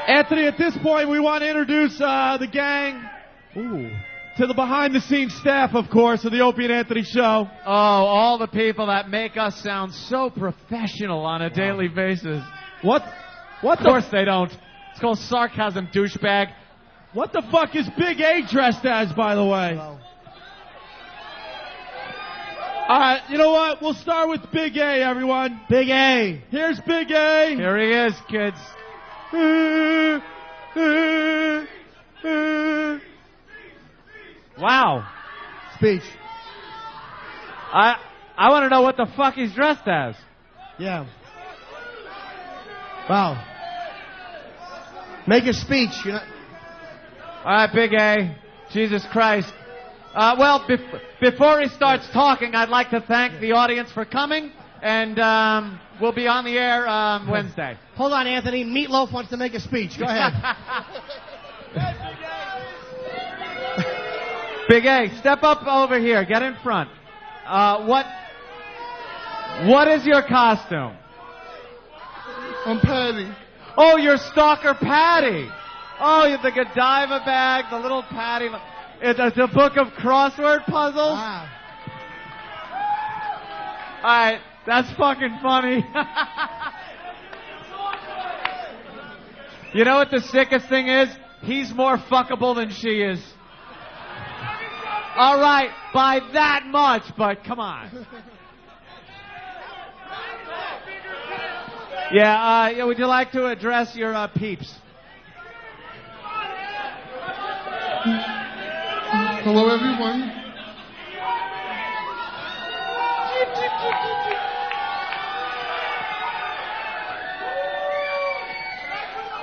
Anthony, at this point, we want to introduce the gang. Ooh. to the behind-the-scenes staff, of course, of the Opie and Anthony Show. Oh, all the people that make us sound so professional on a daily basis. What Of course they don't. It's called sarcasm, douchebag. What the fuck is Big A dressed as, by the way? All right, you know what? We'll start with Big A, everyone. Big A. Here's Big A. Here he is, kids. Wow. Speech. I want to know what the fuck he's dressed as. Yeah. Wow. Make a speech. You know. All right, Big A. Jesus Christ. Well, before he starts talking, I'd like to thank the audience for coming, and we'll be on the air Wednesday. Hold on, Anthony. Meatloaf wants to make a speech. Go ahead. Big A, step up over here. Get in front. What is your costume? I'm Patty. Oh, you're Stalker Patty. Oh, the Godiva bag, the little Patty. It's a book of crossword puzzles. Wow. All right, that's fucking funny. You know what the sickest thing is? He's more fuckable than she is. All right, by that much, but come on. Yeah, would you like to address your peeps? Hello, everyone.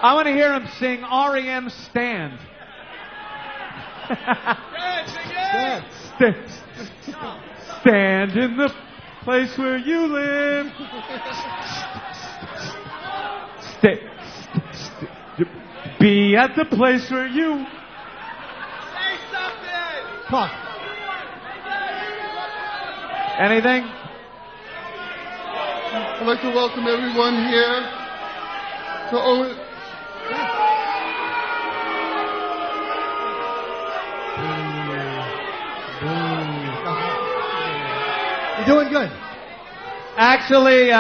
I want to hear him sing R.E.M. Stand. Stand in the place where you live. Be at the place where you. Say something. Talk. Anything? I'd like to welcome everyone here to Owen. You're doing good. Actually,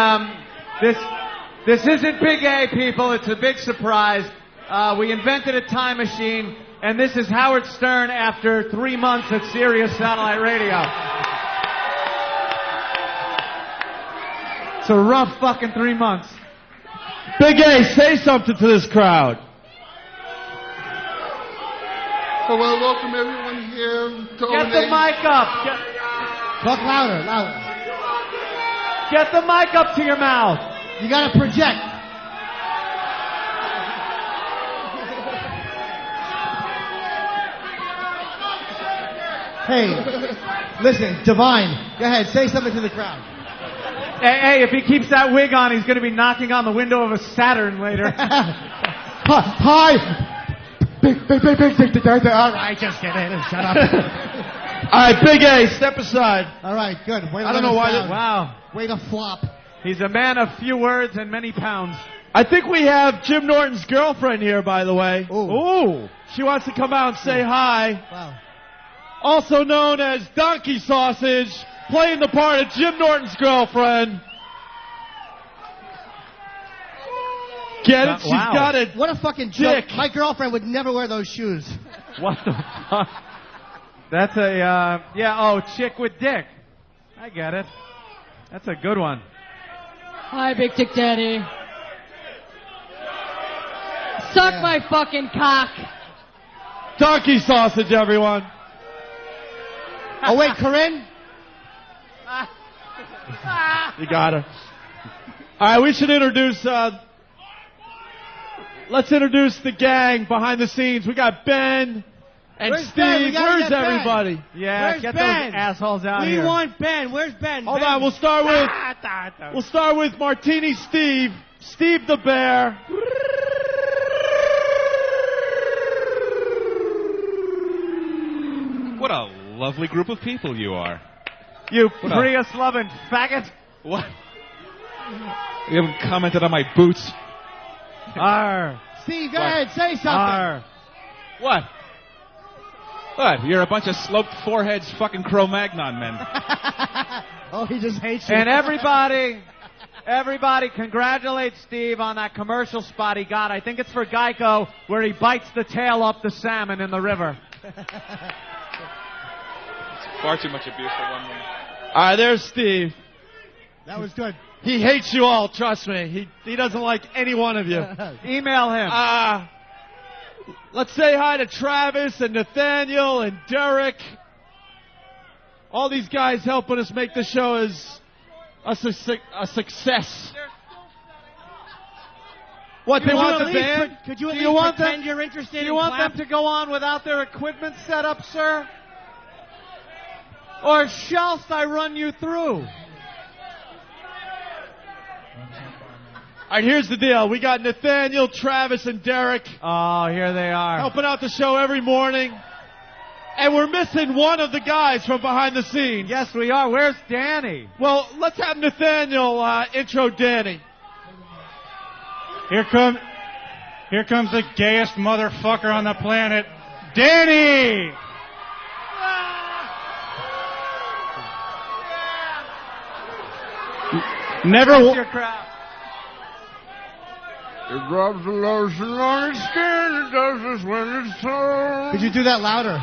this isn't Big A, people. It's a big surprise. We invented a time machine, and this is Howard Stern after 3 months at Sirius Satellite Radio. It's a rough fucking 3 months. Big A, say something to this crowd. I want to welcome everyone here to Get the mic up. Talk louder, louder. Get the mic up to your mouth. You gotta project. Hey, listen, Divine, go ahead, say something to the crowd. Hey, if he keeps that wig on, he's going to be knocking on the window of a Saturn later. Hi. Big. All right, just kidding. Shut up. All right, Big A, step aside. All right, good. Way to I don't know why. Wow. Way to flop. He's a man of few words and many pounds. I think we have Jim Norton's girlfriend here, by the way. Ooh. She wants to come out and say hi. Wow. Also known as Donkey Sausage, playing the part of Jim Norton's girlfriend. Get it? She's got it. What a fucking dick. joke. My girlfriend would never wear those shoes. What the fuck? That's a, chick with dick. I get it. That's a good one. Hi, Big Dick Daddy. Suck my fucking cock. Donkey Sausage, everyone. Oh, wait, Corinne? You got her. All right, we should introduce, let's introduce the gang behind the scenes. We got Ben and Where's Steve. Ben? Where's everybody? Yeah, Where's get Ben? those assholes out We here. want Ben. Where's Ben? Hold Ben. on, we'll start with Martini Steve, Steve the Bear. What a lovely group of people you are. You Prius-loving faggot. What? You haven't commented on my boots. Arr. Steve, go ahead. Say something. Arr. What? What? You're a bunch of sloped foreheads fucking Cro-Magnon men. Oh, he just hates you. And everybody congratulate Steve on that commercial spot he got. I think it's for Geico, where he bites the tail off the salmon in the river. Far too much abuse for 1 minute. All right, there's Steve. That was good. He hates you all, trust me. He doesn't like any one of you. Email him. Let's say hi to Travis and Nathaniel and Derek. All these guys helping us make the show as a success. What, they want the band? Could you at Do least you want pretend them- you're interested Do you in want clap? them to go on without their equipment set up, sir? Or shallst I run you through? All right, here's the deal. We got Nathaniel, Travis, and Derek Oh, here they are. helping out the show every morning. And we're missing one of the guys from behind the scenes. Yes, we are. Where's Danny? Well, let's have Nathaniel intro Danny. Here comes the gayest motherfucker on the planet, Danny! Never. Your crowd. It rubs the lotion on its skin. It does this when it's cold. Could you do that louder?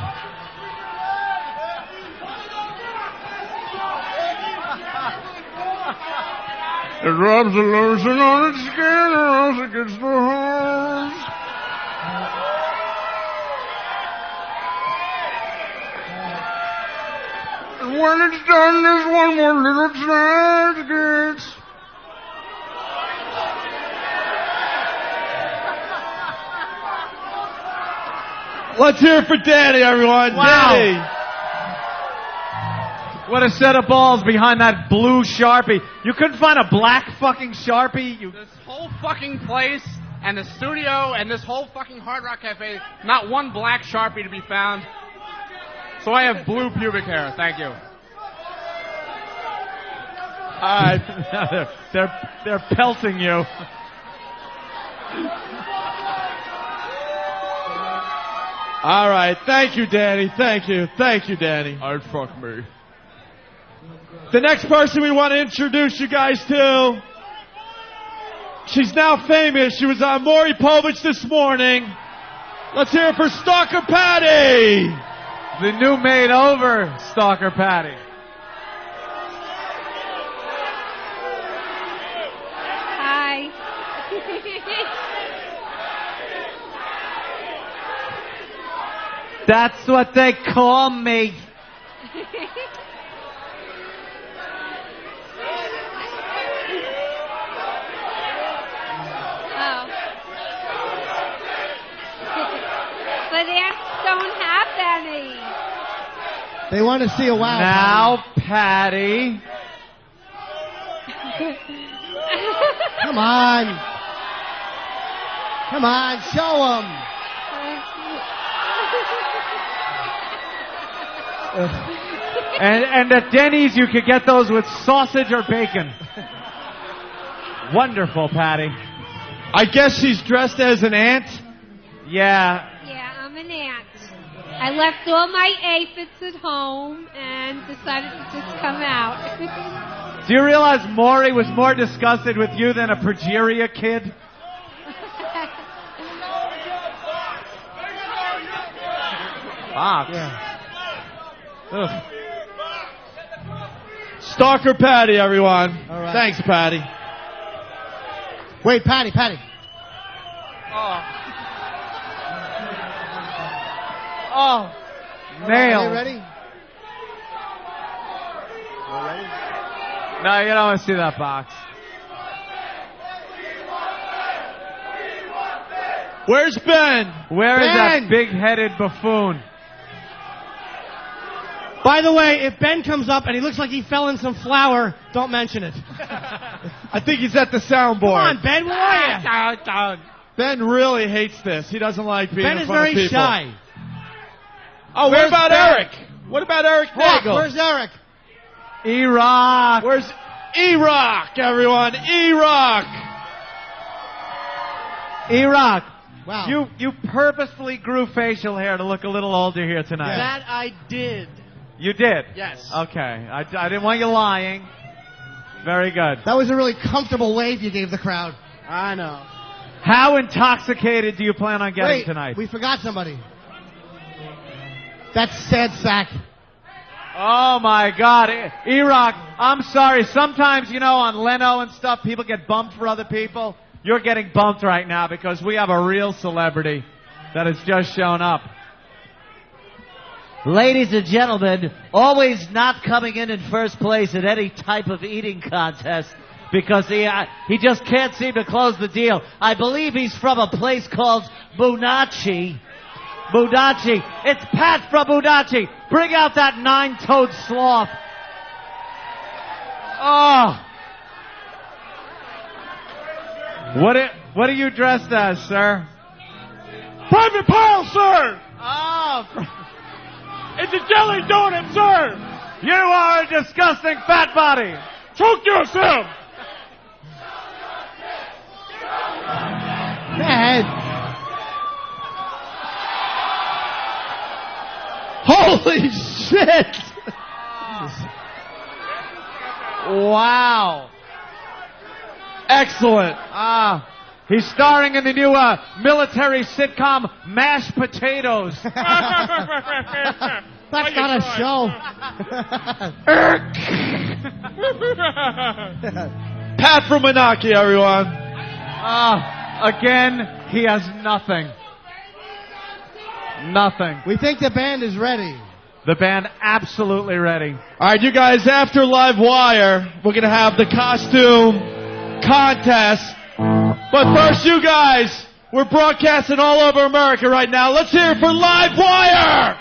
It rubs the lotion on its skin, or else it gets the hose. And when it's done, there's one more little try it gets. Let's hear it for Danny, everyone. Wow. Danny. What a set of balls behind that blue Sharpie. You couldn't find a black fucking Sharpie? This whole fucking place and the studio and this whole fucking Hard Rock Cafe, not one black Sharpie to be found. So I have blue pubic hair. Thank you. All right. They're pelting you. All right. Thank you, Danny. Thank you. Thank you, Danny. I'd fuck me. The next person we want to introduce you guys to, she's now famous. She was on Maury Povich this morning. Let's hear it for Stalker Patty. The new made over Stalker Patty. Hi. That's what they call me. But ants don't have any. They want to see a wow. Now, Patty. Come on. Come on, show them. And at Denny's, you could get those with sausage or bacon. Wonderful, Patty. I guess she's dressed as an ant. Yeah. Yeah, I'm an ant. I left all my aphids at home and decided to just come out. Do you realize Maury was more disgusted with you than a progeria kid? Fox. Ugh. Stalker Patty, everyone. All right. Thanks, Patty. Wait, Patty. Oh. Are Nailed. you ready? No, you don't want to see that box. Where's Ben? Where is Ben! that big-headed buffoon? By the way, if Ben comes up and he looks like he fell in some flour, don't mention it. I think he's at the soundboard. Come on, Ben, where are you? Ben really hates this. He doesn't like being Ben in is front very of people. shy. Oh, what Where's about Ben? Eric? What about Eric Rock, Nagel? where's Eric? E-Rock. Where's E-Rock, everyone? E-Rock. E-Rock. Wow. You purposefully grew facial hair to look a little older here tonight. That I did. You did? Yes. Okay. I didn't want you lying. Very good. That was a really comfortable wave you gave the crowd. I know. How intoxicated do you plan on getting Wait, tonight? we forgot somebody. That's Sad Sack. Oh, my God. E-Rock, I'm sorry. Sometimes, on Leno and stuff, people get bumped for other people. You're getting bumped right now because we have a real celebrity that has just shown up. Ladies and gentlemen, always not coming in first place at any type of eating contest because he just can't seem to close the deal. I believe he's from a place called Bunachi. Budachi. It's Pat from Budachi. Bring out that 9-toed sloth. Oh. What are you dressed as, sir? Private Pile, sir! Oh. It's a jelly donut, sir! You are a disgusting fat body. Choke yourself! Man. Holy shit! Wow. Excellent. He's starring in the new military sitcom Mashed Potatoes. That's not a show. Pat from Menaki, everyone. Again, he has nothing. Nothing. We think the band is ready. The band absolutely ready. All right, you guys, after Live Wire, we're going to have the costume contest. But first, you guys, we're broadcasting all over America right now. Let's hear it for Live Wire!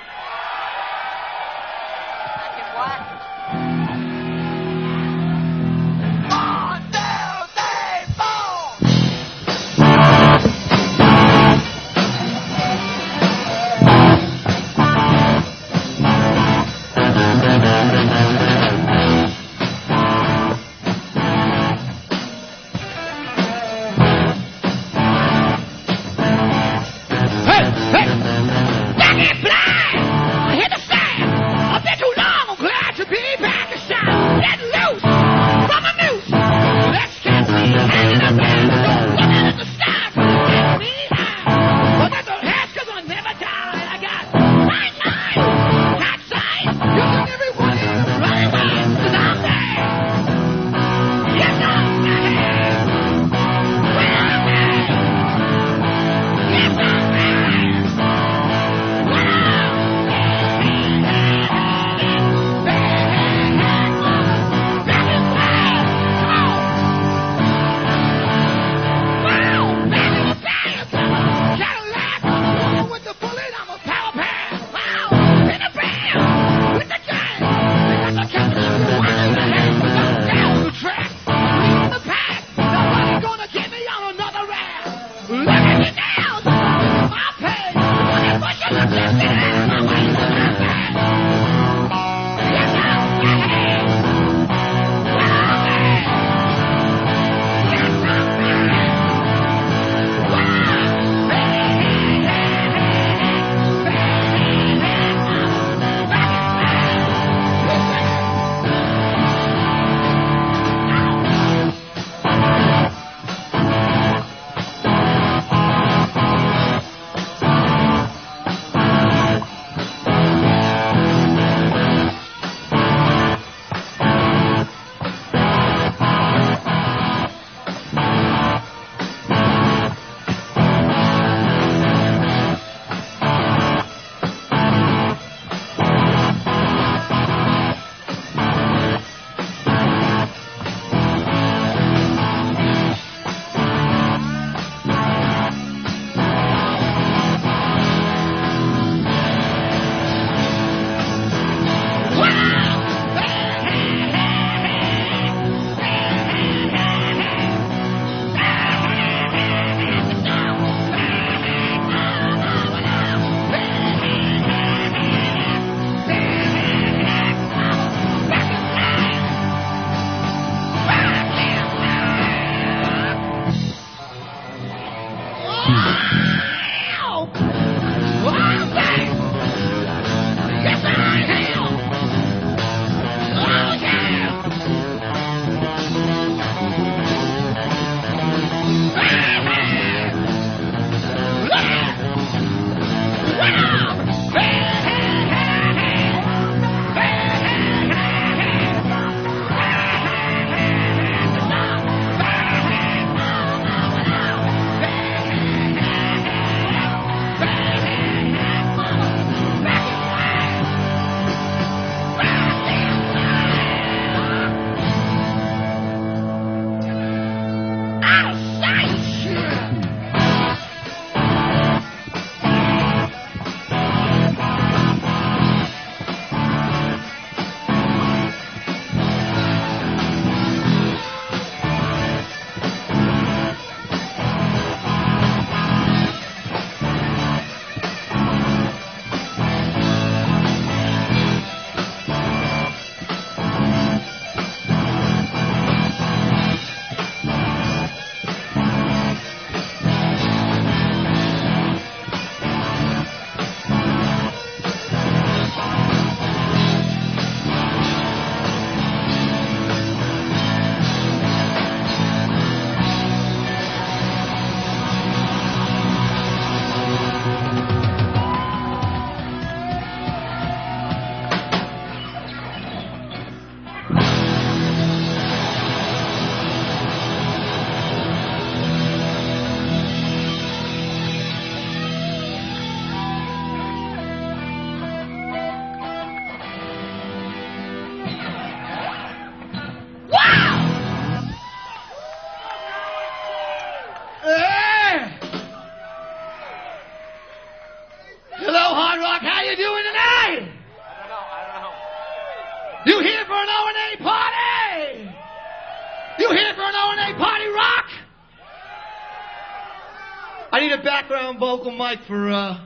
background vocal mic for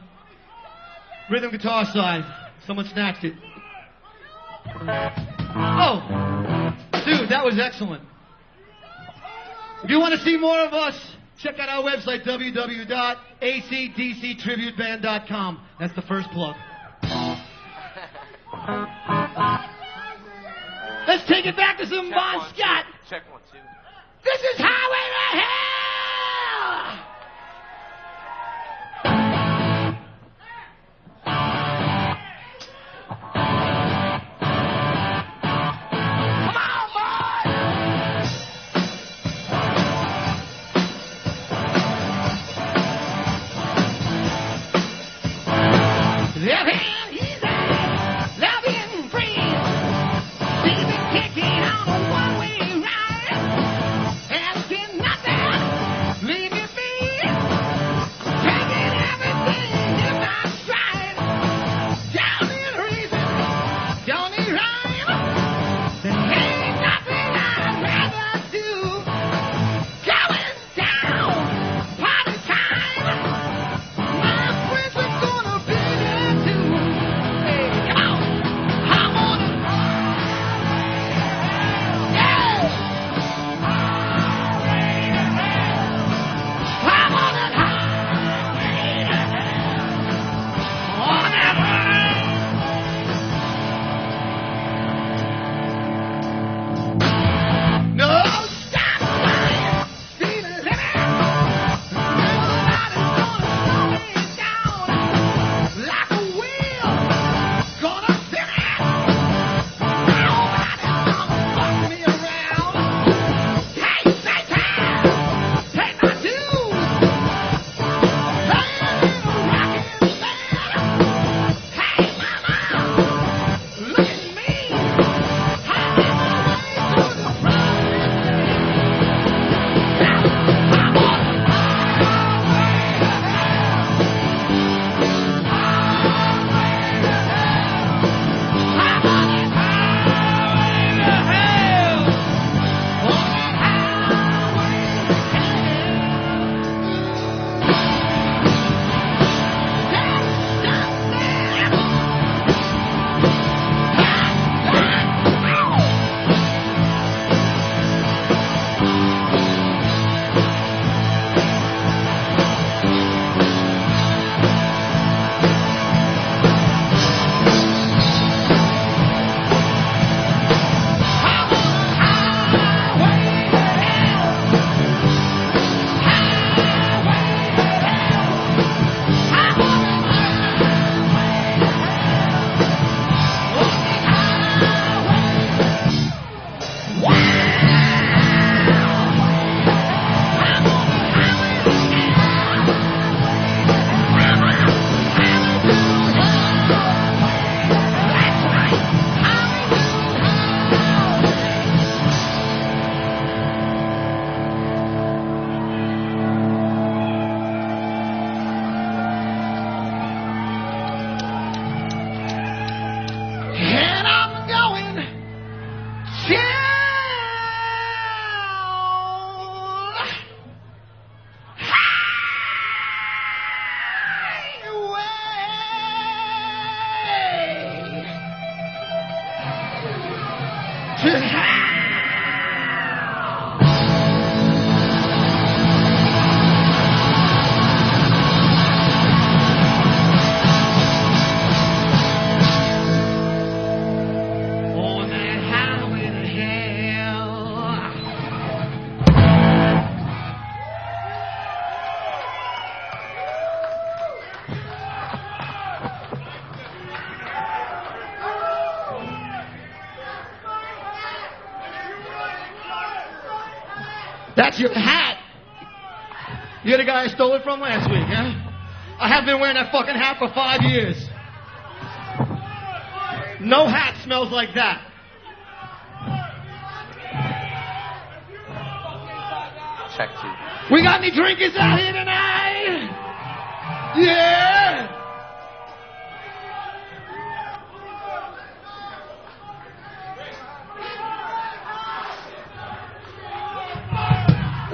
rhythm guitar side. Someone snatched it. Oh, dude, that was excellent. If you want to see more of us, check out our website, www.acdctributeband.com. That's the first plug. Let's take it back to some Bon Scott. Check 1, 2. This is Highway to Hell! That's your hat. You're the guy I stole it from last week, huh? I have been wearing that fucking hat for 5 years. No hat smells like that. Check 2. We got any drinkers out here tonight? Yeah!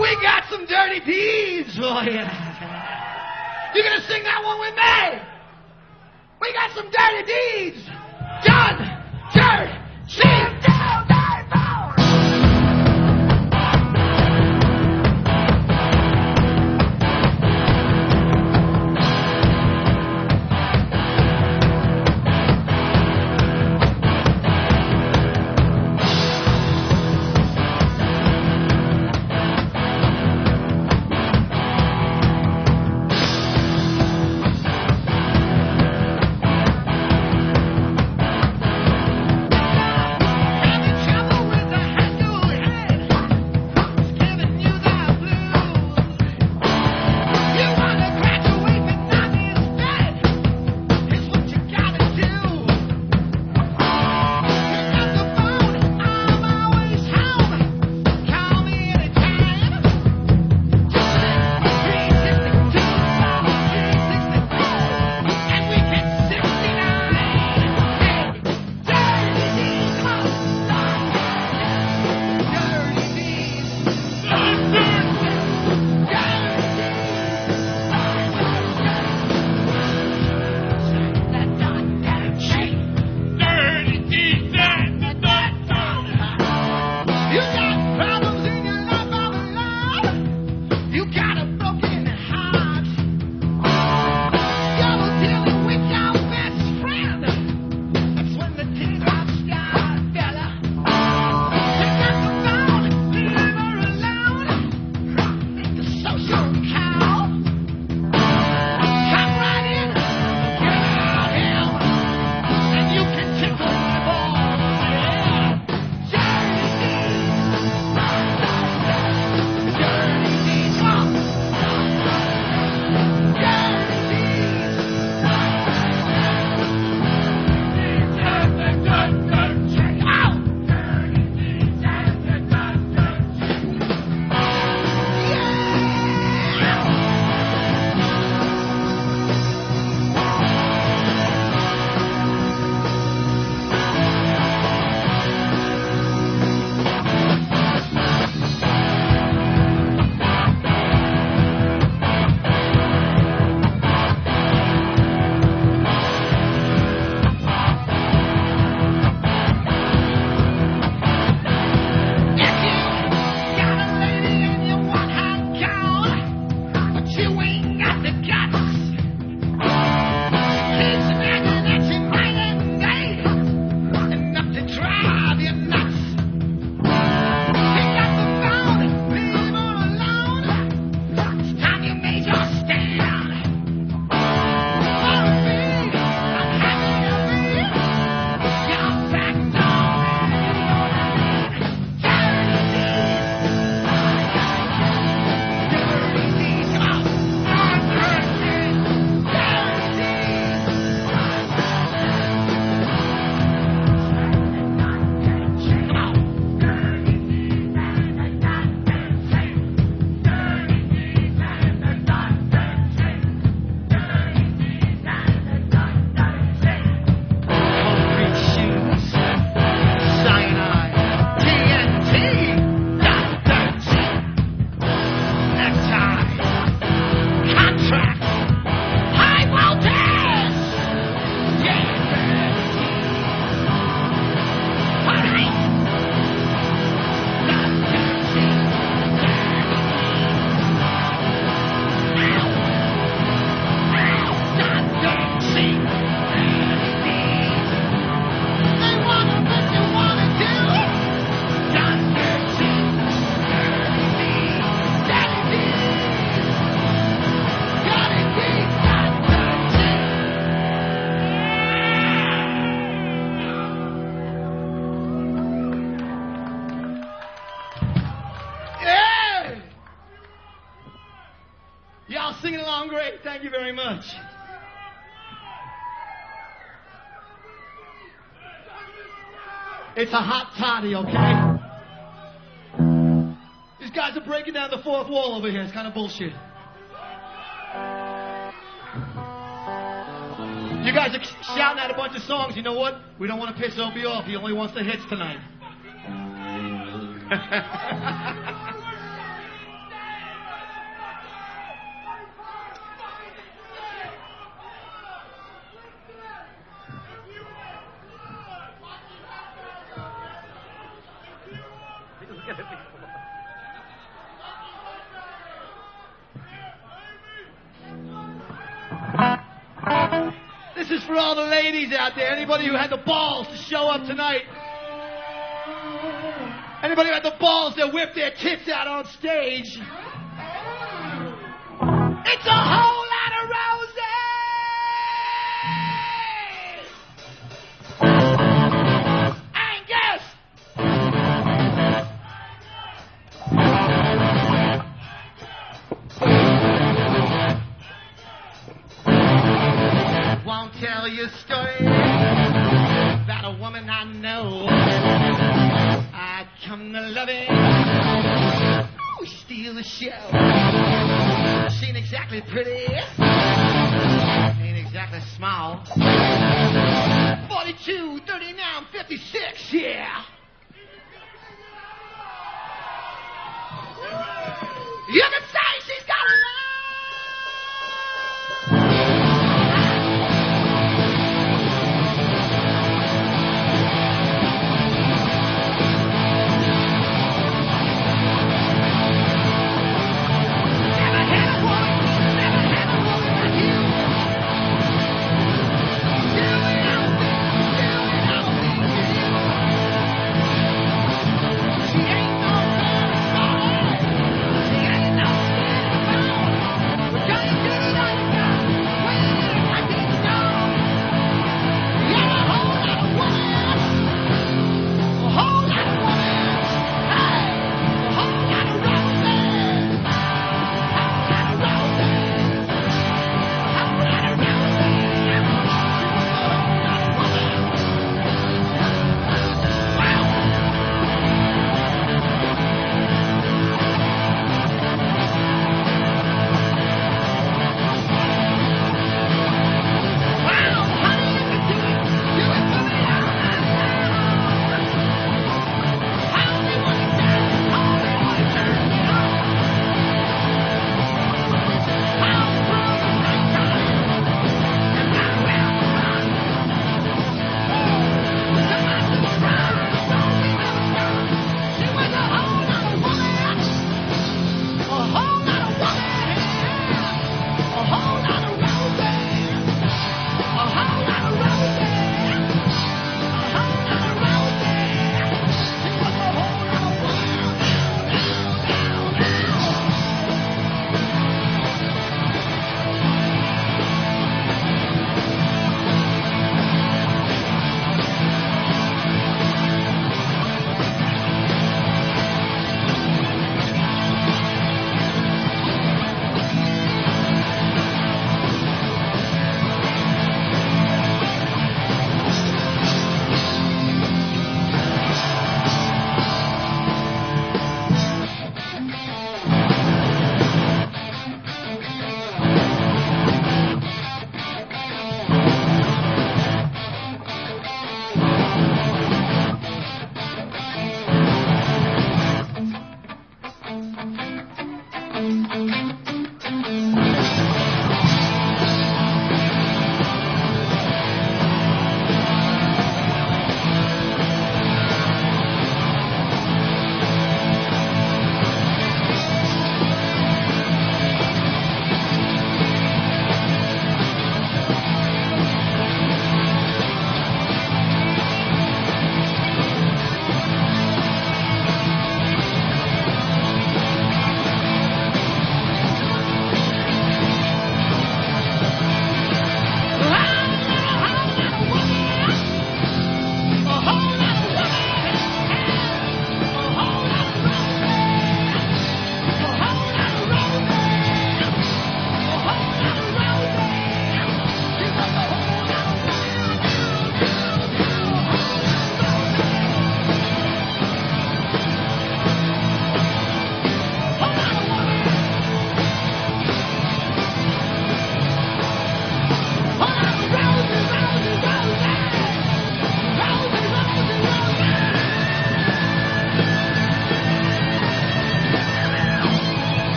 We got some dirty deeds for you. You're gonna sing that one with me. We got some dirty deeds done. Dirt, cheap, down, singing along great. Thank you very much. It's a hot toddy, okay? These guys are breaking down the fourth wall over here. It's kind of bullshit. You guys are shouting out a bunch of songs. You know what? We don't want to piss Opie off. He only wants the hits tonight. This is for all the ladies out there. Anybody who had the balls to show up tonight. Anybody who had the balls to whip their tits out on stage. It's a whole lot of roses! Angus! Won't tell you a story about a woman I know. I come to love it. Oh, steal the show. She ain't exactly pretty. Ain't exactly small. 42, 39, 56, yeah. You can say she's got a lot.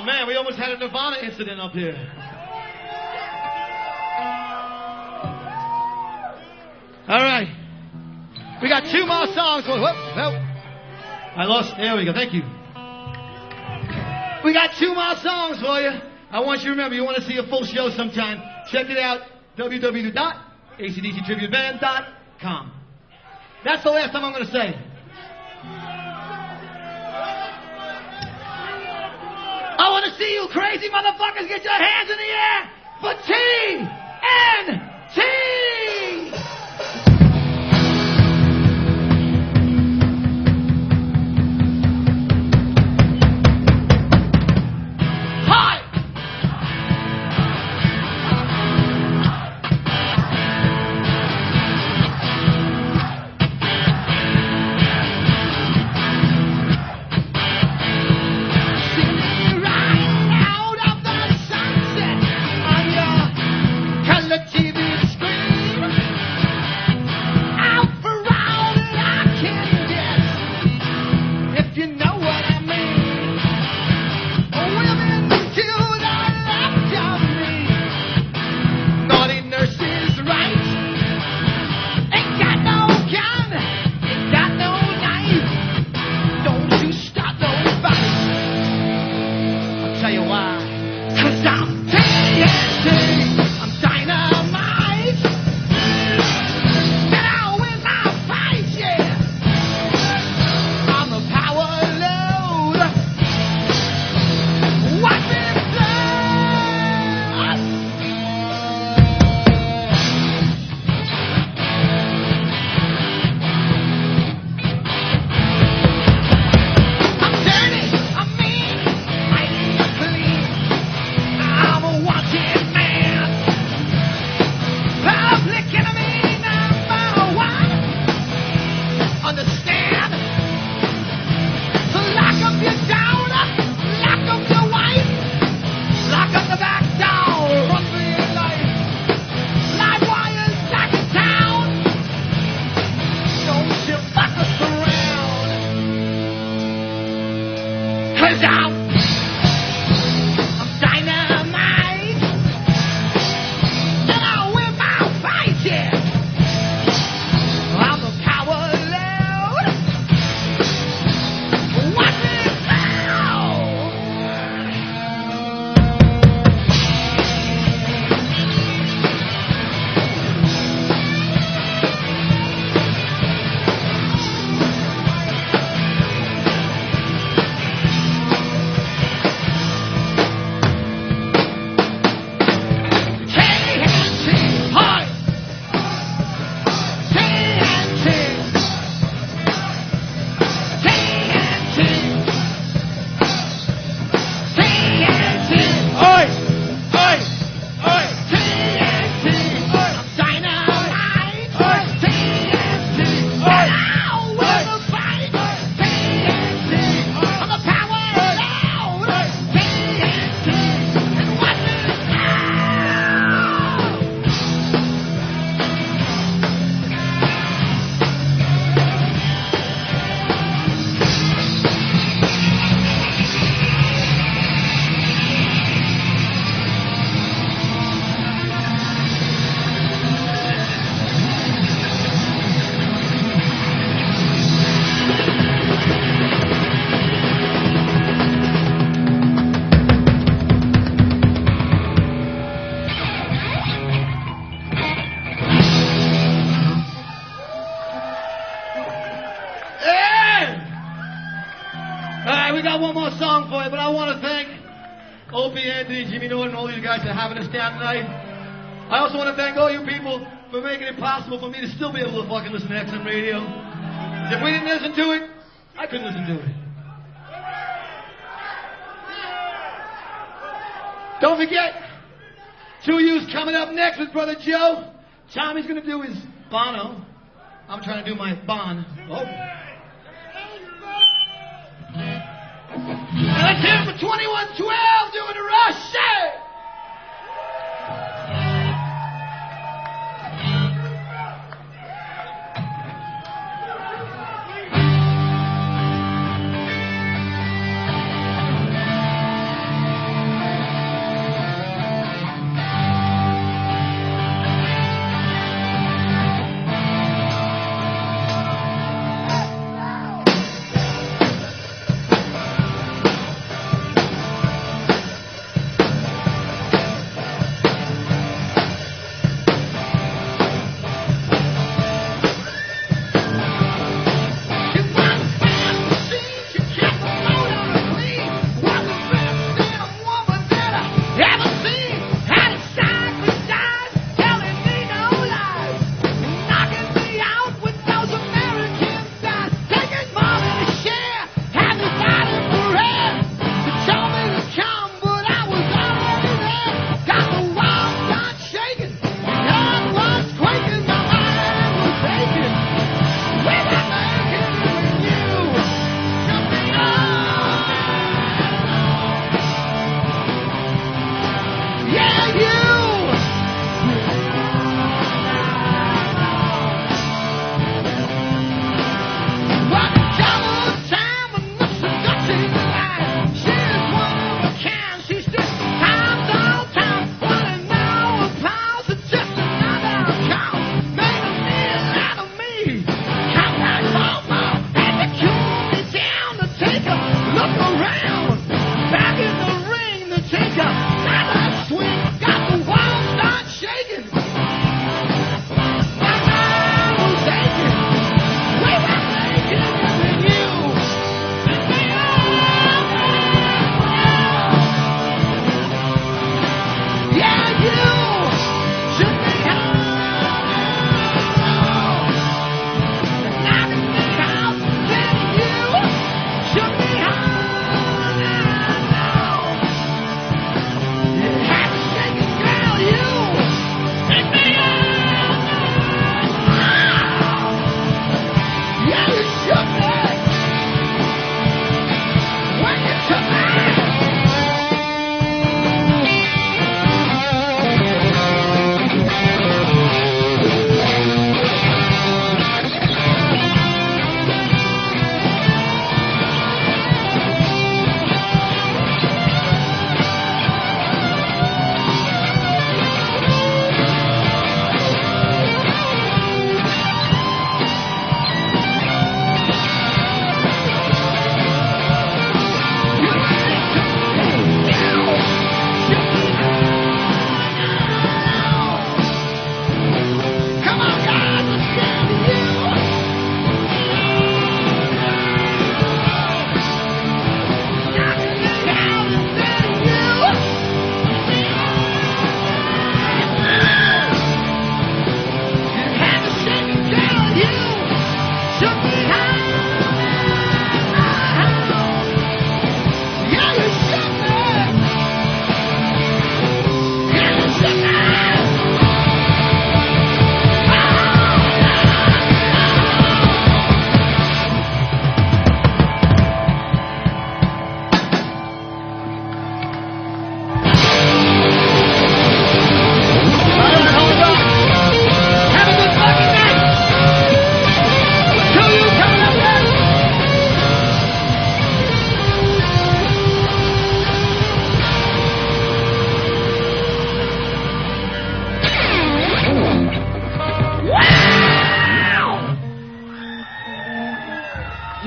Man, we almost had a Nirvana incident up here. All right. We got 2 more songs. Whoop, nope. I lost. There we go. Thank you. We got 2 more songs for you. I want you to remember, you want to see a full show sometime, check it out, www.acdctributeband.com. That's the last time I'm going to say. I want to see you crazy motherfuckers get your hands in the air for TNT! Opie, Anthony, Jimmy Norton, all these guys for having us down tonight. I also want to thank all you people for making it possible for me to still be able to fucking listen to XM radio. If we didn't listen to it, I couldn't listen to it. Don't forget, 2U's coming up next with Brother Joe. Tommy's going to do his Bono. I'm trying to do my Bon. Oh. Now let's hear it for 2112 doing the rush. Hey!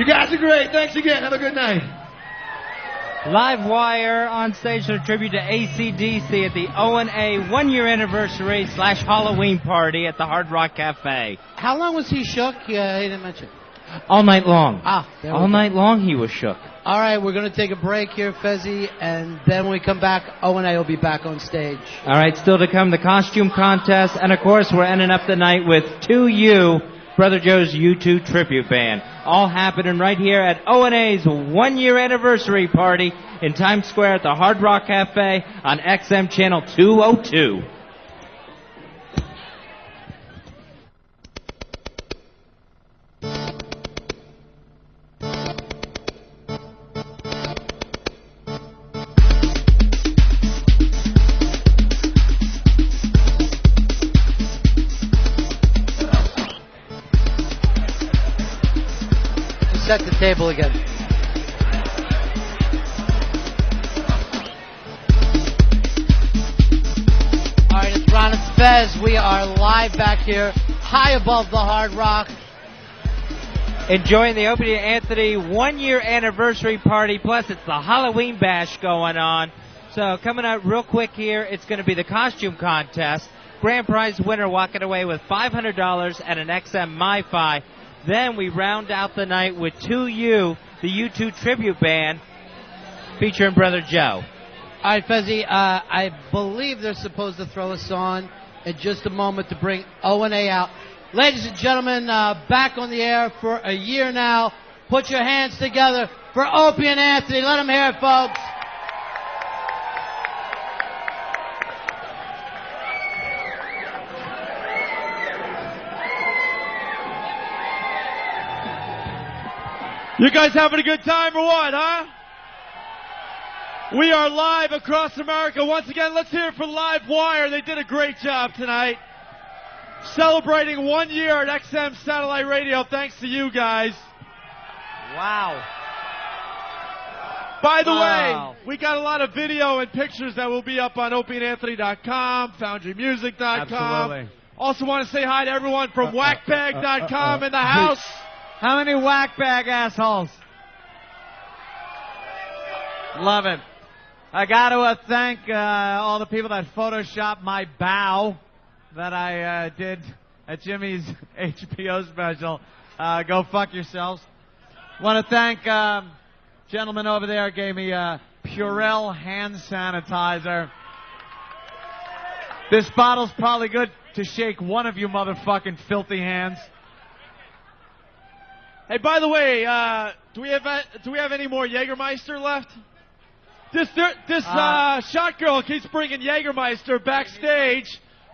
You guys are great. Thanks again. Have a good night. Live Wire on stage to tribute to AC/DC at the O&A 1-year anniversary / Halloween party at the Hard Rock Cafe. How long was he shook? Yeah, he didn't mention. All night long. There we All go. night long he was shook. All right, we're going to take a break here, Fezzi, and then when we come back, O&A will be back on stage. All right, still to come, the costume contest, and of course, we're ending up the night with 2U, Brother Joe's U2 tribute band. All happening right here at O&A's 1-year anniversary party in Times Square at the Hard Rock Cafe on XM Channel 202. Set the table again. All right, it's Ron and Fez. We are live back here, high above the Hard Rock. Enjoying the Opie and Anthony 1-year anniversary party, plus it's the Halloween bash going on. So coming up real quick here, it's going to be the costume contest. Grand prize winner walking away with $500 and an XM MiFi. Then we round out the night with 2U, the U2 tribute band, featuring Brother Joe. All right, Fezzi, I believe they're supposed to throw us on in just a moment to bring O&A out. Ladies and gentlemen, back on the air for a year now. Put your hands together for Opie and Anthony. Let them hear it, folks. You guys having a good time or what, huh? We are live across America. Once again, let's hear it for Live Wire. They did a great job tonight. Celebrating 1 year at XM Satellite Radio thanks to you guys. Wow. By the way, we got a lot of video and pictures that will be up on opieandanthony.com, foundrymusic.com. Absolutely. Also want to say hi to everyone from whackbag.com in the house. How many whackbag assholes? Love it. I got to thank all the people that photoshopped my bow that I did at Jimmy's HBO special. Go fuck yourselves. Want to thank gentleman over there gave me Purell hand sanitizer. This bottle's probably good to shake one of you motherfucking filthy hands. Hey, by the way, do we have any more Jägermeister left? This shot girl keeps bringing Jägermeister backstage.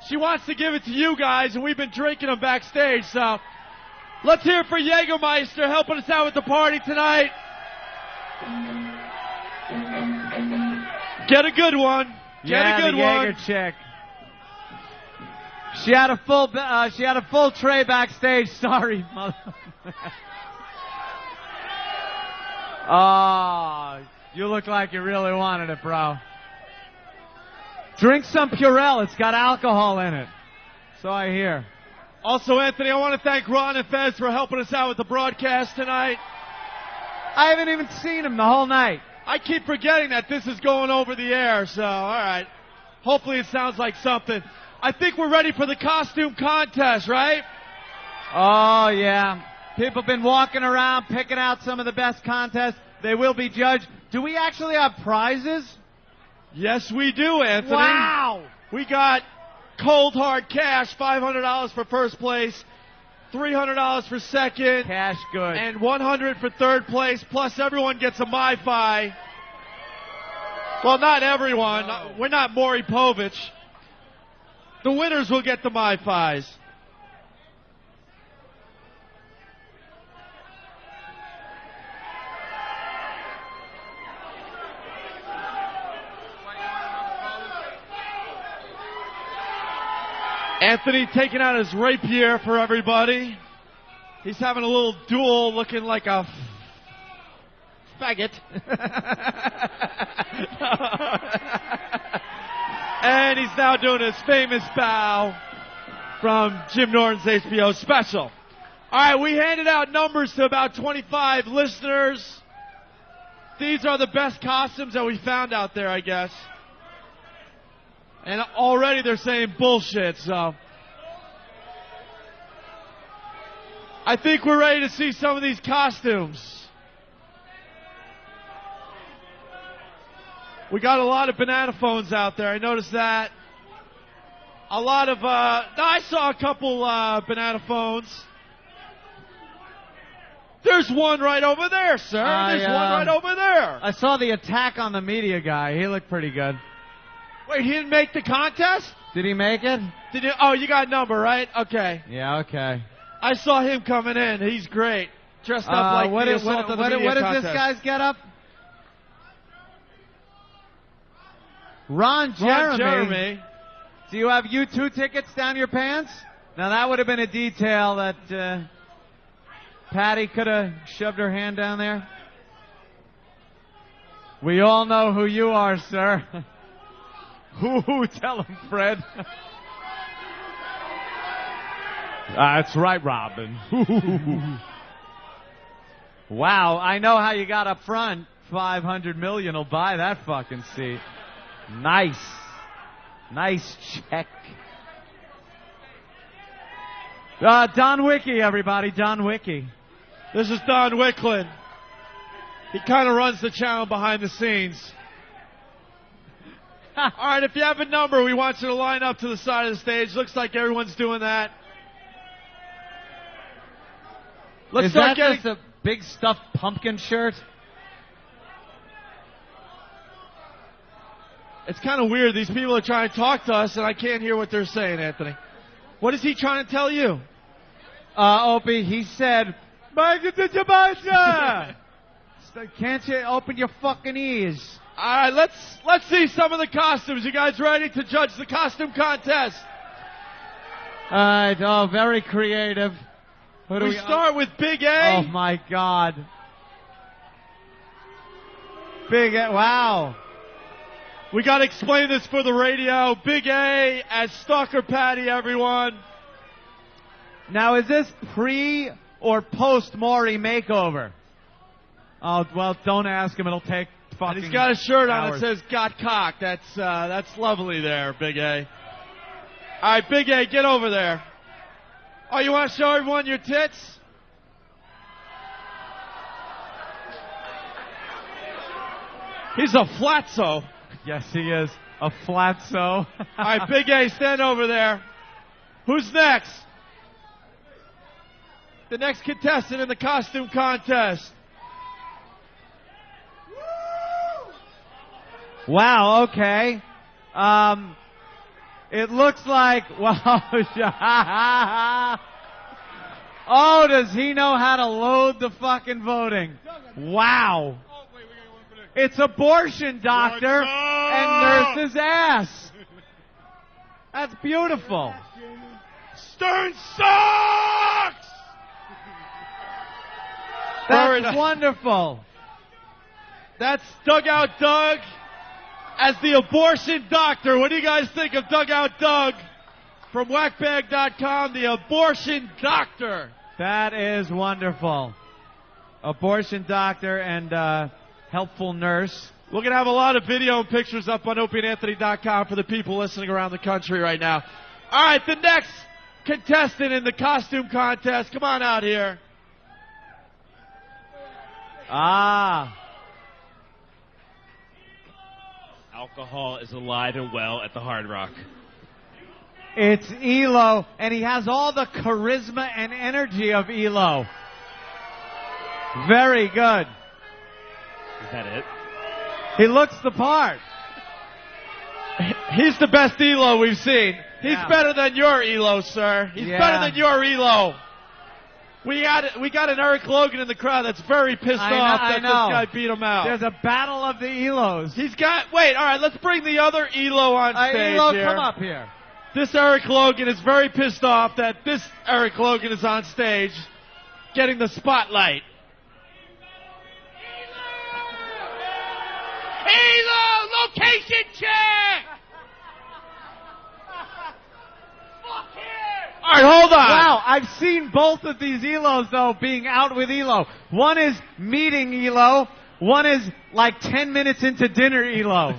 She wants to give it to you guys, and we've been drinking them backstage. So let's hear it for Jägermeister helping us out with the party tonight. Get a good one. Get a good the one. Jaeger chick. She had a full tray backstage. Sorry, mother. Oh, you look like you really wanted it, bro. Drink some Purell. It's got alcohol in it. So I hear. Also, Anthony, I want to thank Ron and Fez for helping us out with the broadcast tonight. I haven't even seen him the whole night. I keep forgetting that this is going over the air, so all right. Hopefully it sounds like something. I think we're ready for the costume contest, right? Oh, yeah. People have been walking around picking out some of the best contests. They will be judged. Do we actually have prizes? Yes, we do, Anthony. Wow. We got cold hard cash, $500 for first place, $300 for second. Cash good. And $100 for third place, plus everyone gets a MiFi. Well, not everyone. No. We're not Maury Povich. The winners will get the MiFis. Anthony taking out his rapier for everybody. He's having a little duel looking like a faggot. And he's now doing his famous bow from Jim Norton's HBO special. All right, we handed out numbers to about 25 listeners. These are the best costumes that we found out there, I guess. And already they're saying bullshit, so. I think we're ready to see some of these costumes. We got a lot of banana phones out there. I noticed that. A lot of, I saw a couple banana phones. There's one right over there, sir. There's one right over there. I saw the attack on the media guy. He looked pretty good. Wait, he didn't make the contest? Did he make it? Did you? Oh, you got a number, right? Okay. Yeah, okay. I saw him coming in. He's great. Dressed up like what the is assault of the media what is contest. this guy's get up? Ron Jeremy. Do you have U2 tickets down your pants? Now that would have been a detail that Patty could have shoved her hand down there. We all know who you are, sir. Who? Tell him, Fred. That's right, Robin. Wow, I know how you got up front. $500 million will buy that fucking seat. Nice. Nice check. Don Wicke, everybody. Don Wicke. This is Don Wicklund. He kind of runs the channel behind the scenes. All right, if you have a number, we want you to line up to the side of the stage. Looks like everyone's doing that. Let's start getting just a big stuffed pumpkin shirt? It's kind of weird. These people are trying to talk to us, and I can't hear what they're saying, Anthony. What is he trying to tell you? Opie, he said, can't you open your fucking ears? All right, let's see some of the costumes. You guys ready to judge the costume contest? All right, very creative. Who do we start with Big A. Oh, my God. Big A, wow. We got to explain this for the radio. Big A as Stalker Patty, everyone. Now, is this pre or post Maury makeover? Oh, well, don't ask him. It'll take fucking and he's got a shirt on hours. that says "Got Cock." That's lovely there, Big A. All right, Big A, get over there. Oh, you want to show everyone your tits? He's a flatso. Yes, he is. A flatso. All right, Big A, stand over there. Who's next? The next contestant in the costume contest. Wow, okay. It looks like, wow. Oh, does he know how to load the fucking voting? Wow. It's abortion doctor and nurse's ass. That's beautiful. Stern sucks! That's wonderful. That's Dugout Doug as the abortion doctor. What do you guys think of Dugout Doug from whackbag.com, the abortion doctor? That is wonderful. Abortion doctor and helpful nurse. We're going to have a lot of video and pictures up on opieandanthony.com for the people listening around the country right now. All right, the next contestant in the costume contest. Come on out here. Alcohol is alive and well at the Hard Rock. It's ELO, and he has all the charisma and energy of ELO. Very good. Is that it? He looks the part. He's the best ELO we've seen. He's better than your ELO, sir. He's better than your ELO. We got an Eric Logan in the crowd that's very pissed off that this guy beat him out. There's a battle of the ELOs. Wait, all right, let's bring the other ELO on stage ELO, here. come up here. This Eric Logan is very pissed off that this Eric Logan is on stage getting the spotlight. ELO, location check! All right, hold on. Wow, Wow, I've seen both of these Elos, though, being out with Elo. One is meeting Elo. One is like 10 minutes into dinner Elo.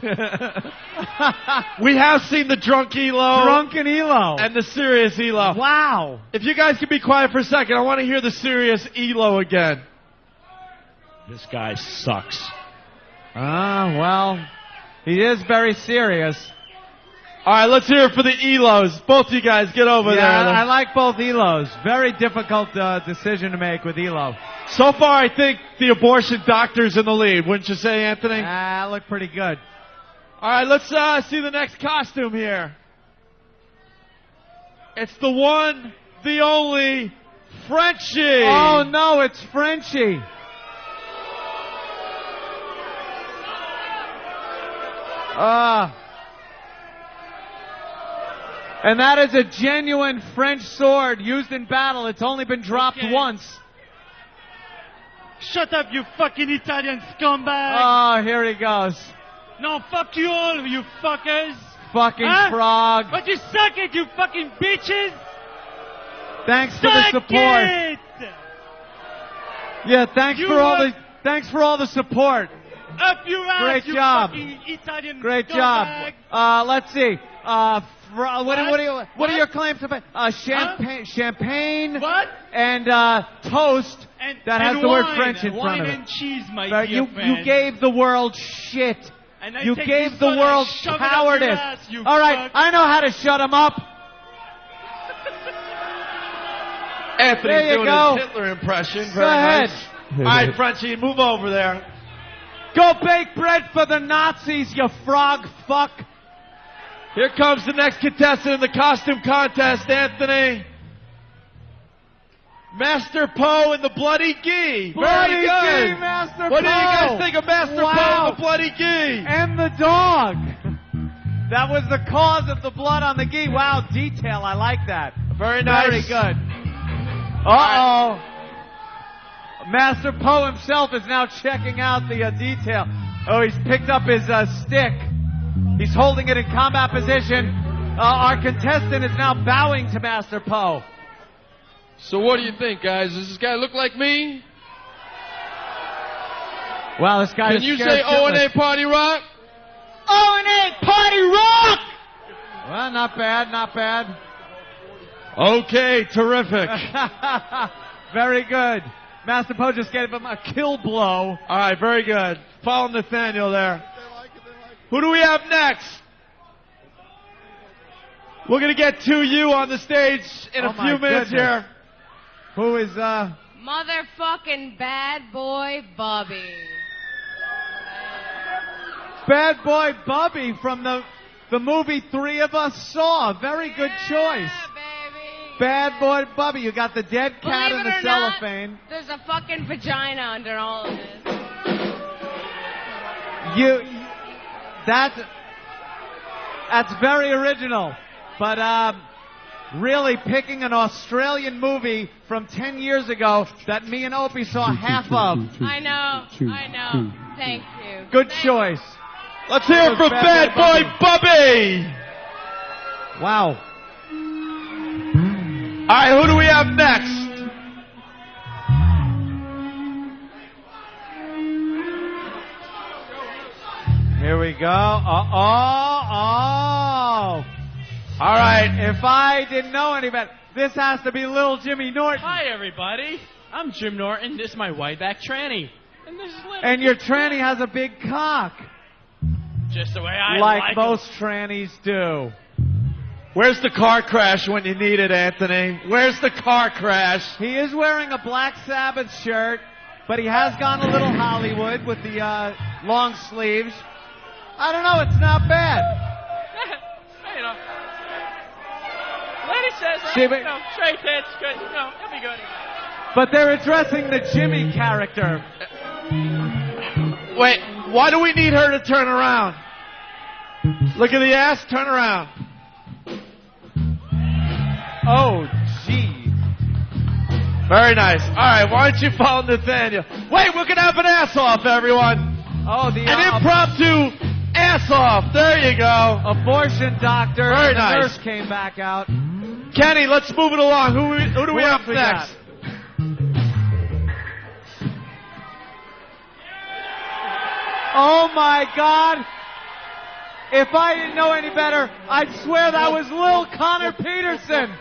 We have seen the drunk Elo. Drunken Elo. And the serious Elo. Wow. If you guys could be quiet for a second, I want to hear the serious Elo again. This guy sucks. Well, he is very serious. All right, let's hear it for the Elos. Both of you guys, get over there. Yeah, I like both Elos. Very difficult decision to make with Elo. So far, I think the abortion doctor's in the lead. Wouldn't you say, Anthony? Look pretty good. All right, let's see the next costume here. It's the one, the only, Frenchie. Oh, no, it's Frenchie. And that is a genuine French sword used in battle. It's only been dropped once. Shut up, you fucking Italian scumbag! Oh, here he goes. No, fuck you all, you fuckers! Fucking frog. But you suck it, you fucking bitches! Thanks for the support. It. Yeah, thanks for all the support. Up your ass, Great you job. fucking Italian Great scumbag. job. Let's see. What are your claims to champagne what? And toast that has the word French in front of it. Wine and cheese, my dear friend. You gave the world shit. And I You take gave this the gun world and shove it up your cowardice. ass, you All right, fuck. I know how to shut him up. Anthony's There you doing go. his Hitler impression. Go Very ahead. nice. All right, Frenchie, move over there. Go bake bread for the Nazis, you frog fuck. Here comes the next contestant in the costume contest, Anthony. Master Poe and the Bloody Gee. Bloody Very good. Gee, Master What do you guys Poe. think of Master Poe and the Bloody Gee? And the dog. That was the cause of the blood on the gi. Wow, detail. I like that. Very nice. Very good. Uh-oh. Master Poe himself is now checking out the detail. Oh, he's picked up his stick. He's holding it in combat position. Our contestant is now bowing to Master Poe. So what do you think, guys? Does this guy look like me? Wow, this guy Can is you scared say O&A shitless. Party Rock? O&A Party Rock! Well, not bad, not bad. Okay, terrific. Very good. Master Poe just gave him a kill blow. All right, very good. Follow Nathaniel there. Who do we have next? We're going to get to you on the stage in a few minutes here. Who is, Motherfucking bad boy Bubby. Bad Boy Bubby from the movie Three of Us Saw. Very good choice. Baby. Bad Boy Bubby. You got the dead cat Believe in it the or not, cellophane. there's a fucking vagina under all of this. That's very original. But really picking an Australian movie from 10 years ago that me and Opie saw half of. I know. Thank you. Good choice. Let's hear it for Bad Boy Bubby. Wow. All right, who do we have next? Here we go. All right, if I didn't know any better, this has to be Little Jimmy Norton. Hi, everybody. I'm Jim Norton. This is my whiteback tranny. And this is Little And your Jimmy. tranny has a big cock. Just the way I like like most trannies do. Where's the car crash when you need it, Anthony? Where's the car crash? He is wearing a Black Sabbath shirt, but he has gone a little Hollywood with the long sleeves. I don't know, it's not bad. You know. Lady says, See, but- straight tits, good. No, that'll be good. But they're addressing the Jimmy character. Wait, why do we need her to turn around? Look at the ass, turn around. Oh, gee. Very nice. All right, why don't you follow Nathaniel? Wait, we're going to have an ass-off, everyone. Oh, An impromptu ass-off. There you go. Abortion doctor. Very and the nice. nurse came back out. Kenny, let's move it along. Who do we have next? Oh my God! If I didn't know any better, I'd swear that was Lil Connor Peterson.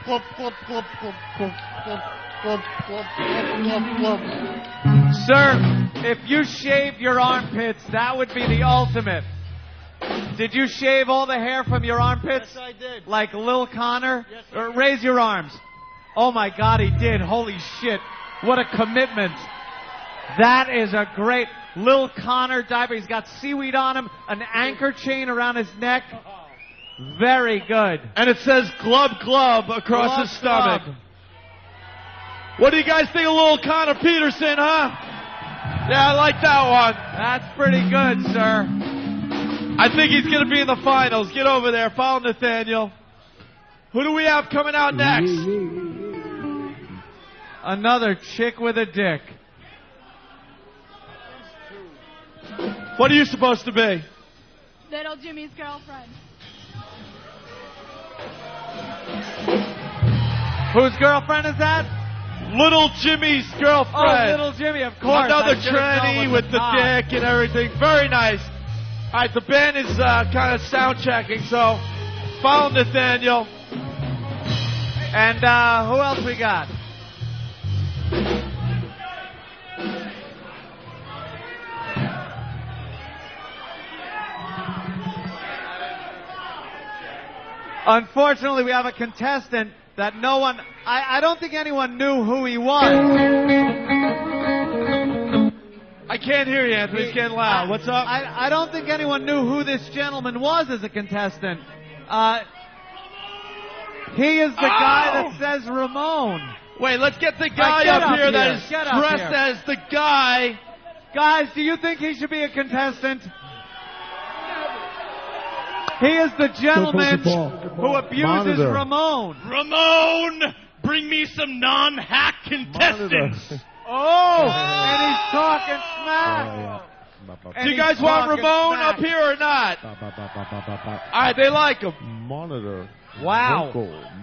Sir, if you shaved your armpits, that would be the ultimate. Did you shave all the hair from your armpits? Yes, I did. Like Lil Connor? Or raise your arms. Oh my God, he did. Holy shit. What a commitment. That is a great Lil Connor diaper. He's got seaweed on him, an anchor chain around his neck. Very good. And it says glub glub across his stomach. Glub. What do you guys think of Lil Connor Peterson, huh? Yeah, I like that one. That's pretty good, sir. I think he's going to be in the finals. Get over there. Follow Nathaniel. Who do we have coming out next? Another chick with a dick. What are you supposed to be? Little Jimmy's girlfriend. Whose girlfriend is that? Little Jimmy's girlfriend. Oh, Little Jimmy, of course. Another tranny with the dick and everything. Very nice. All right, the band is kind of sound checking, so follow Nathaniel. And who else we got? Unfortunately, we have a contestant that no one... I don't think anyone knew who he was. I can't hear you, Anthony. It's getting loud. What's up? I don't think anyone knew who this gentleman was as a contestant. He is the guy that says Ramon. Wait, let's get the guy up here that is dressed as the guy. Guys, do you think he should be a contestant? He is the gentleman who abuses Ramon. Ramon, bring me some non-hack contestants. Oh, and he's talking smack. Do you guys want Ramon up here or not? All right, they like him. Monitor. Wow.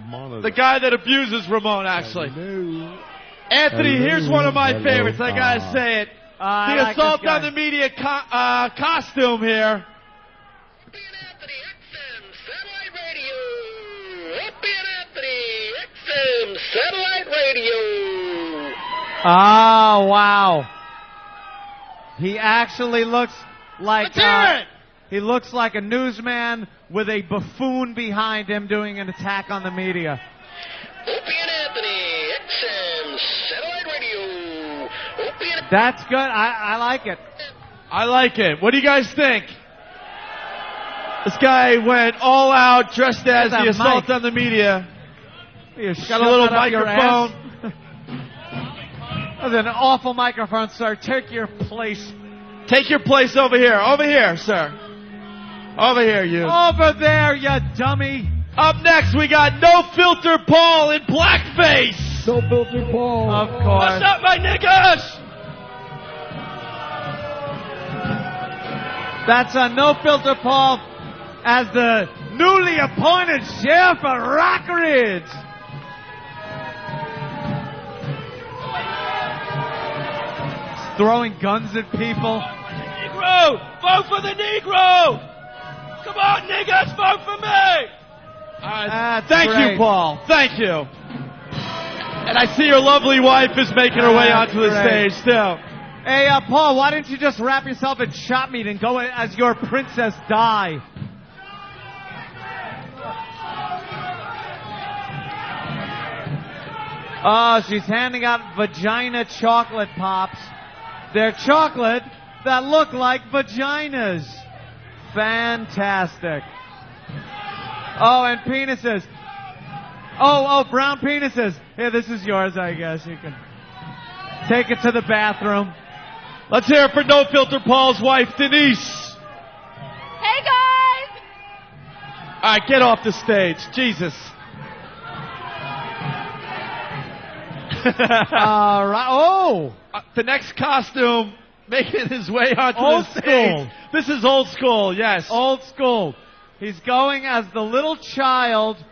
Monitor. The guy that abuses Ramon, actually. Anthony, here's one of my favorites. I gotta say it. The assault on the media costume here. Satellite radio. Oh, wow. He actually looks like he looks like a newsman with a buffoon behind him doing an attack on the media. Opie and Anthony, XM Satellite Radio. That's good. I like it. I like it. What do you guys think? This guy went all out, dressed as the assault on the media. He's got a little microphone. That's an awful microphone, sir. Take your place. Take your place over here. Over here, sir. Over here, you. Over there, you dummy. Up next, we got No Filter Paul in blackface. No Filter Paul. Of course. What's up, my niggas? That's a No Filter Paul as the newly appointed sheriff of Rockridge. Throwing guns at people. Negro! Vote for the Negro! Come on, niggas, vote for me! Thank you, Paul. Thank you. And I see your lovely wife is making her way onto the stage, still. Hey, Paul, why didn't you just wrap yourself in shop meat and go as your Princess Di? Oh, she's handing out vagina chocolate pops. They're chocolate that look like vaginas. Fantastic. Oh, and penises. Oh, brown penises. Here, this is yours, I guess. You can take it to the bathroom. Let's hear it for No Filter Paul's wife, Denise. Hey, guys! All right, get off the stage. Jesus. All right. Oh! The next costume making his way onto Old the stage. school. This is old school, yes. Old school. He's going as the little child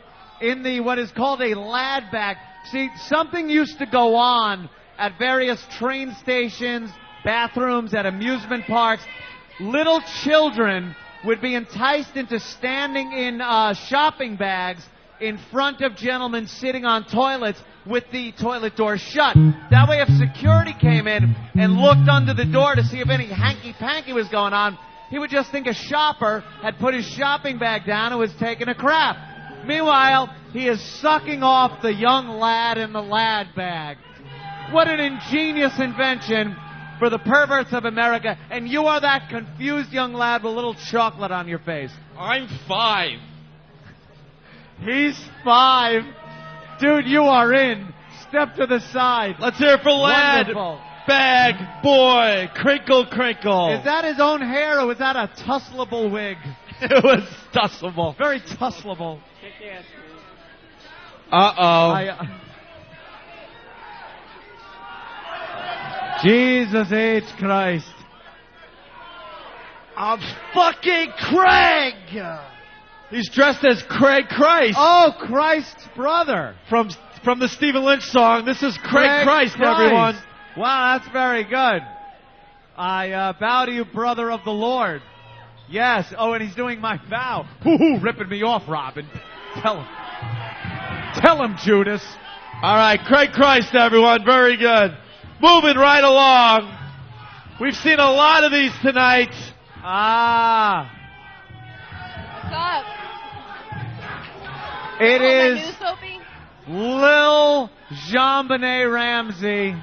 in the what is called a lad bag. See, something used to go on at various train stations, bathrooms, at amusement parks. Little children would be enticed into standing in shopping bags in front of gentlemen sitting on toilets with the toilet door shut. That way, if security came in and looked under the door to see if any hanky-panky was going on, he would just think a shopper had put his shopping bag down and was taking a crap. Meanwhile, he is sucking off the young lad in the lad bag. What an ingenious invention for the perverts of America. And you are that confused young lad with a little chocolate on your face. I'm 5. He's 5. Dude, you are in. Step to the side. Let's hear it for lad. Wonderful. Bag boy. Crinkle, crinkle. Is that his own hair or was that a tussleable wig? It was tussleable. Very tussleable. Uh-oh. Jesus H. Christ. I'm fucking Craig! He's dressed as Craig Christ. Oh, Christ's brother. From the Stephen Lynch song, this is Craig Christ, everyone. Wow, that's very good. I bow to you, brother of the Lord. Yes. Oh, and he's doing my vow. Hoo-hoo, ripping me off, Robin. Tell him. Tell him, Judas. All right, Craig Christ, everyone. Very good. Moving right along. We've seen a lot of these tonight. What's up? It Oh, is my new Soapy? Lil JonBenet Ramsey.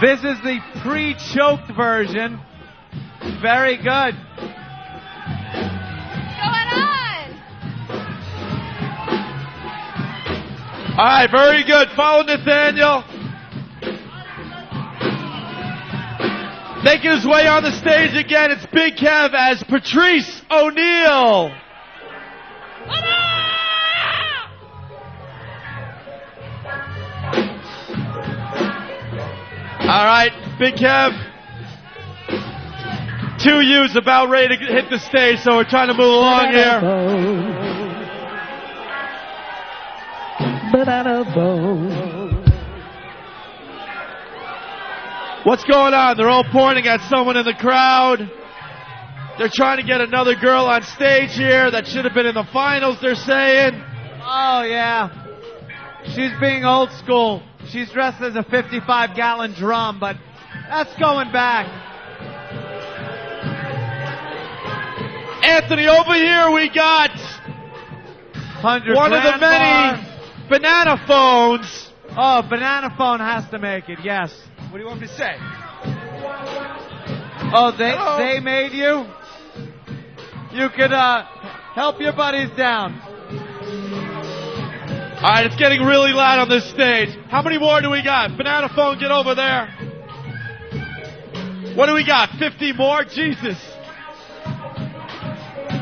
This is the pre-choked version. Very good. What's going on? All right, very good. Follow Nathaniel. Making his way on the stage again, it's Big Kev as Patrice O'Neal. All right, Big Kev. 2U's about ready to hit the stage, so we're trying to move along here. What's going on? They're all pointing at someone in the crowd. They're trying to get another girl on stage here that should have been in the finals, they're saying. Oh, yeah. She's being old school. She's dressed as a 55-gallon drum, but that's going back. Anthony, over here we got 100 one of the many banana phones. Oh, banana phone has to make it, yes. What do you want me to say? Oh, they made you? You could help your buddies down. All right, it's getting really loud on this stage. How many more do we got? Banana phone, get over there. What do we got? 50 more? Jesus.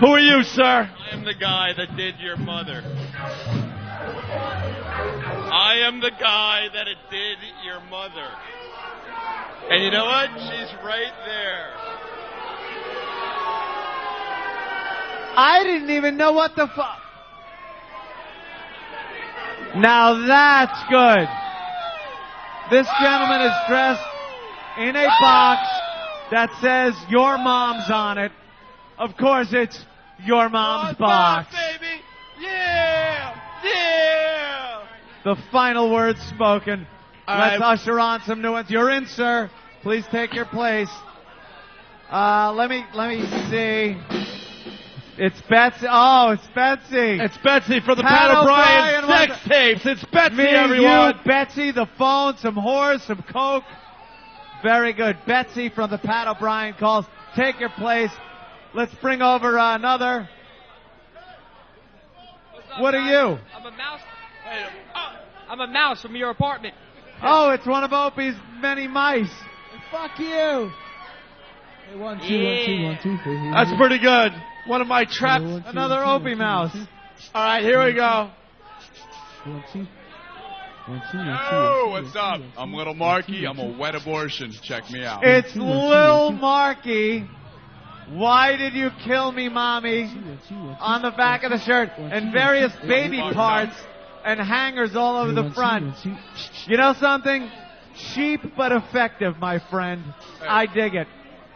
Who are you, sir? I am the guy that did your mother. I am the guy that did your mother. And you know what? She's right there. I didn't even know what the fuck. Now that's good. This gentleman is dressed in a box that says your mom's on it. Of course, it's your mom's box. Baby. Yeah. Yeah. The final words spoken. Let's usher on some new ones. You're in, sir. Please take your place. Let me see. It's Betsy. Oh, it's Betsy. It's Betsy from the Pat O'Brien sex tapes. It's Betsy, me, everyone. You, Betsy, the phone, some whores, some coke. Very good. Betsy from the Pat O'Brien calls. Take your place. Let's bring over another. What are you? I'm a mouse. I'm a mouse from your apartment. Oh, it's one of Opie's many mice. Fuck you. Hey, 1, 2, 1, 2, 1, 2, 3. That's pretty good. One of my traps. Another Opie mouse. All right, here we go. 1, 2. Yo, what's up? I'm Little Marky. I'm a wet abortion. Check me out. It's Lil Marky. Why did you kill me, Mommy? On the back of the shirt. And various baby parts and hangers all over the front. You know something? Cheap but effective, my friend. I dig it.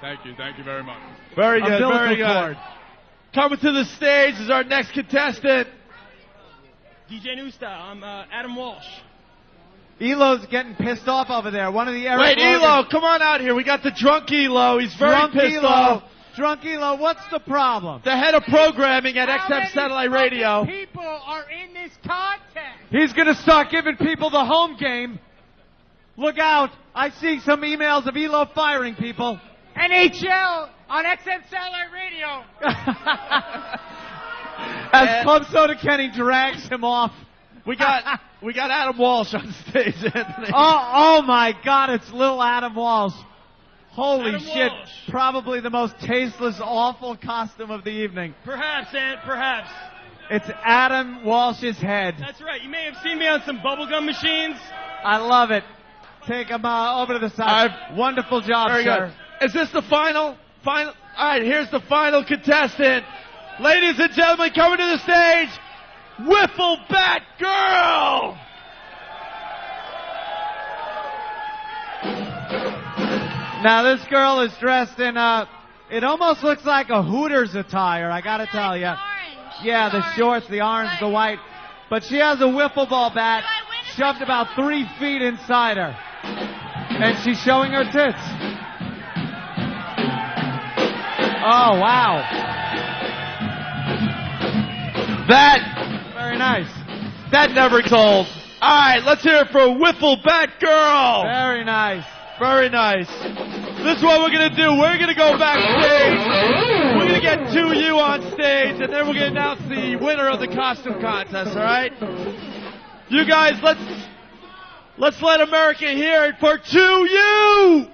Thank you very much. Very good, Umbilical very good. cord. Coming to the stage is our next contestant. DJ New Style. I'm Adam Walsh. Elo's getting pissed off over there. One of the Eric Wait, Logan- Elo, come on out here. We got the drunk Elo. He's very Drunk pissed Elo. off. Drunk Elo, what's the problem? The head of programming at How XM many Satellite fucking Radio. people are in this contest? He's going to start giving people the home game. Look out. I see some emails of Elo firing people. NHL on XM Satellite Radio. As Club Soda Kenny drags him off. We got Adam Walsh on stage, Anthony. Oh my God, it's little Adam Walsh. Holy Adam shit. Walsh. Probably the most tasteless, awful costume of the evening. Perhaps, Ant, perhaps. It's Adam Walsh's head. That's right. You may have seen me on some bubblegum machines. I love it. Take him over to the side. Wonderful job, Very sir. good. Is this the final? All right, here's the final contestant. Ladies and gentlemen, coming to the stage, Wiffle Bat Girl. Now, this girl is dressed in it almost looks like a Hooters attire, I gotta tell you. Yeah, the shorts, the orange, the white. But she has a wiffle ball bat shoved about 3 feet inside her. And she's showing her tits. Oh, wow. Very nice. That never told. All right, let's hear it for Wiffle Bat Girl. Very nice. Very nice. This is what we're going to do. We're going to go backstage. We're going to get 2U on stage, and then we're going to announce the winner of the costume contest, all right? You guys, let's let America hear it for 2U!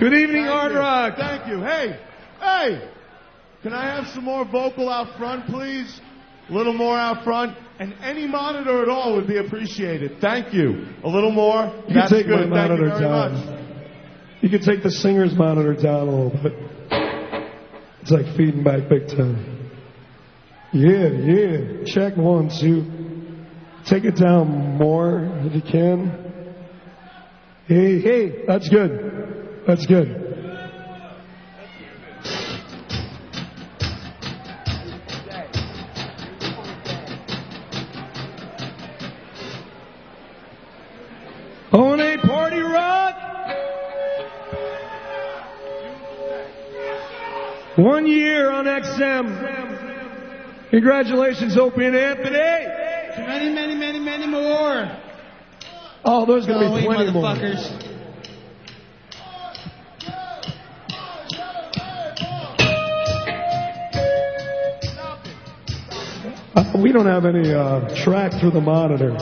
Good evening, Hard Rock. Thank you. Hey, can I have some more vocal out front, please? A little more out front. And any monitor at all would be appreciated. Thank you. A little more. You That's can take good. my Thank you monitor very down. much. You can take the singer's monitor down a little bit. It's like feeding back big time. Yeah. Check 1, 2. Take it down more if you can. Hey. That's good. That's good. On a party rock. 1 year on XM. Congratulations, Opie and Anthony. Many more. Oh, there's going to be plenty more. Motherfuckers. We don't have any track through the monitor.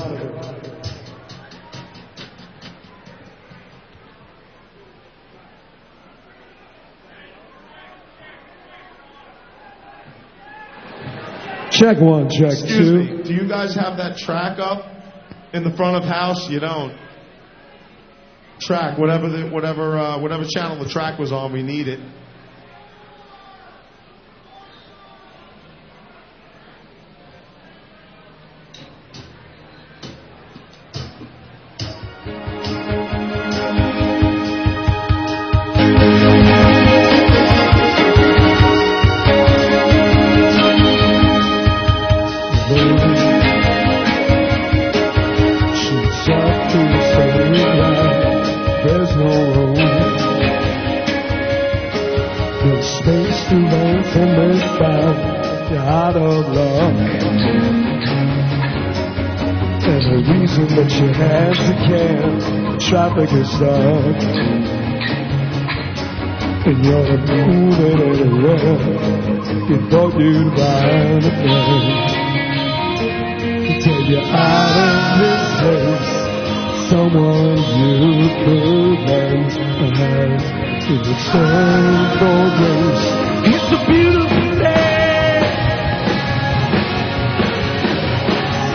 Check 1, check 2. Excuse me. Do you guys have that track up in the front of house? You don't. Track, whatever channel the track was on, we need it. There's no room. There's space to learn from this found. You're out of luck. And the reason that your hands are can't. Traffic is stuck. And you're the moon and the red. You thought you'd find a place to take you out of this place. Someone you could lend a hand in return for grace. It's a beautiful day.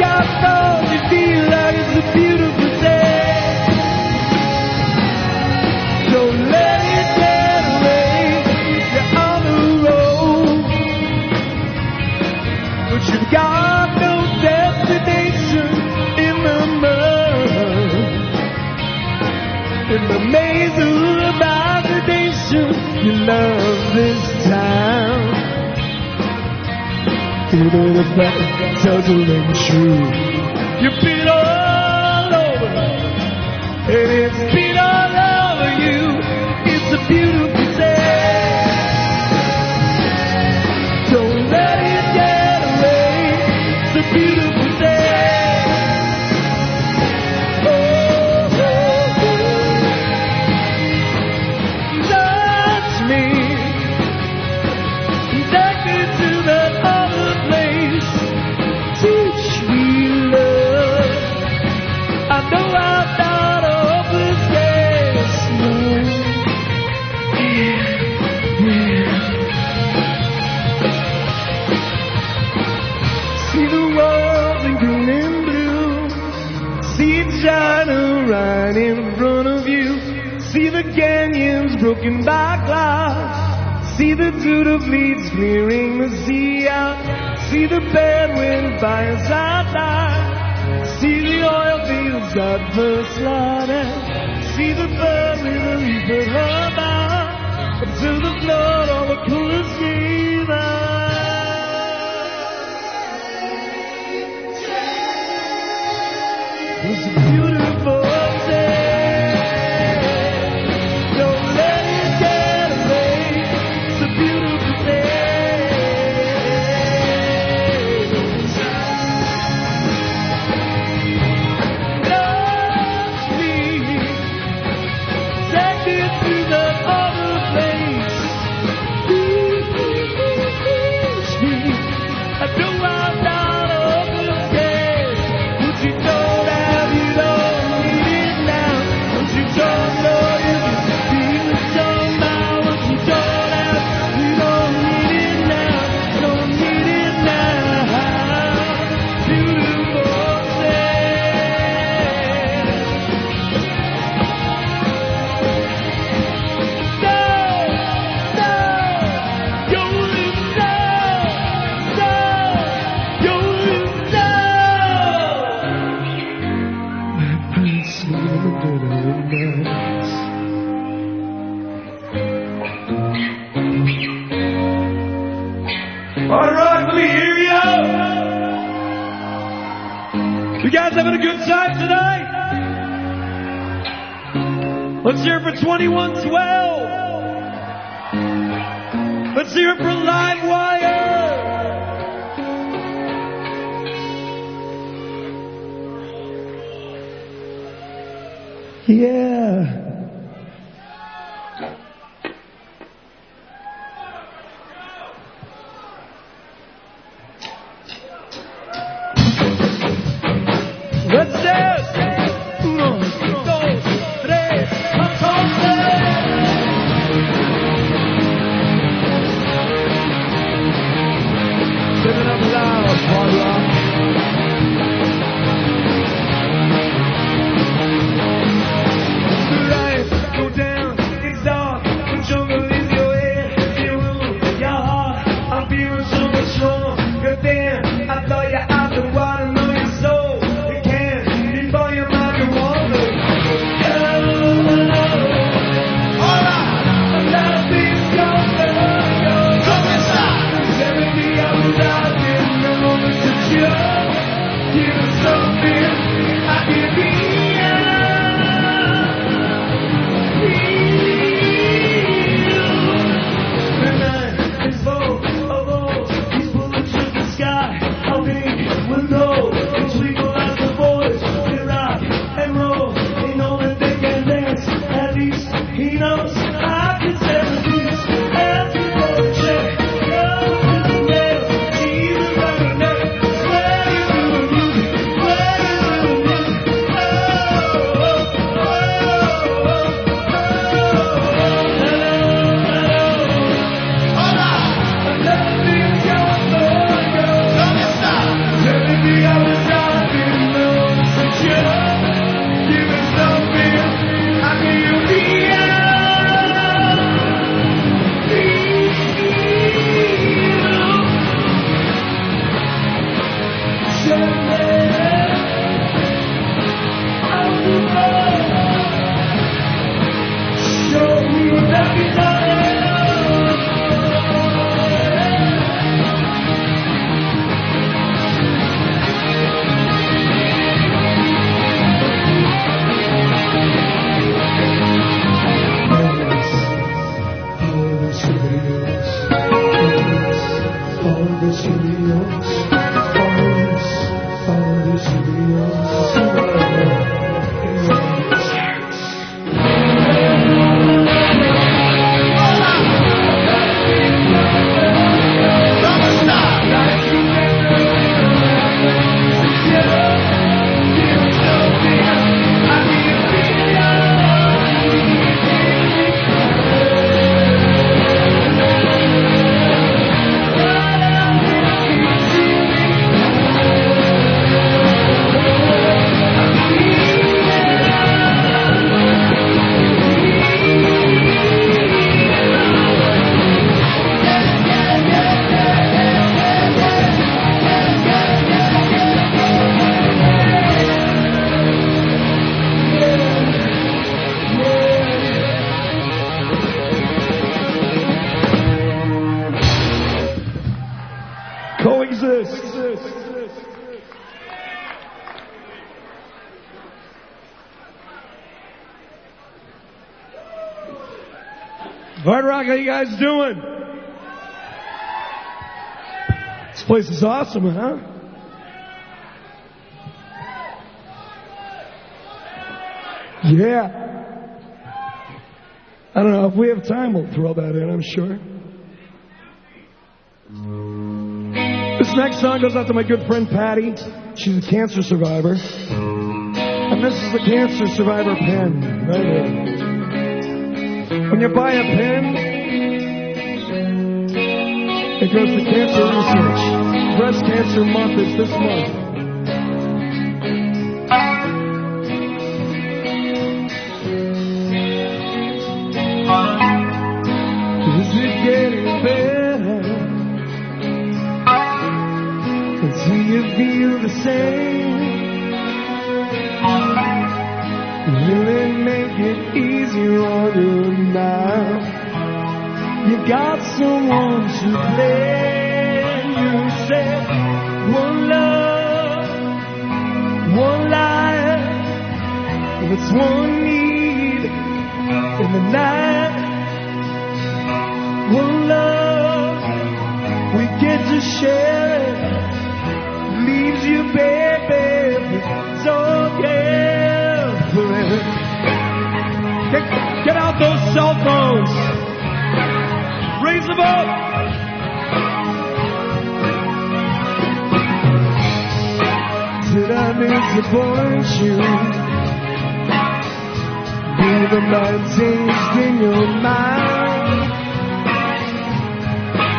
God knows you feel like it's a beautiful day. Don't let it get away. You're on the road, but you've got no destination in the mud. In the maze of imagination, you love this town. Even if that doesn't ring true, you've been all over, and it's been all over you. It's a beautiful day. Don't let it get away. It's a beautiful day. Right in front of you. See the canyons broken by clouds. See the tudor fleets clearing the sea out. See the bedwind by side line. See the oil fields got first slaughter. See the bird with a leaf at her mouth. Until the flood all the coolest river. It's a beautiful day. Don't let it get away. It's a beautiful day. Love me. Take me to that other place. All right, let me hear you. You guys having a good time tonight? Let's hear it for 2112. Let's hear it for Livewire. Yeah. Let's dance. 1, 2, 3, Give it up loud, hard rock. Life go down, it's dark, the jungle is your head, your room, your heart. I'm feeling so much stronger than I thought you out the water, know your soul. You can't before your mind you wonder. I'm not a big stronger. Come inside. 70 hours out there, no moments to chill. Give us something I can be. The night is full of holes. These bullets shoot the sky. How big will know? Each we go out the boys. They rock and roll. They know that they can dance. At least he knows I can set the beats. And people check. Go to the nail. Jesus by the neck. Swear you do the music. Swear you do the music. Coexist. Hard Rock, how you guys doing? This place is awesome, huh? Yeah. I don't know, if we have time, we'll throw that in, I'm sure. This next song goes out to my good friend Patty. She's a cancer survivor. And this is the cancer survivor pen, right here. When you buy a pen, it goes to cancer research. Breast Cancer Month is this month. Is it getting better? Do you feel the same? Will it make it easier on you now? You got someone to blame. It's one need in the night. One love, we get to share it. Leaves you, baby, so carefully. Get out those cell phones. Raise them up. Did I disappoint you? Be the man taste in your mind.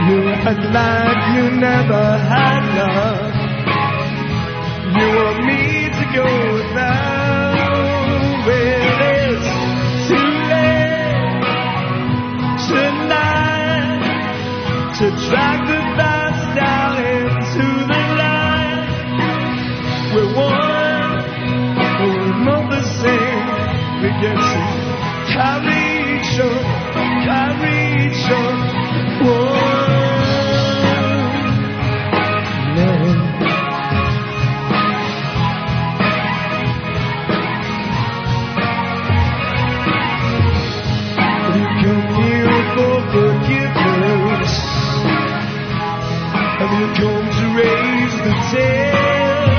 You act like you never had love. You want me to go down. Well, it's too late tonight to drag the past down into the light. We're one, but we're not the same. We get to carry each other, one. Forgiveness. Have you come to raise the tale?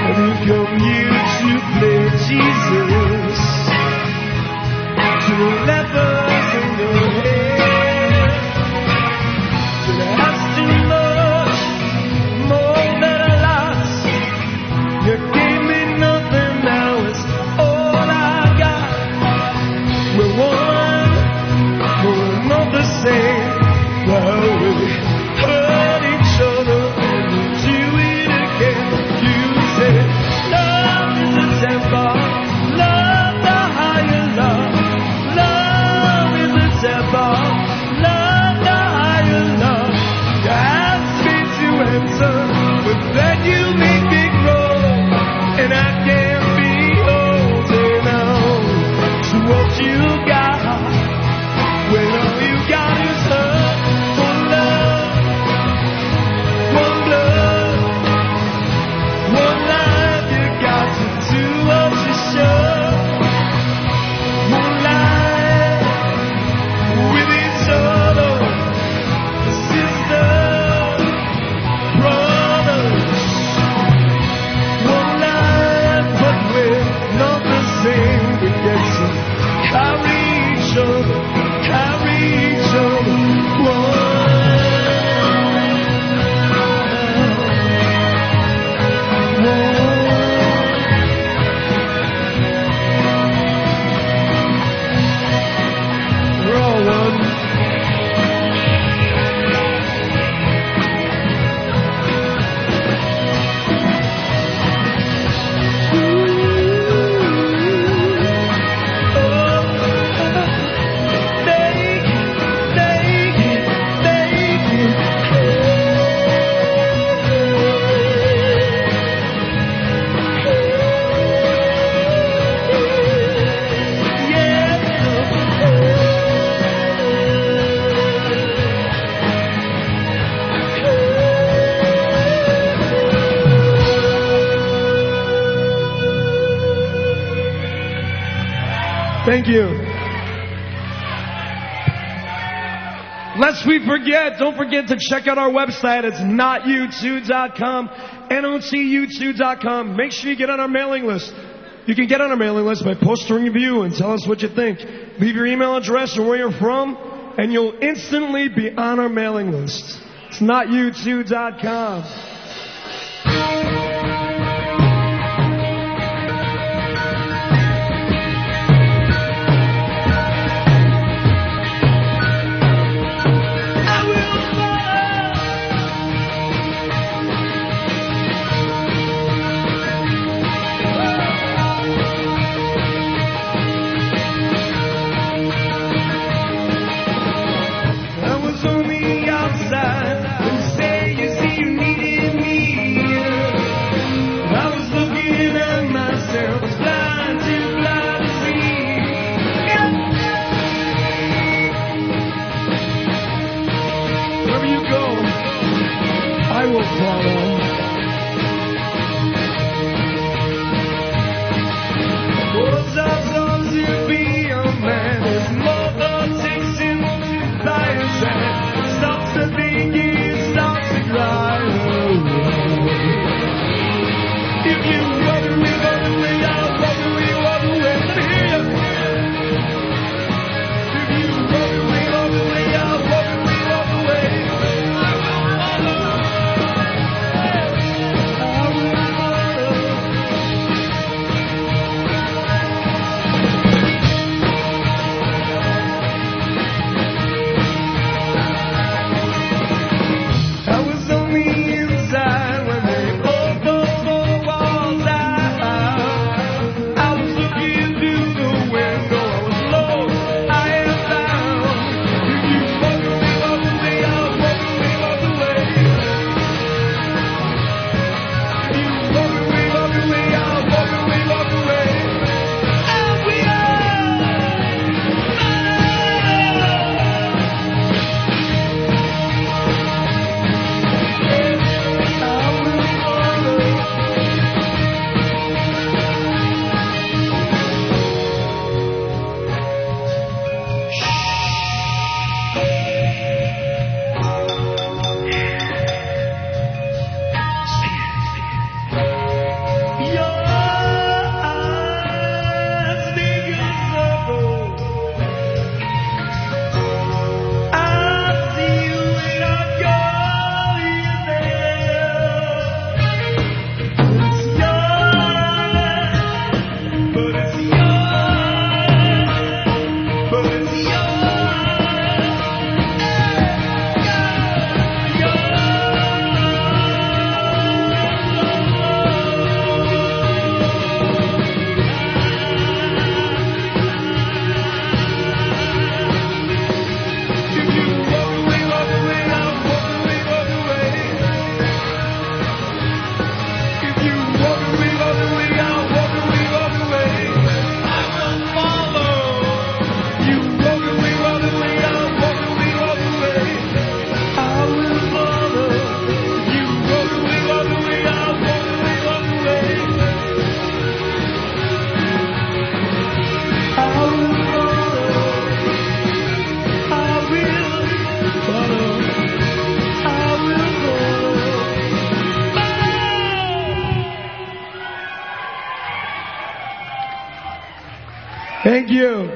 Have you come here to play Jesus? To the lepers in your head? Did I ask too much, more than a lot? You gave me nothing, now it's all I got. We're one, we're not the same. Well, we hurt each other and we do it again. You said love is a temper, love the higher love. Love is a temper, love the higher love. You asked me to enter, but then you make me grow, and I can't be holding on to what you got. When all you got is hurt, one love, one blood, one life. You got to do what you should. One life with each other, sisters, brothers. One life, but we're not the same. We get to carry each other. Carry each other, we're all one. Thank you. Lest we forget, don't forget to check out our website. It's notyou2.com, NOTU2.com. Make sure you get on our mailing list. You can get on our mailing list by posting a review and tell us what you think. Leave your email address and where you're from, and you'll instantly be on our mailing list. It's notyou2.com. I was on the outside. You say you see you needed Thank you.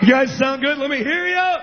You guys sound good? Let me hear you.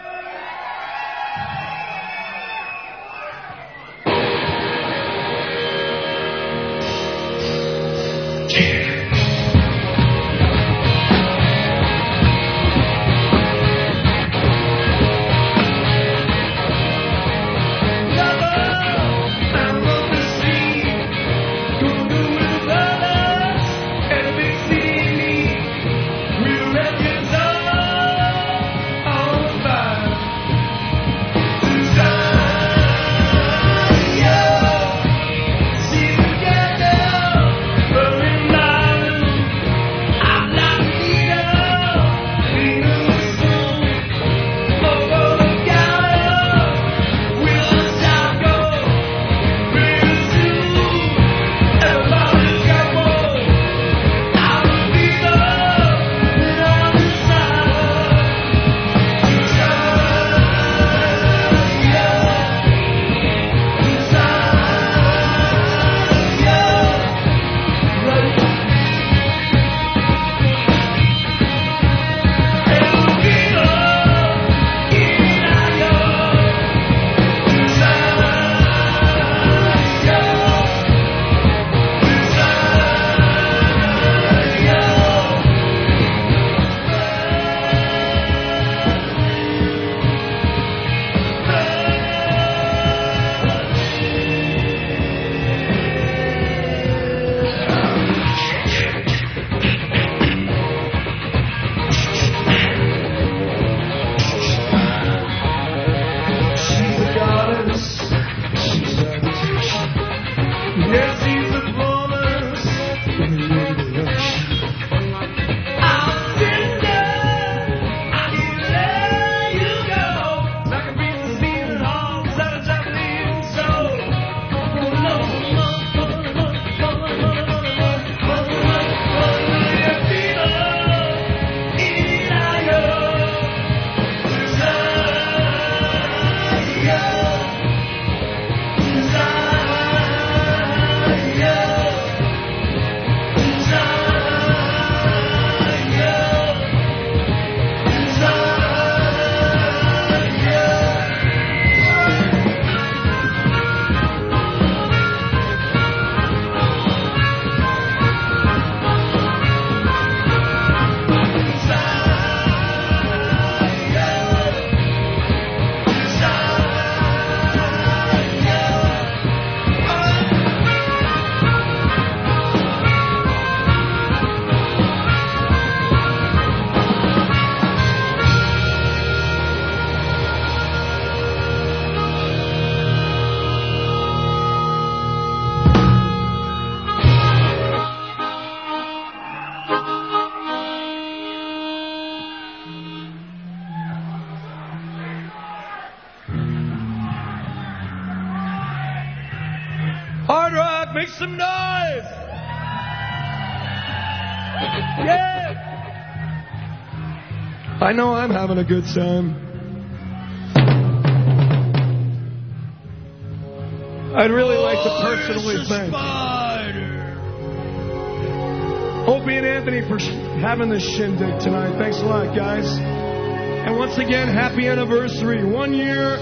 Hard Rock, make some noise! Yeah! I know I'm having a good time. I'd really like to personally thank Opie and Anthony for having this shindig tonight. Thanks a lot, guys. And once again, happy anniversary. 1 year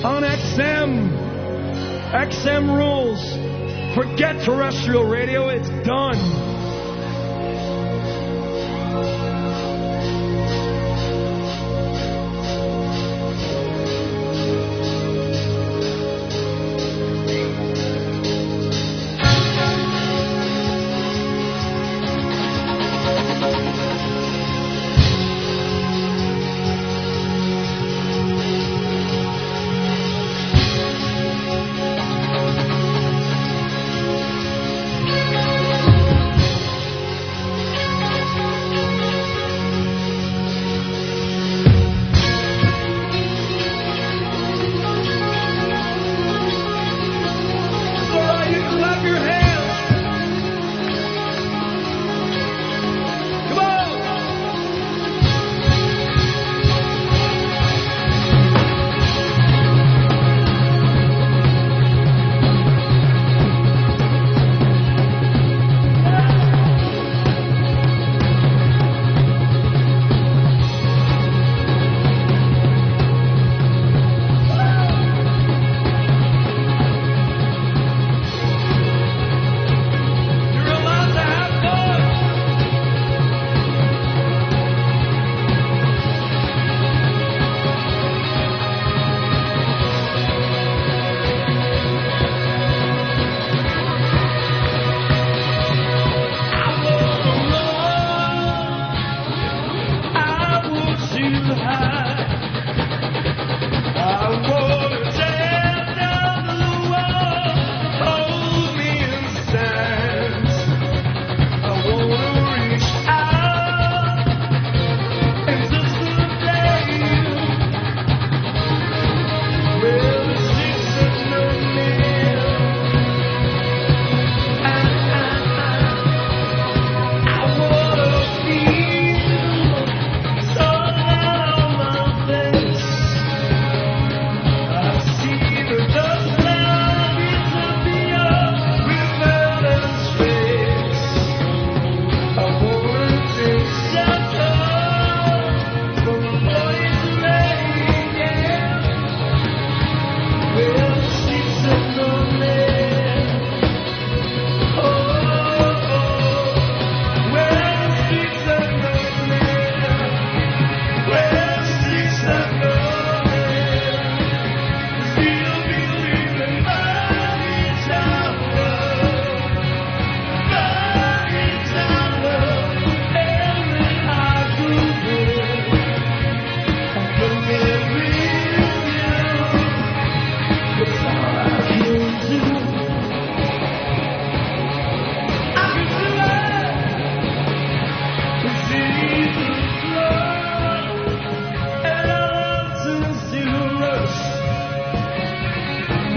on XM. XM rules. Forget terrestrial radio. It's done.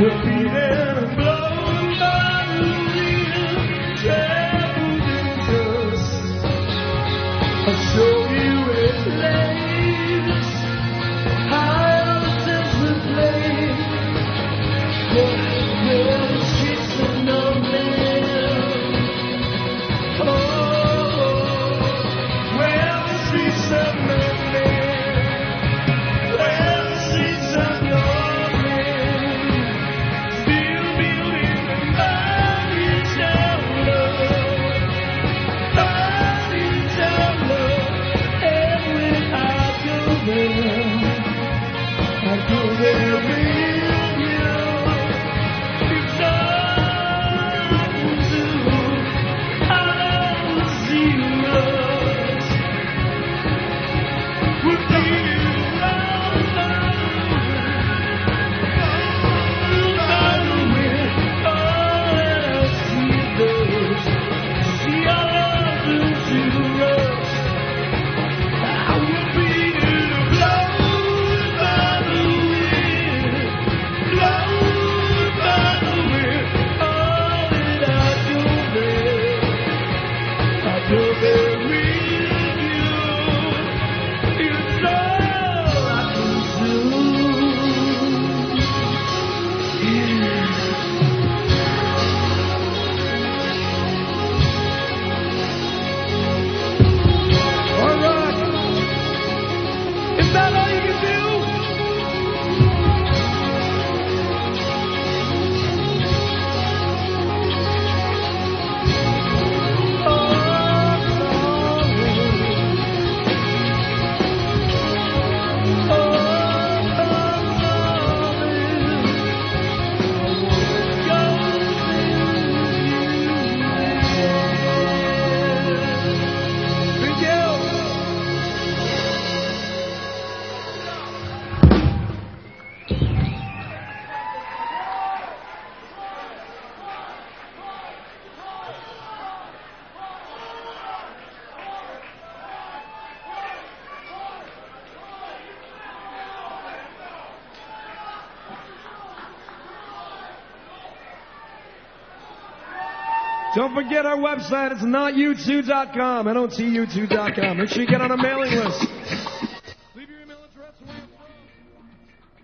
We're beating and blowing by the wind, traveled in dust. I'll show you a place high on the desert plain, where the streets of no man. Oh, where the streets of no man, where the streets of no man, still building the mighty tower, and when I go there, I go there with you. It's all I can do. I will see us. We'll be around by the wind. Oh, and I'll see those. See our love into us. I will be blown by the wind, blown by the wind. Oh, and I go there with you. It's all I can do. All right. Is that all you can do? Thank you. Don't forget our website. It's notu2.com. NOTU2.com. Make sure you get on our mailing list. Leave your email address where you're from.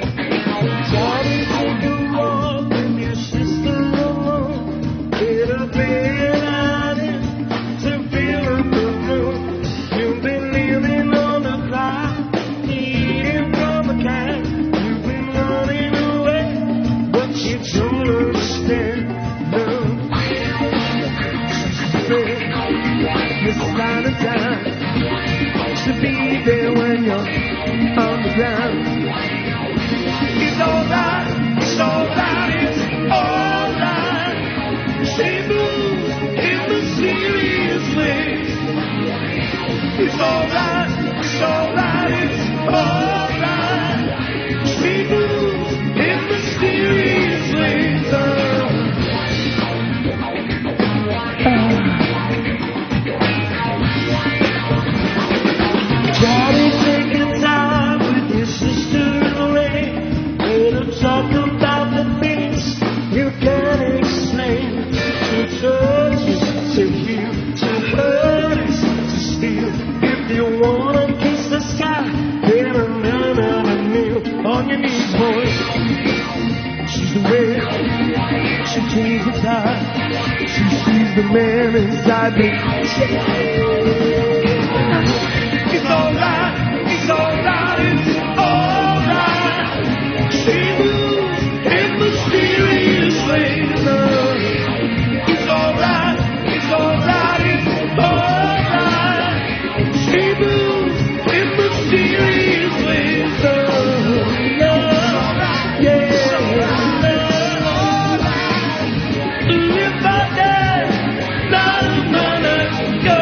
Daddy, take a walk with your sister alone. Get up late at night to fill up the room. You've been living on the fly, eating from a can. You've been running away, but you don't understand. No, it's kind of time to be there when you're on the ground. It's alright, it's alright, it's alright. She moves in mysterious ways. It's alright, it's alright, it's alright. She moves in mysterious ways. Daddy, take your time with your sister Lorraine. Let her talk about the things you can't explain. To touch us, to heal, to hurt us, to steal. If you wanna kiss the sky, then another meal on your knees, boy. She's the way she changes the tide. She sees the man inside me. It's alright, it's alright, it's alright. She moves in mysterious ways. It's alright, it's alright, it's alright. She moves in mysterious ways. Yeah. If I die, not a minute ago.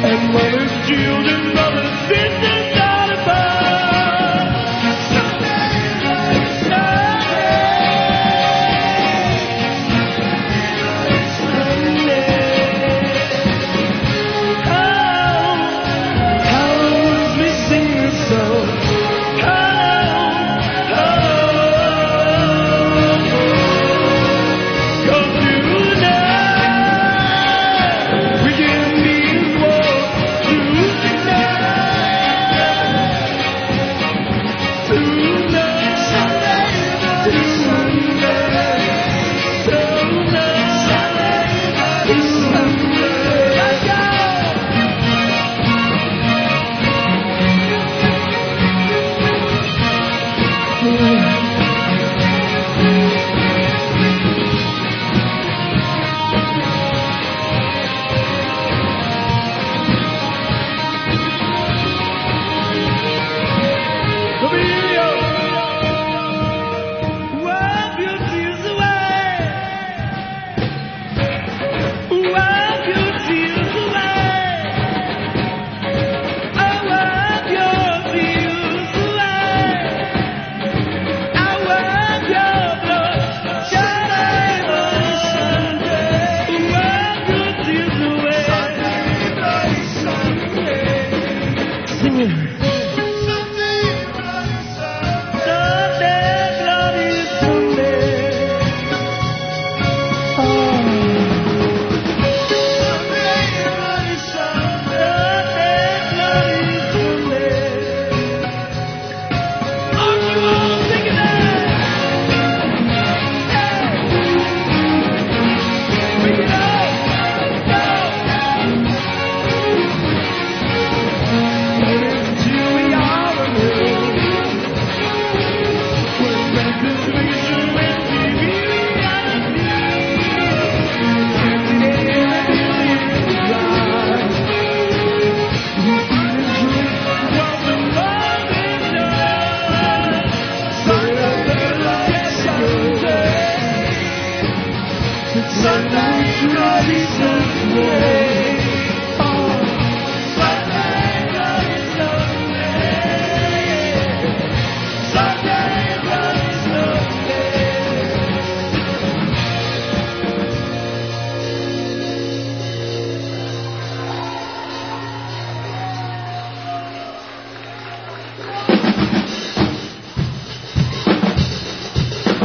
and mothers, children, brothers, sisters, daughters,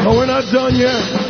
Oh, we're not done yet.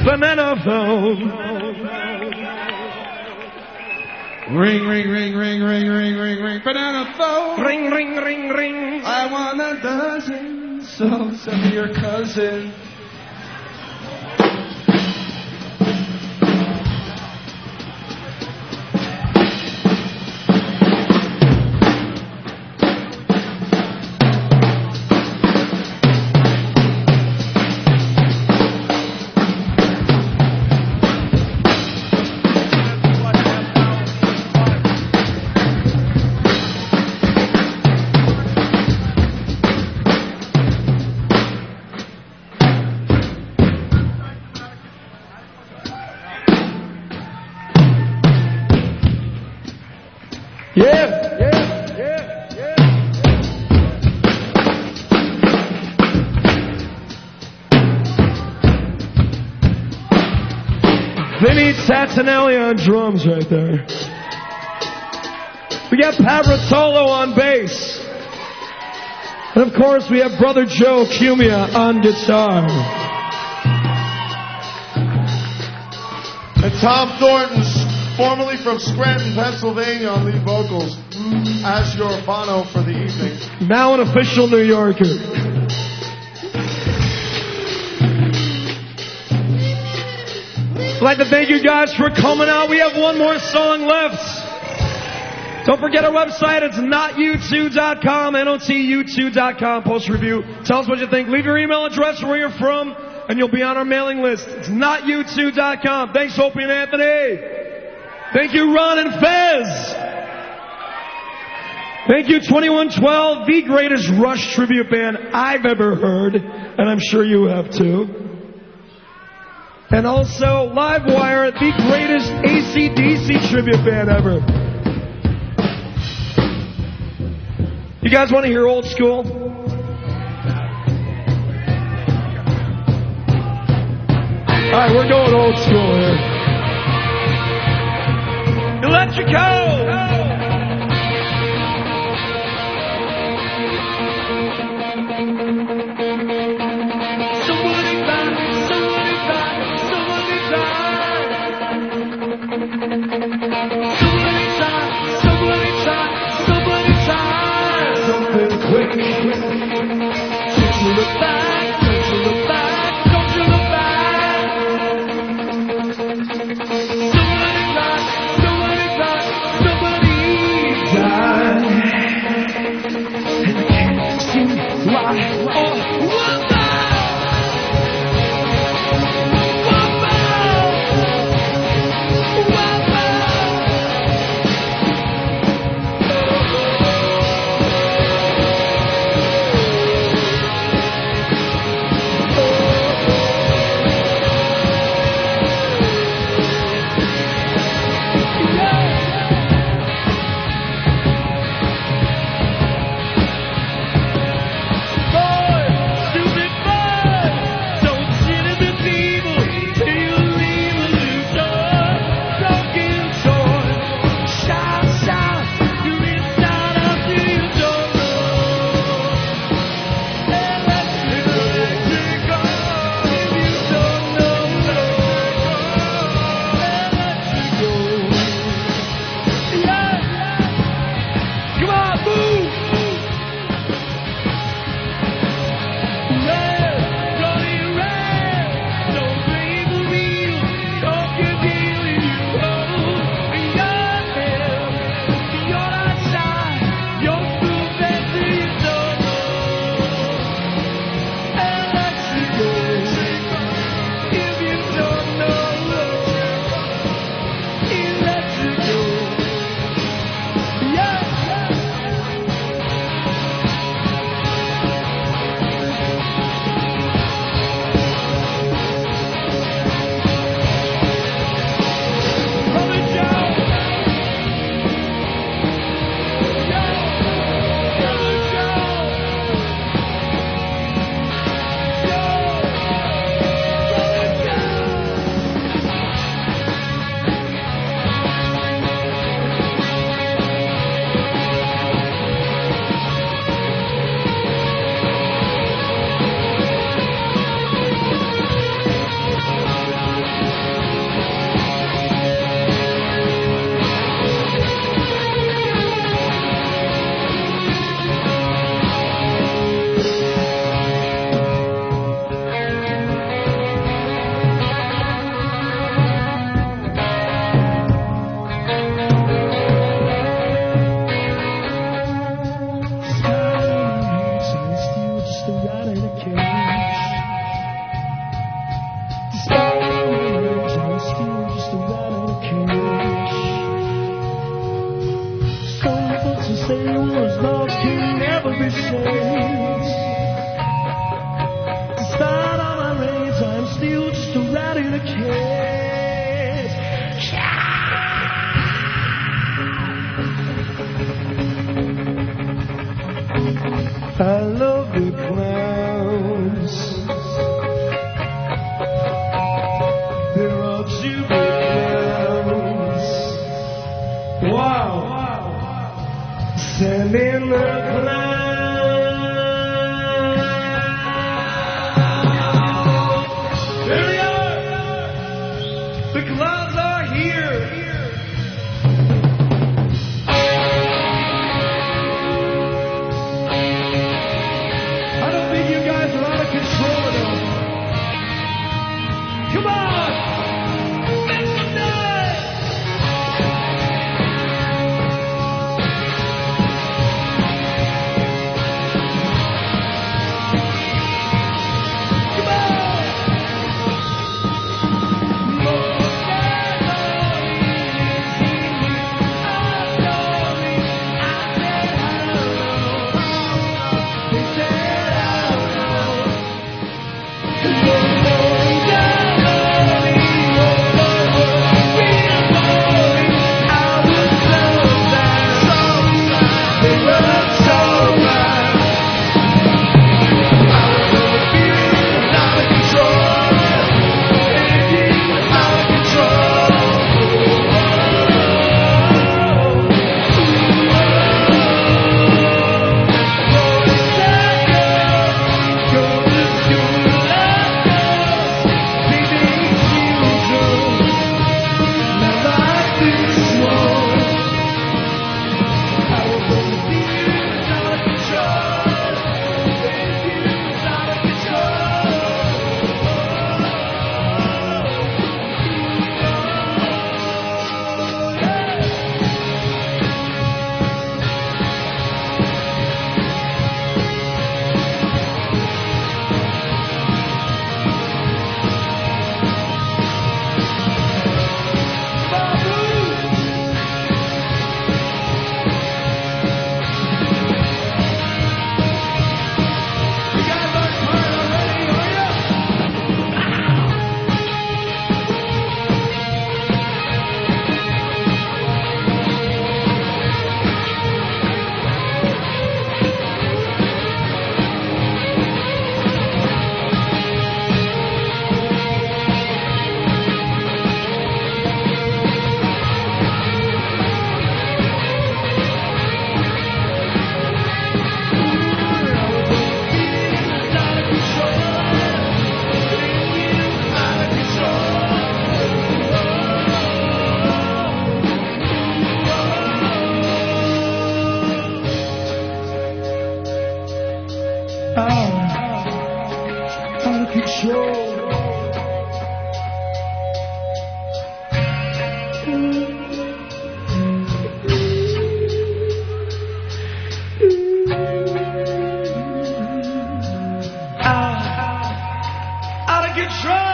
Banana phone. Ring, ring, ring, ring, ring, ring, ring, ring. Banana phone. Ring, ring, ring, ring. I want a dozen, so send me your cousin. Vinny Tattinelli on drums right there. We We got Pat Rotolo on bass. And of course, we have Brother Joe Cumia on guitar. And Tom Thornton's formerly from Scranton, Pennsylvania, on lead vocals as your Bono for the evening. Now an official New Yorker. I'd like to thank you guys for coming out. We have one more song left. Don't forget our website. It's notyou2.com, NOTU2.com. Post review. Tell us what you think. Leave your email address where you're from, and you'll be on our mailing list. It's notyou2.com. Thanks, Opie and Anthony. Thank you, Ron and Fez. Thank you, 2112, the greatest Rush tribute band I've ever heard, and I'm sure you have too. And also, Livewire, the greatest AC/DC tribute band ever. You guys want to hear old school? Alright, we're going old school here. Electrico! Somebody die, somebody die, somebody die. Somebody die, somebody die, somebody die. Something quick. Don't you look back, don't you look back, don't you look back. Somebody die, somebody die, somebody die. And I can't see why. Oh, what the? I love the clowns. They're all Jupiter clowns. Wow. Sand in the clouds. There they are. The clouds are here. I don't think you guys are out of control enough. Come on. Make some noise. Out of control. Out of control.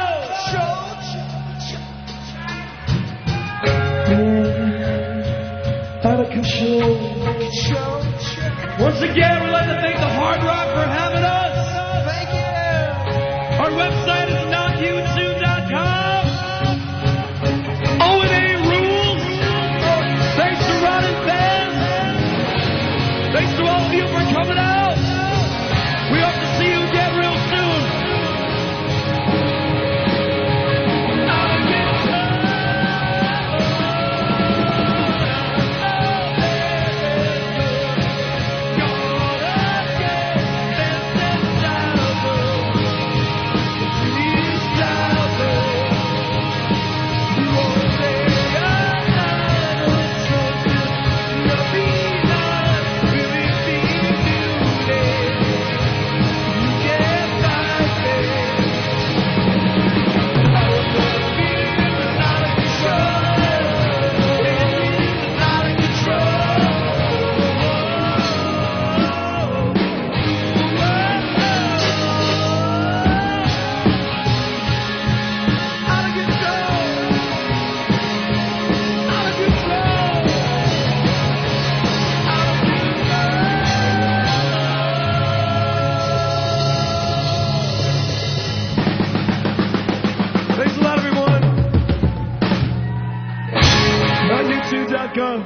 Out of control. Once again, we'd like to thank the Hard Rock for having us. Thank you. Our website is notyouToo.com. O&A rules. Thanks to Ron and Ben. Thanks to all of you for coming out. We hope to see you again real soon.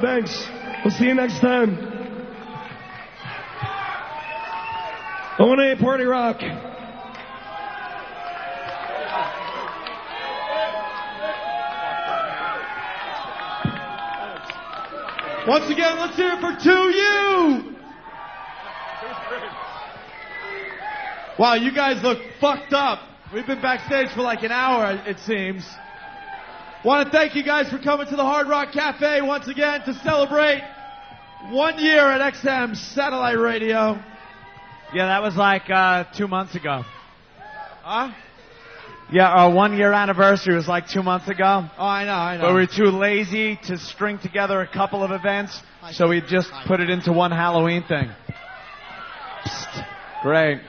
Thanks. We'll see you next time. O&A Party Rock. Once again, let's hear it for 2U. Wow, you guys look fucked up. We've been backstage for like an hour, it seems. Want to thank you guys for coming to the Hard Rock Cafe once again to celebrate 1 year at XM Satellite Radio. Yeah, that was like 2 months ago. Huh? Yeah, our 1 year anniversary was like 2 months ago. Oh, I know. But we were too lazy to string together a couple of events, so we just put it into one Halloween thing. Psst. Great.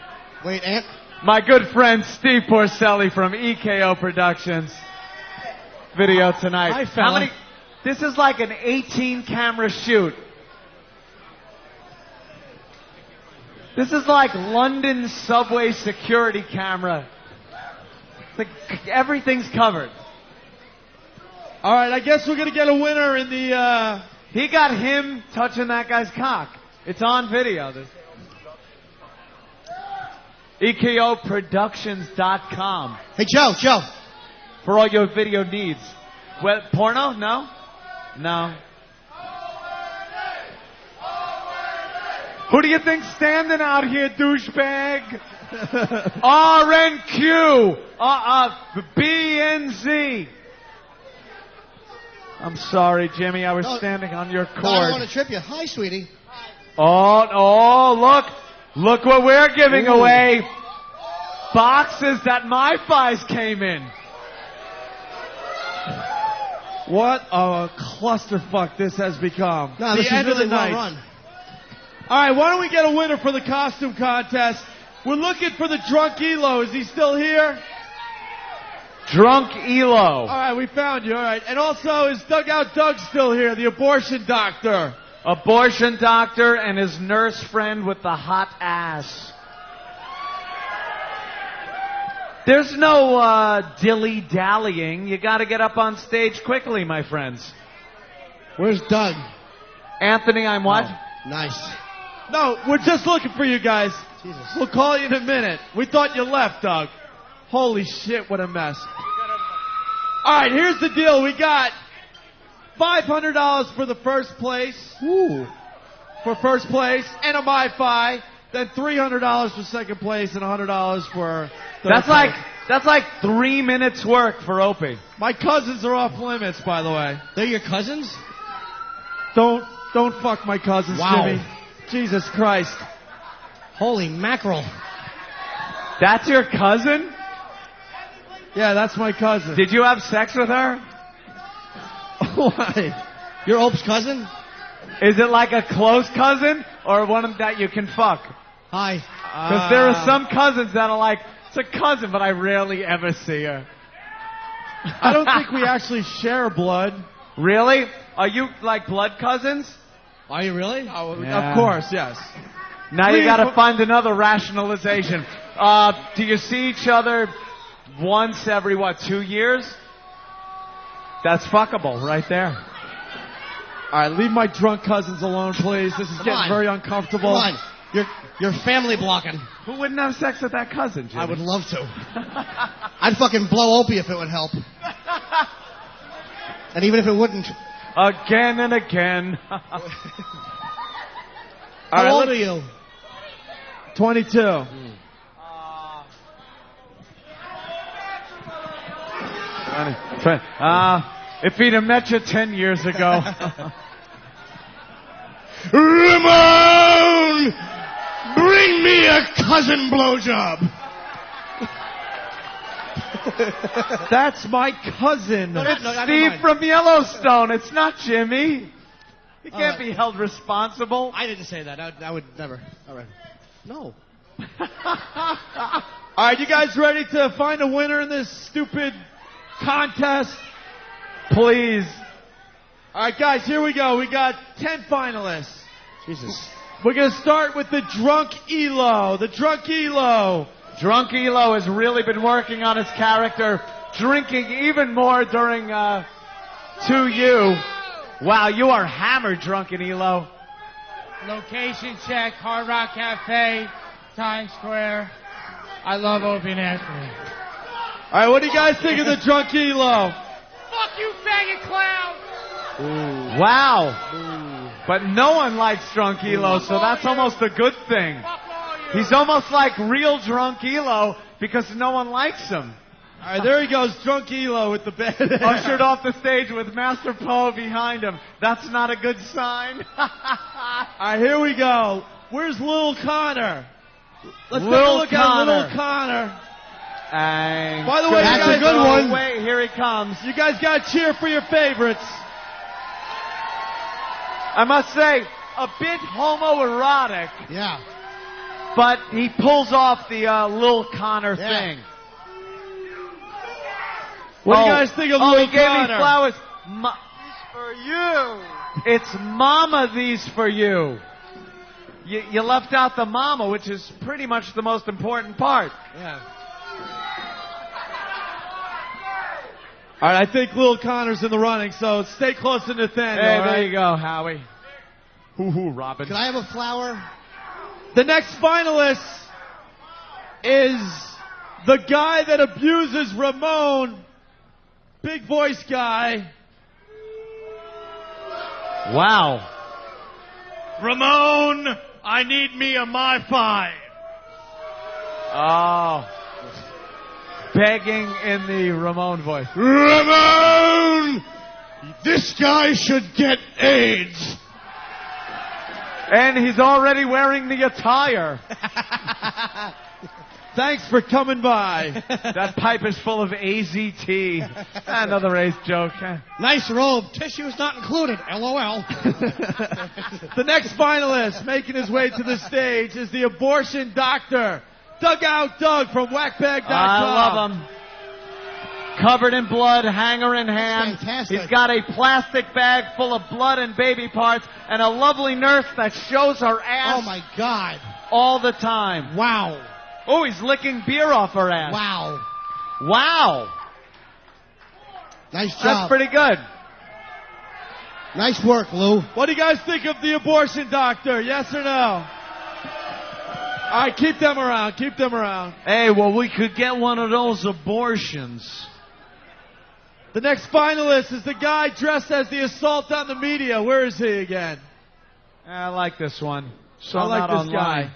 Wait, Ant? My good friend Steve Porcelli from EKO Productions. Video tonight. Hi, fella. How many? This is like an 18 camera shoot. This is like London subway security camera. It's like everything's covered. All right, I guess we're going to get a winner in the... He got him touching that guy's cock. It's on video. EKOProductions.com. Hey, Joe. For all your video needs. Well, porno? No? No. Who do you think's standing out here, douchebag? RNQ. BNZ. I'm sorry, Jimmy. I was standing on your cord. No, I don't want to trip you. Hi, sweetie. Oh, look. Look what we're giving away. Boxes that MiFi's came in. What a clusterfuck this has become. No, the this end is really of the night. well run. All right, why don't we get a winner for the costume contest? We're looking for the drunk Elo. Is he still here? Drunk Elo. All right, we found you. All right. And also, is Dugout Doug still here, the abortion doctor? Abortion doctor and his nurse friend with the hot ass. There's no dilly-dallying. You got to get up on stage quickly, my friends. Where's Doug? Anthony, I'm what? Oh, nice. No, we're just looking for you guys. Jesus. We'll call you in a minute. We thought you left, Doug. Holy shit, what a mess. All right, here's the deal. We got $500 for the first place. Ooh. For first place, and a MiFi. Then $300 for second place and $100 for third place. That's like 3 minutes work for Opie. My cousins are off limits, by the way. They're your cousins? Don't fuck my cousins, Wow. Jimmy. Jesus Christ. Holy mackerel. That's your cousin? Yeah, that's my cousin. Did you have sex with her? Why? Your Ope's cousin? Is it like a close cousin or one that you can fuck? Hi. Because there are some cousins that are like, it's a cousin, but I rarely ever see her. I don't think we actually share blood. Really? Are you like blood cousins? Are you really? Oh, Yeah. Of course, yes. Now you got to find another rationalization. Do you see each other once every, 2 years? That's fuckable right there. All right, leave my drunk cousins alone, please. This is Come getting on. very uncomfortable. Come on. You're family blocking. Who wouldn't have sex with that cousin, Jimmy? I would love to. I'd fucking blow Opie if it would help. And even if it wouldn't. Again and again. How old are you? 22. If he'd have met you 10 years ago. Ramon! Bring me a cousin blowjob. That's my cousin. It's Steve from Yellowstone. It's not Jimmy. He can't be held responsible. I didn't say that. I would never. All right. No. All right, you guys ready to find a winner in this stupid contest? Please. All right, guys, here we go. We got 10 finalists. Jesus. We're going to start with the Drunk Elo. The Drunk Elo. Drunk Elo has really been working on his character, drinking even more during 2U. Wow, you are hammered, Drunken Elo. Location check, Hard Rock Cafe, Times Square. I love Opie and Anthony. All right, what do you guys think of the Drunk Elo? Fuck you, faggot clown! Wow. But no one likes Drunk Elo, so that's almost a good thing. He's almost like real Drunk Elo because no one likes him. All right, there he goes, Drunk Elo with the bed. Ushered off the stage with Master Poe behind him. That's not a good sign. All right, here we go. Where's Lil Connor? Let's take a Lil look Connor. at Lil Connor. And By the way, that's you guys, a good one. Wait, here he comes. You guys got to cheer for your favorites. I must say, a bit homoerotic. Yeah. But he pulls off the Lil Connor thing. What do you guys think of Lil Connor? He gave me flowers. These for you. It's Mama, these for you. You left out the mama, which is pretty much the most important part. Yeah. All right, I think Lil Connor's in the running, so stay close to Nathaniel. Hey, all right? there you go, Howie. Hoo-hoo, Robin. Can I have a flower? The next finalist is the guy that abuses Ramon. Big voice guy. Wow. Ramon, I need me a My Five. Oh. Begging in the Ramon voice. Ramon! This guy should get AIDS. And he's already wearing the attire. Thanks for coming by. That pipe is full of AZT. Another ace joke. Nice robe. Tissue's not included. LOL. The next finalist making his way to the stage is the abortion doctor, Dugout Doug from Whackbag.com. I love him. Covered in blood, hanger in hand. Fantastic. He's got a plastic bag full of blood and baby parts, and a lovely nurse that shows her ass. Oh my God. All the time. Wow. Oh, he's licking beer off her ass. Wow. Wow. Nice job. That's pretty good. Nice work, Lou. What do you guys think of the abortion doctor? Yes or no? All right, keep them around. Keep them around. Hey, well, we could get one of those abortions. The next finalist is the guy dressed as the assault on the media. Where is he again? I like this one. So I like not this online.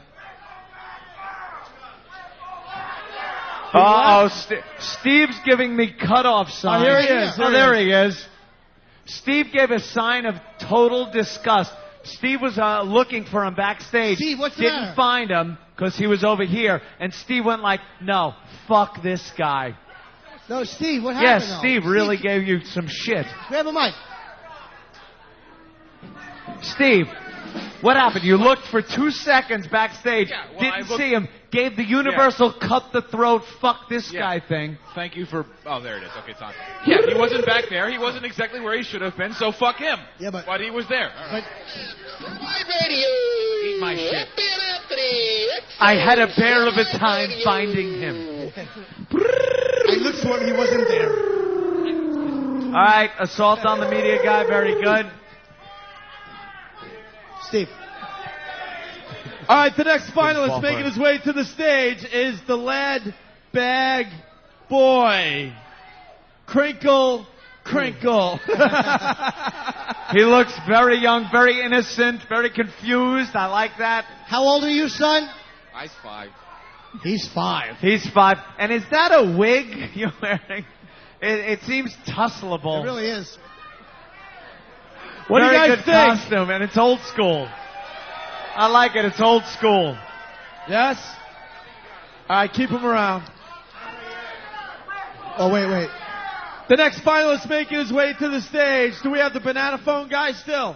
guy. Steve's giving the cutoff sign. Oh, here he is. Oh, there he is. Steve gave a sign of total disgust. Steve was looking for him backstage. Steve, what's the Didn't matter? find him because he was over here. And Steve went like, no, fuck this guy. No, Steve, what happened? Yes, Steve really gave you some shit. Grab a mic. Steve, what happened? You looked for 2 seconds backstage, didn't see him, gave the universal cut the throat, fuck this guy thing. Thank you for... Oh, there it is. Okay, it's on. Yeah, he wasn't back there. He wasn't exactly where he should have been, so fuck him. Yeah, but he was there. All right. Eat my shit. I had a bear of a time finding him. I looked for him. He wasn't there. All right, assault on the media guy, very good. Steve. All right, the next finalist making his way to the stage is the Lead Bag Boy. Crinkle, Crinkle. He looks very young, very innocent, very confused. I like that. How old are you, son? I's 5. He's 5. He's 5. And is that a wig you're wearing? It seems tussleable. It really is. What do you Very guys good think? costume, and it's old school. I like it. It's old school. Yes? All right, keep him around. Oh, wait. The next finalist making his way to the stage. Do we have the banana phone guy still?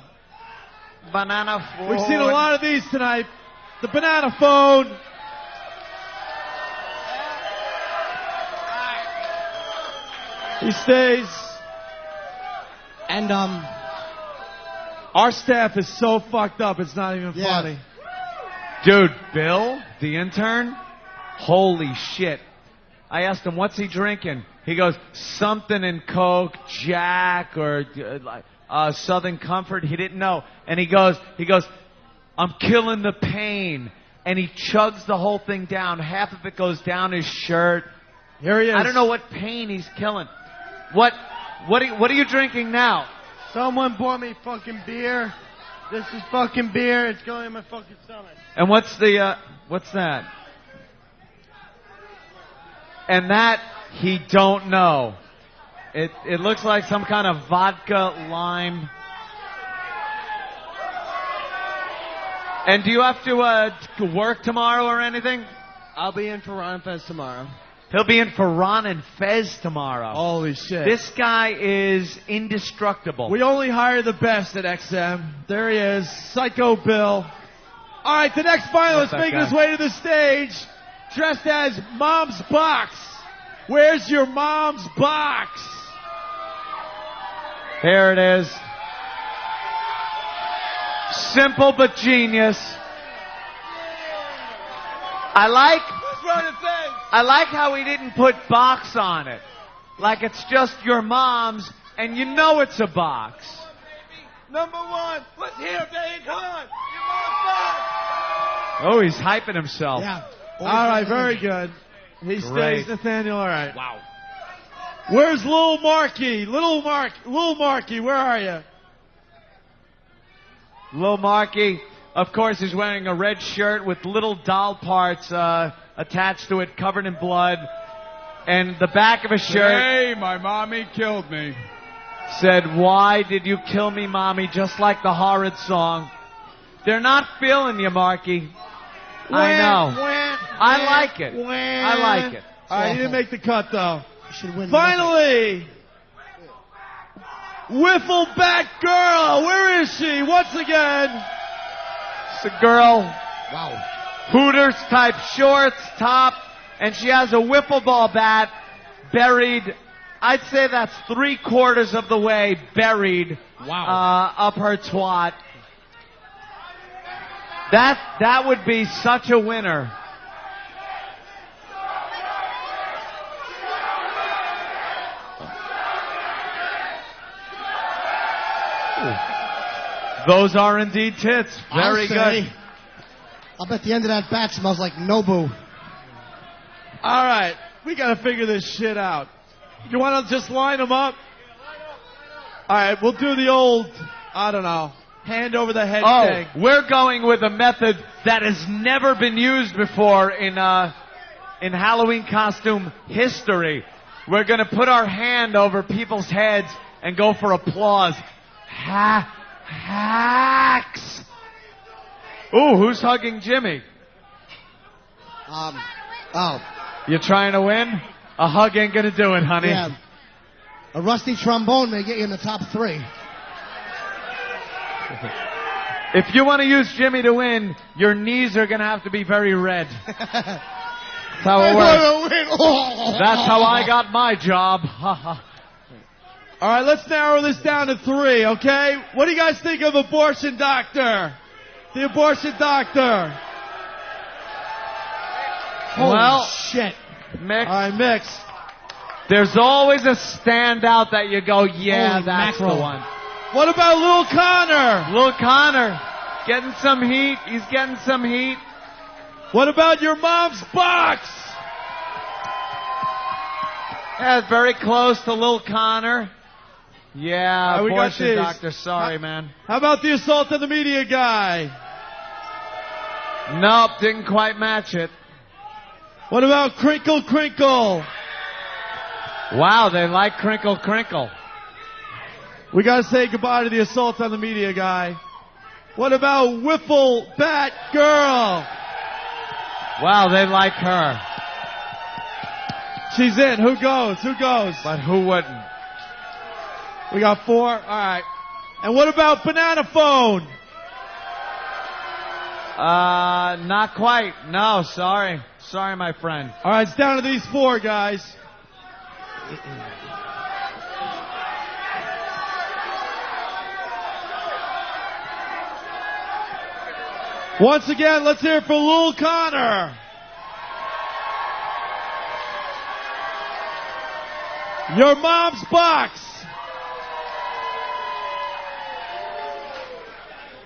Banana phone. We've seen a lot of these tonight. The banana phone. He stays. And, Our staff is so fucked up, it's not even funny. Dude, Bill, the intern, holy shit. I asked him, what's he drinking? He goes, something in Coke, Jack, or Southern Comfort. He didn't know. And he goes, I'm killing the pain. And he chugs the whole thing down. Half of it goes down his shirt. Here he is. I don't know what pain he's killing. What are you drinking now? Someone bought me fucking beer. This is fucking beer. It's going in my fucking stomach. And what's that? And that he don't know. It looks like some kind of vodka lime. And do you have to work tomorrow or anything? I'll be in for Ron Fez tomorrow. He'll be in for Ron and Fez tomorrow. Holy shit. This guy is indestructible. We only hire the best at XM. There he is, Psycho Bill. All right, the next finalist making his way to the stage, dressed as Mom's Box. Where's your mom's box? Here it is. Simple but genius. I like how he didn't put box on it. Like it's just your mom's and you know it's a box. Number one, let's hear Dave Hunt. Your mom's box. Oh, he's hyping himself. Yeah. All right, very good. He Great. stays, Nathaniel. All right. Wow. Where's Lil Marky? Lil Marky, where are you? Lil Marky, of course, is wearing a red shirt with little doll parts attached to it, covered in blood. And the back of his shirt Hey, my mommy killed me. said, "Why did you kill me, Mommy?" Just like the horrid song. They're not feeling you, Marky. I know. I like it. I like it. All right, he didn't make the cut, though. Should win. Finally, Wiffle Bat Girl. Where is she? Once again. It's a girl. Wow. Hooters type shorts, top, and she has a wiffle ball bat buried. I'd say that's 3/4 of the way buried. Wow. Up her twat. That would be such a winner. Those are indeed tits. Very good. I'll bet the end of that bat smells like Nobu. All right, we got to figure this shit out. You want to just line them up? All right, we'll do the old, I don't know, hand over the head thing. We're going with a method that has never been used before in Halloween costume history. We're going to put our hand over people's heads and go for applause. Hacks. Ooh, who's hugging Jimmy? You trying to win? A hug ain't gonna do it, honey. Yeah. A rusty trombone may get you in the top 3. If you want to use Jimmy to win, your knees are gonna have to be very red. That's how it works. That's how I got my job. All right, let's narrow this down to 3, okay? What do you guys think of Abortion Doctor? The Abortion Doctor. Well, shit. Mix. All right, Mix. There's always a standout that you go, yeah, Holy that's mackerel. the one. What about Lil Connor? Lil Connor, getting some heat. He's getting some heat. What about your mom's box? Yeah, it's very close to Lil Connor. Yeah, We got Abortion these. Doctor, sorry, man. How about the assault on the media guy? Nope, didn't quite match it. What about Crinkle Crinkle? Wow, they like Crinkle Crinkle. We gotta say goodbye to the assault on the media guy. What about Wiffle Bat Girl? Wow, they like her. She's in. Who goes? Who goes? But who wouldn't? We got 4. All right. And what about Banana Phone? Not quite. No, sorry. Sorry, my friend. All right, it's down to these 4 guys. Once again, let's hear it for Lil Connor. Your mom's box.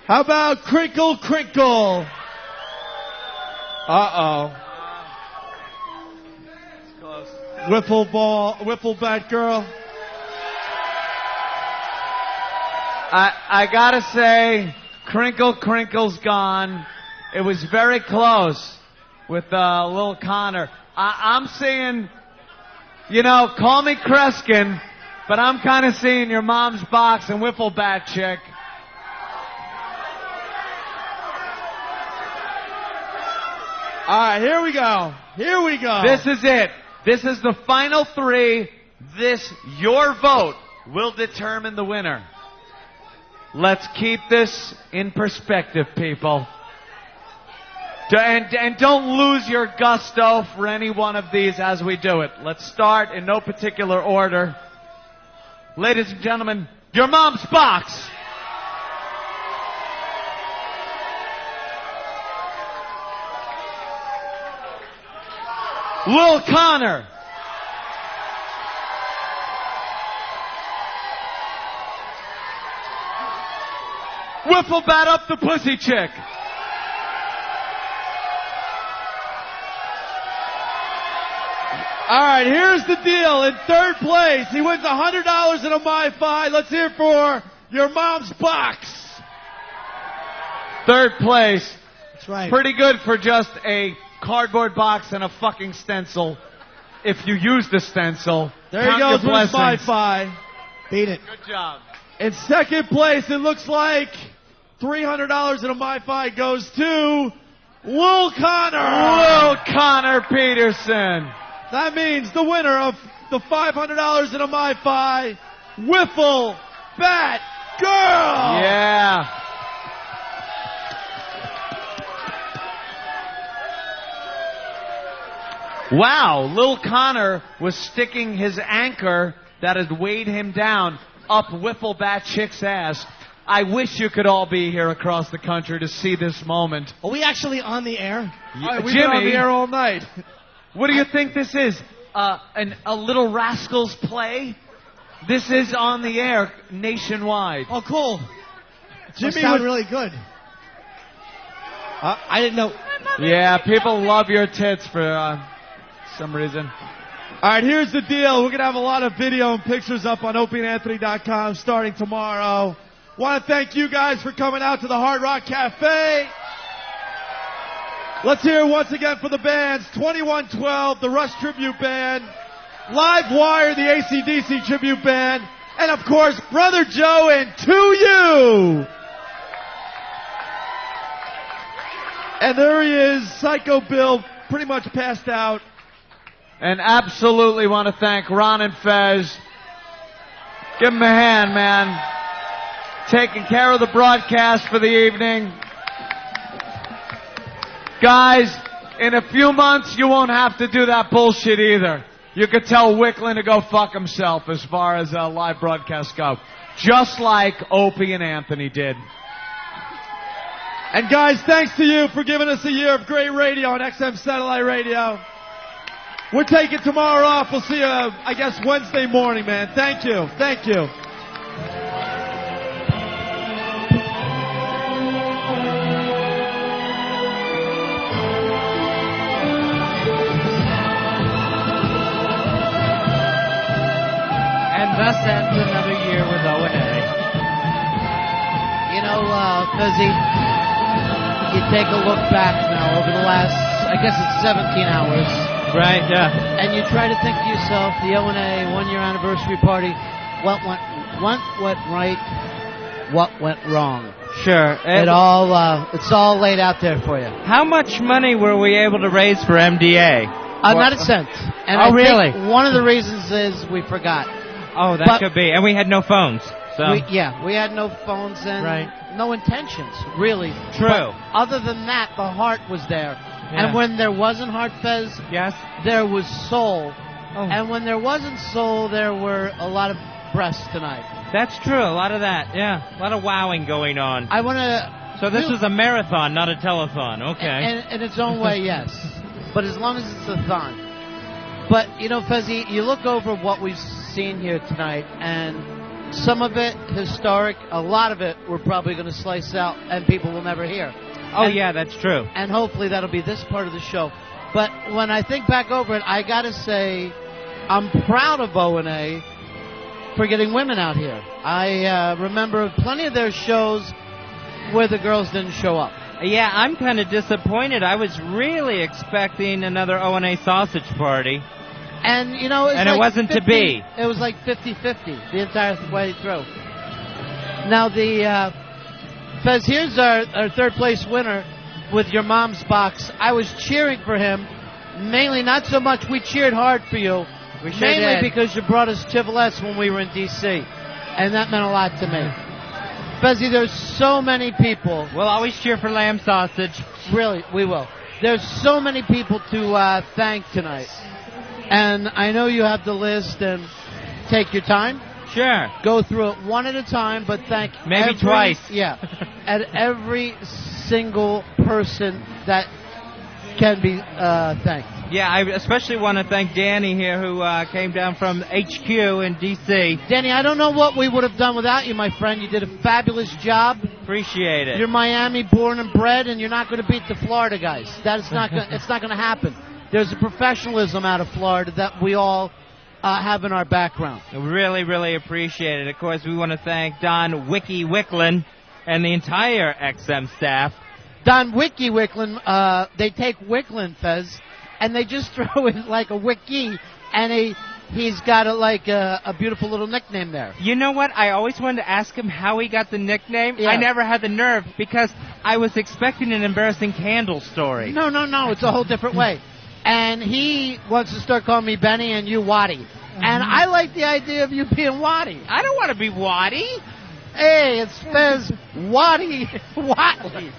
How about Crinkle Crinkle? Uh-oh. Wiffle Bat Girl. I gotta say, Crinkle's gone. It was very close with Lil Connor. I'm seeing, call me Kreskin, but I'm kind of seeing your mom's box and wiffle bat chick. All right, here we go. Here we go. This is it. This is the final three. Your vote will determine the winner. Let's keep this in perspective, people. And don't lose your gusto for any one of these as we do it. Let's start in no particular order. Ladies and gentlemen, your mom's box. Lil Connor. Wiffle bat up the pussy chick. All right, here's the deal. In third place, he wins $100 in a MiFi. Let's hear it for your mom's box. Third place. That's right. Pretty good for just a cardboard box and a fucking stencil. If you use the stencil. There he goes with his MiFi. Beat it. Good job. In second place, it looks like $300 in a MiFi goes to Lil Connor. Lil Connor Peterson. That means the winner of the $500 in a MiFi, Wiffle Bat Girl. Yeah. Wow, Lil Connor was sticking his anchor that had weighed him down up Wiffle Bat Chick's ass. I wish you could all be here across the country to see this moment. Are we actually on the air? We've been on the air all night. What do you think this is? A Little Rascals play? This is on the air nationwide. Oh, cool. Jimmy sound really good. I didn't know. Yeah, people love your tits for some reason. All right, here's the deal. We're going to have a lot of video and pictures up on OpieandAnthony.com starting tomorrow. Want to thank you guys for coming out to the Hard Rock Cafe. Let's hear it once again for the bands. 2112, the Rush Tribute Band. Live Wire, the AC/DC Tribute Band. And, of course, Brother Joe and To You. And there he is, Psycho Bill, pretty much passed out. And absolutely want to thank Ron and Fez. Give them a hand, man. Taking care of the broadcast for the evening. Guys, in a few months, you won't have to do that bullshit either. You could tell Wicklund to go fuck himself as far as live broadcasts go. Just like Opie and Anthony did. And guys, thanks to you for giving us a year of great radio on XM Satellite Radio. We're taking tomorrow off. We'll see you, I guess, Wednesday morning, man. Thank you. Thank you. And thus ends another year with O&A. You know, Fuzzy, you take a look back now over the last, I guess it's 17 hours. Right, yeah. And you try to think to yourself, the O&A one-year anniversary party, what went right, what went wrong? Sure. It's all laid out there for you. How much money were we able to raise for MDA? Not a cent. And Oh, I really? think one of the reasons is we forgot. Oh, that could be. And we had no phones. So. We had no phones and no intentions, really. True. But other than that, the heart was there. Yeah. And when there wasn't heart, Fez, yes, there was soul. Oh. And when there wasn't soul, there were a lot of breasts tonight. That's true. A lot of that. Yeah. A lot of wowing going on. I want to... So this was a marathon, not a telethon. Okay. In its own way, yes. But as long as it's a thon. But, you know, Fezzy, you look over what we've seen here tonight, and some of it historic, a lot of it we're probably going to slice out and people will never hear. Oh, yeah, that's true. And hopefully that'll be this part of the show. But when I think back over it, I got to say I'm proud of O&A for getting women out here. I remember plenty of their shows where the girls didn't show up. Yeah, I'm kind of disappointed. I was really expecting another O&A sausage party. And, you know, And it wasn't to be. It was like 50-50 the entire way through. Now, Fez, here's our third place winner with your mom's box. I was cheering for him, mainly not so much we cheered hard for you, We sure mainly did. because you brought us Chevrolet when we were in D.C., and that meant a lot to me. Fezzy, there's so many people. We'll always cheer for lamb sausage. Really, we will. There's so many people to thank tonight. And I know you have the list, and take your time. Sure. Go through it one at a time, but thank Maybe twice. Yeah. And every single person that can be thanked. Yeah, I especially want to thank Danny here, who came down from HQ in D.C. Danny, I don't know what we would have done without you, my friend. You did a fabulous job. Appreciate it. You're Miami born and bred, and you're not going to beat the Florida guys. It's not going to happen. There's a professionalism out of Florida that we all have in our background. Really, really appreciate it. Of course, we want to thank Don Wiki Wicklin and the entire XM staff. Don Wiki Wicklin, they take Wicklin, Fez, and they just throw in like a wiki, and he's got a beautiful little nickname there. You know what? I always wanted to ask him how he got the nickname. Yeah. I never had the nerve because I was expecting an embarrassing candle story. No, it's a whole different way. And he wants to start calling me Benny and you Waddy. And I like the idea of you being Waddy. I don't want to be Waddy. Hey, it's Fez Waddy Watley.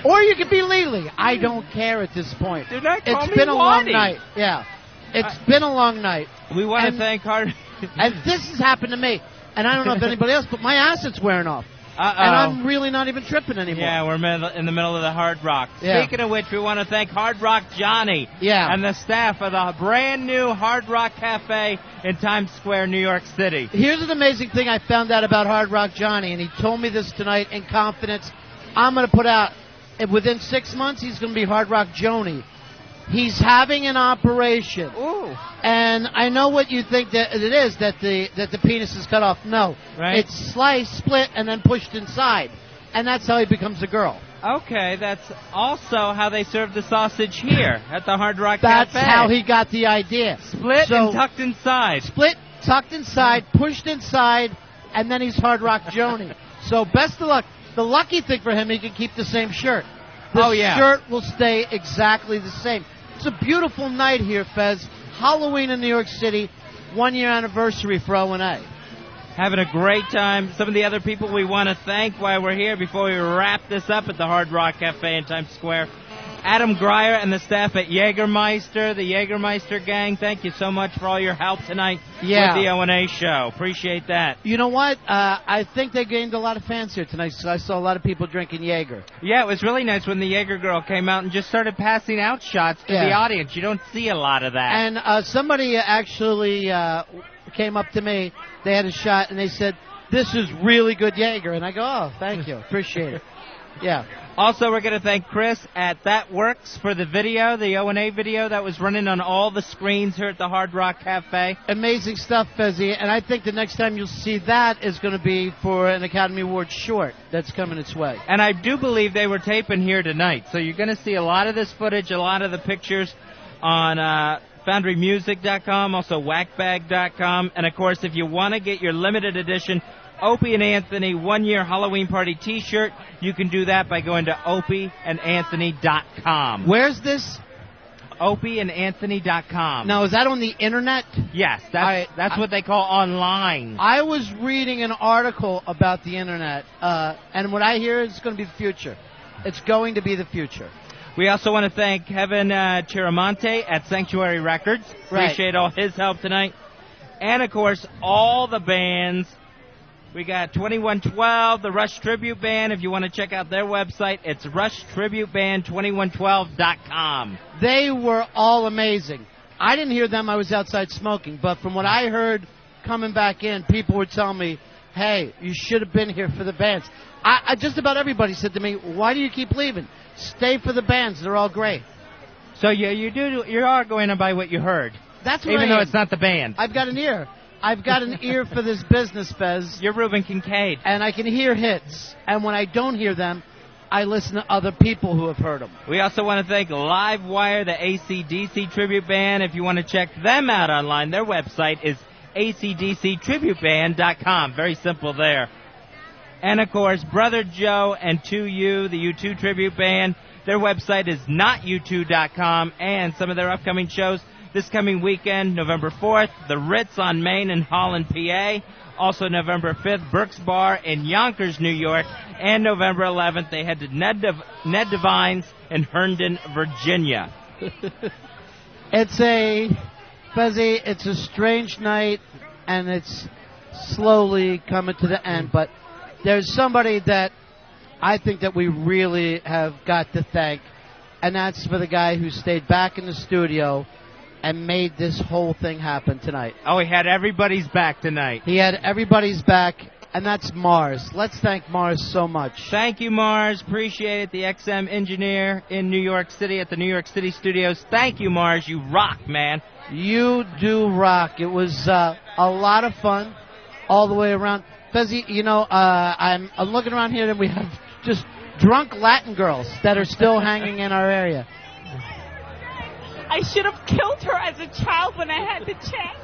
Or you could be Lely. I don't care at this point. Do not call It's me been a long Waddy. night. Yeah. It's been a long night. We want to thank Hard. And this has happened to me. And I don't know if anybody else, but my asset's wearing off. Uh-oh. And I'm really not even tripping anymore. Yeah, we're in the middle of the Hard Rock. Yeah. Speaking of which, we want to thank Hard Rock Johnny and the staff of the brand new Hard Rock Cafe in Times Square, New York City. Here's an amazing thing I found out about Hard Rock Johnny, and he told me this tonight in confidence. I'm going to put out, within 6 months, he's going to be Hard Rock Joni. He's having an operation. Ooh. And I know what you think that it is, that the penis is cut off. No. Right. It's sliced, split, and then pushed inside. And that's how he becomes a girl. Okay, that's also how they serve the sausage here at the Hard Rock That's Cafe. how he got the idea. Split So- and tucked inside. Split, tucked inside, pushed inside, and then he's Hard Rock Joni. So best of luck. The lucky thing for him, he can keep the same shirt. The shirt will stay exactly the same. It's a beautiful night here, Fez. Halloween in New York City, 1 year anniversary for O&A. Having a great time. Some of the other people we want to thank while we're here before we wrap this up at the Hard Rock Cafe in Times Square. Adam Greyer and the staff at Jägermeister, the Jägermeister gang, thank you so much for all your help tonight with the O&A show. Appreciate that. You know what? I think they gained a lot of fans here tonight, so I saw a lot of people drinking Jaeger. Yeah, it was really nice when the Jaeger girl came out and just started passing out shots to the audience. You don't see a lot of that. And somebody actually came up to me. They had a shot, and they said, "This is really good Jaeger." And I go, "Oh, thank you. Appreciate it." Yeah. Also, we're going to thank Chris at That Works for the video, the O&A video that was running on all the screens here at the Hard Rock Cafe. Amazing stuff, Fezzy. And I think the next time you'll see that is going to be for an Academy Award short that's coming its way. And I do believe they were taping here tonight. So you're going to see a lot of this footage, a lot of the pictures on FoundryMusic.com, also Whackbag.com. And, of course, if you want to get your limited edition Opie and Anthony 1 year Halloween party t-shirt, you can do that by going to opieandanthony.com. Where's this? opieandanthony.com. Now, is that on the internet? Yes, that's what they call online. I was reading an article about the internet, and what I hear is it's going to be the future. It's going to be the future. We also want to thank Kevin Chiramonte at Sanctuary Records. Appreciate all his help tonight. And, of course, all the bands. We got 2112, the Rush Tribute Band. If you want to check out their website, it's rushtributeband2112.com. They were all amazing. I didn't hear them. I was outside smoking. But from what I heard coming back in, people were telling me, hey, you should have been here for the bands. I just about everybody said to me, why do you keep leaving? Stay for the bands. They're all great. So you are going to buy what you heard. That's what even I though am. it's not the band. I've got an ear. I've got an ear for this business, Fez. You're Reuben Kincaid. And I can hear hits. And when I don't hear them, I listen to other people who have heard them. We also want to thank Livewire, the AC/DC tribute band. If you want to check them out online, their website is acdctributeband.com. Very simple there. And, of course, Brother Joe and 2U, the U2 tribute band. Their website is notu2.com. And some of their upcoming shows this coming weekend, November 4th, the Ritz on Main in Holland, PA. Also November 5th, Brooks Bar in Yonkers, New York. And November 11th, they head to Ned Devine's in Herndon, Virginia. It's a strange night, and it's slowly coming to the end. But there's somebody that I think that we really have got to thank, and that's for the guy who stayed back in the studio and made this whole thing happen tonight. Oh, he had everybody's back tonight. He had everybody's back, and that's Mars. Let's thank Mars so much. Thank you, Mars. Appreciate it. The XM engineer in New York City at the New York City studios. Thank you, Mars. You rock, man. You do rock. It was a lot of fun all the way around. Fezzy, I'm looking around here, and we have just drunk Latin girls that are still hanging in our area. I should have killed her as a child when I had the chance.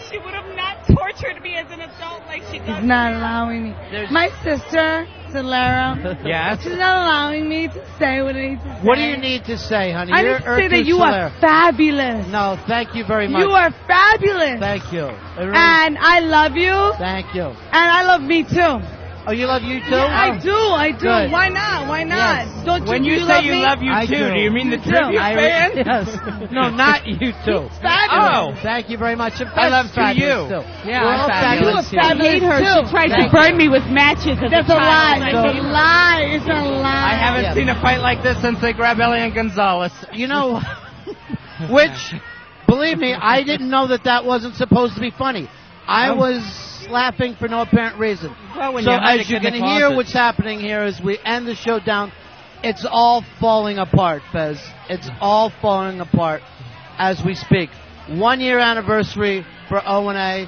She would have not tortured me as an adult like she does. She's not allowing me. My sister, Celera. Yes? She's not allowing me to say what I need to say. What do you need to say, honey? I You're need to say that Urtu you Celera. are fabulous. No, thank you very much. You are fabulous. Thank you. And I love you. Thank you. And I love me too. Oh, you love you too? Yeah, I do. Good. Why not? Why not? Yes. Don't When you say love you me? love you too, do you mean the tribute band? Yes. No, not you two. Fabulous. Oh, thank you very much. And I love Fez's fabulous, you. too. Yeah, We're all fabulous. You are fabulous I hate her. too. She tried to burn me with matches as That's a a child. lie. It's a lie. It's a lie. I haven't seen a fight like this since they grabbed Elian Gonzalez. You know, which, believe me, I didn't know that wasn't supposed to be funny. I was laughing for no apparent reason. Well, when so you hide as it you in the can hear closet. what's happening here as we end the show down, it's all falling apart, Fez. It's all falling apart as we speak. 1 year anniversary for O&A.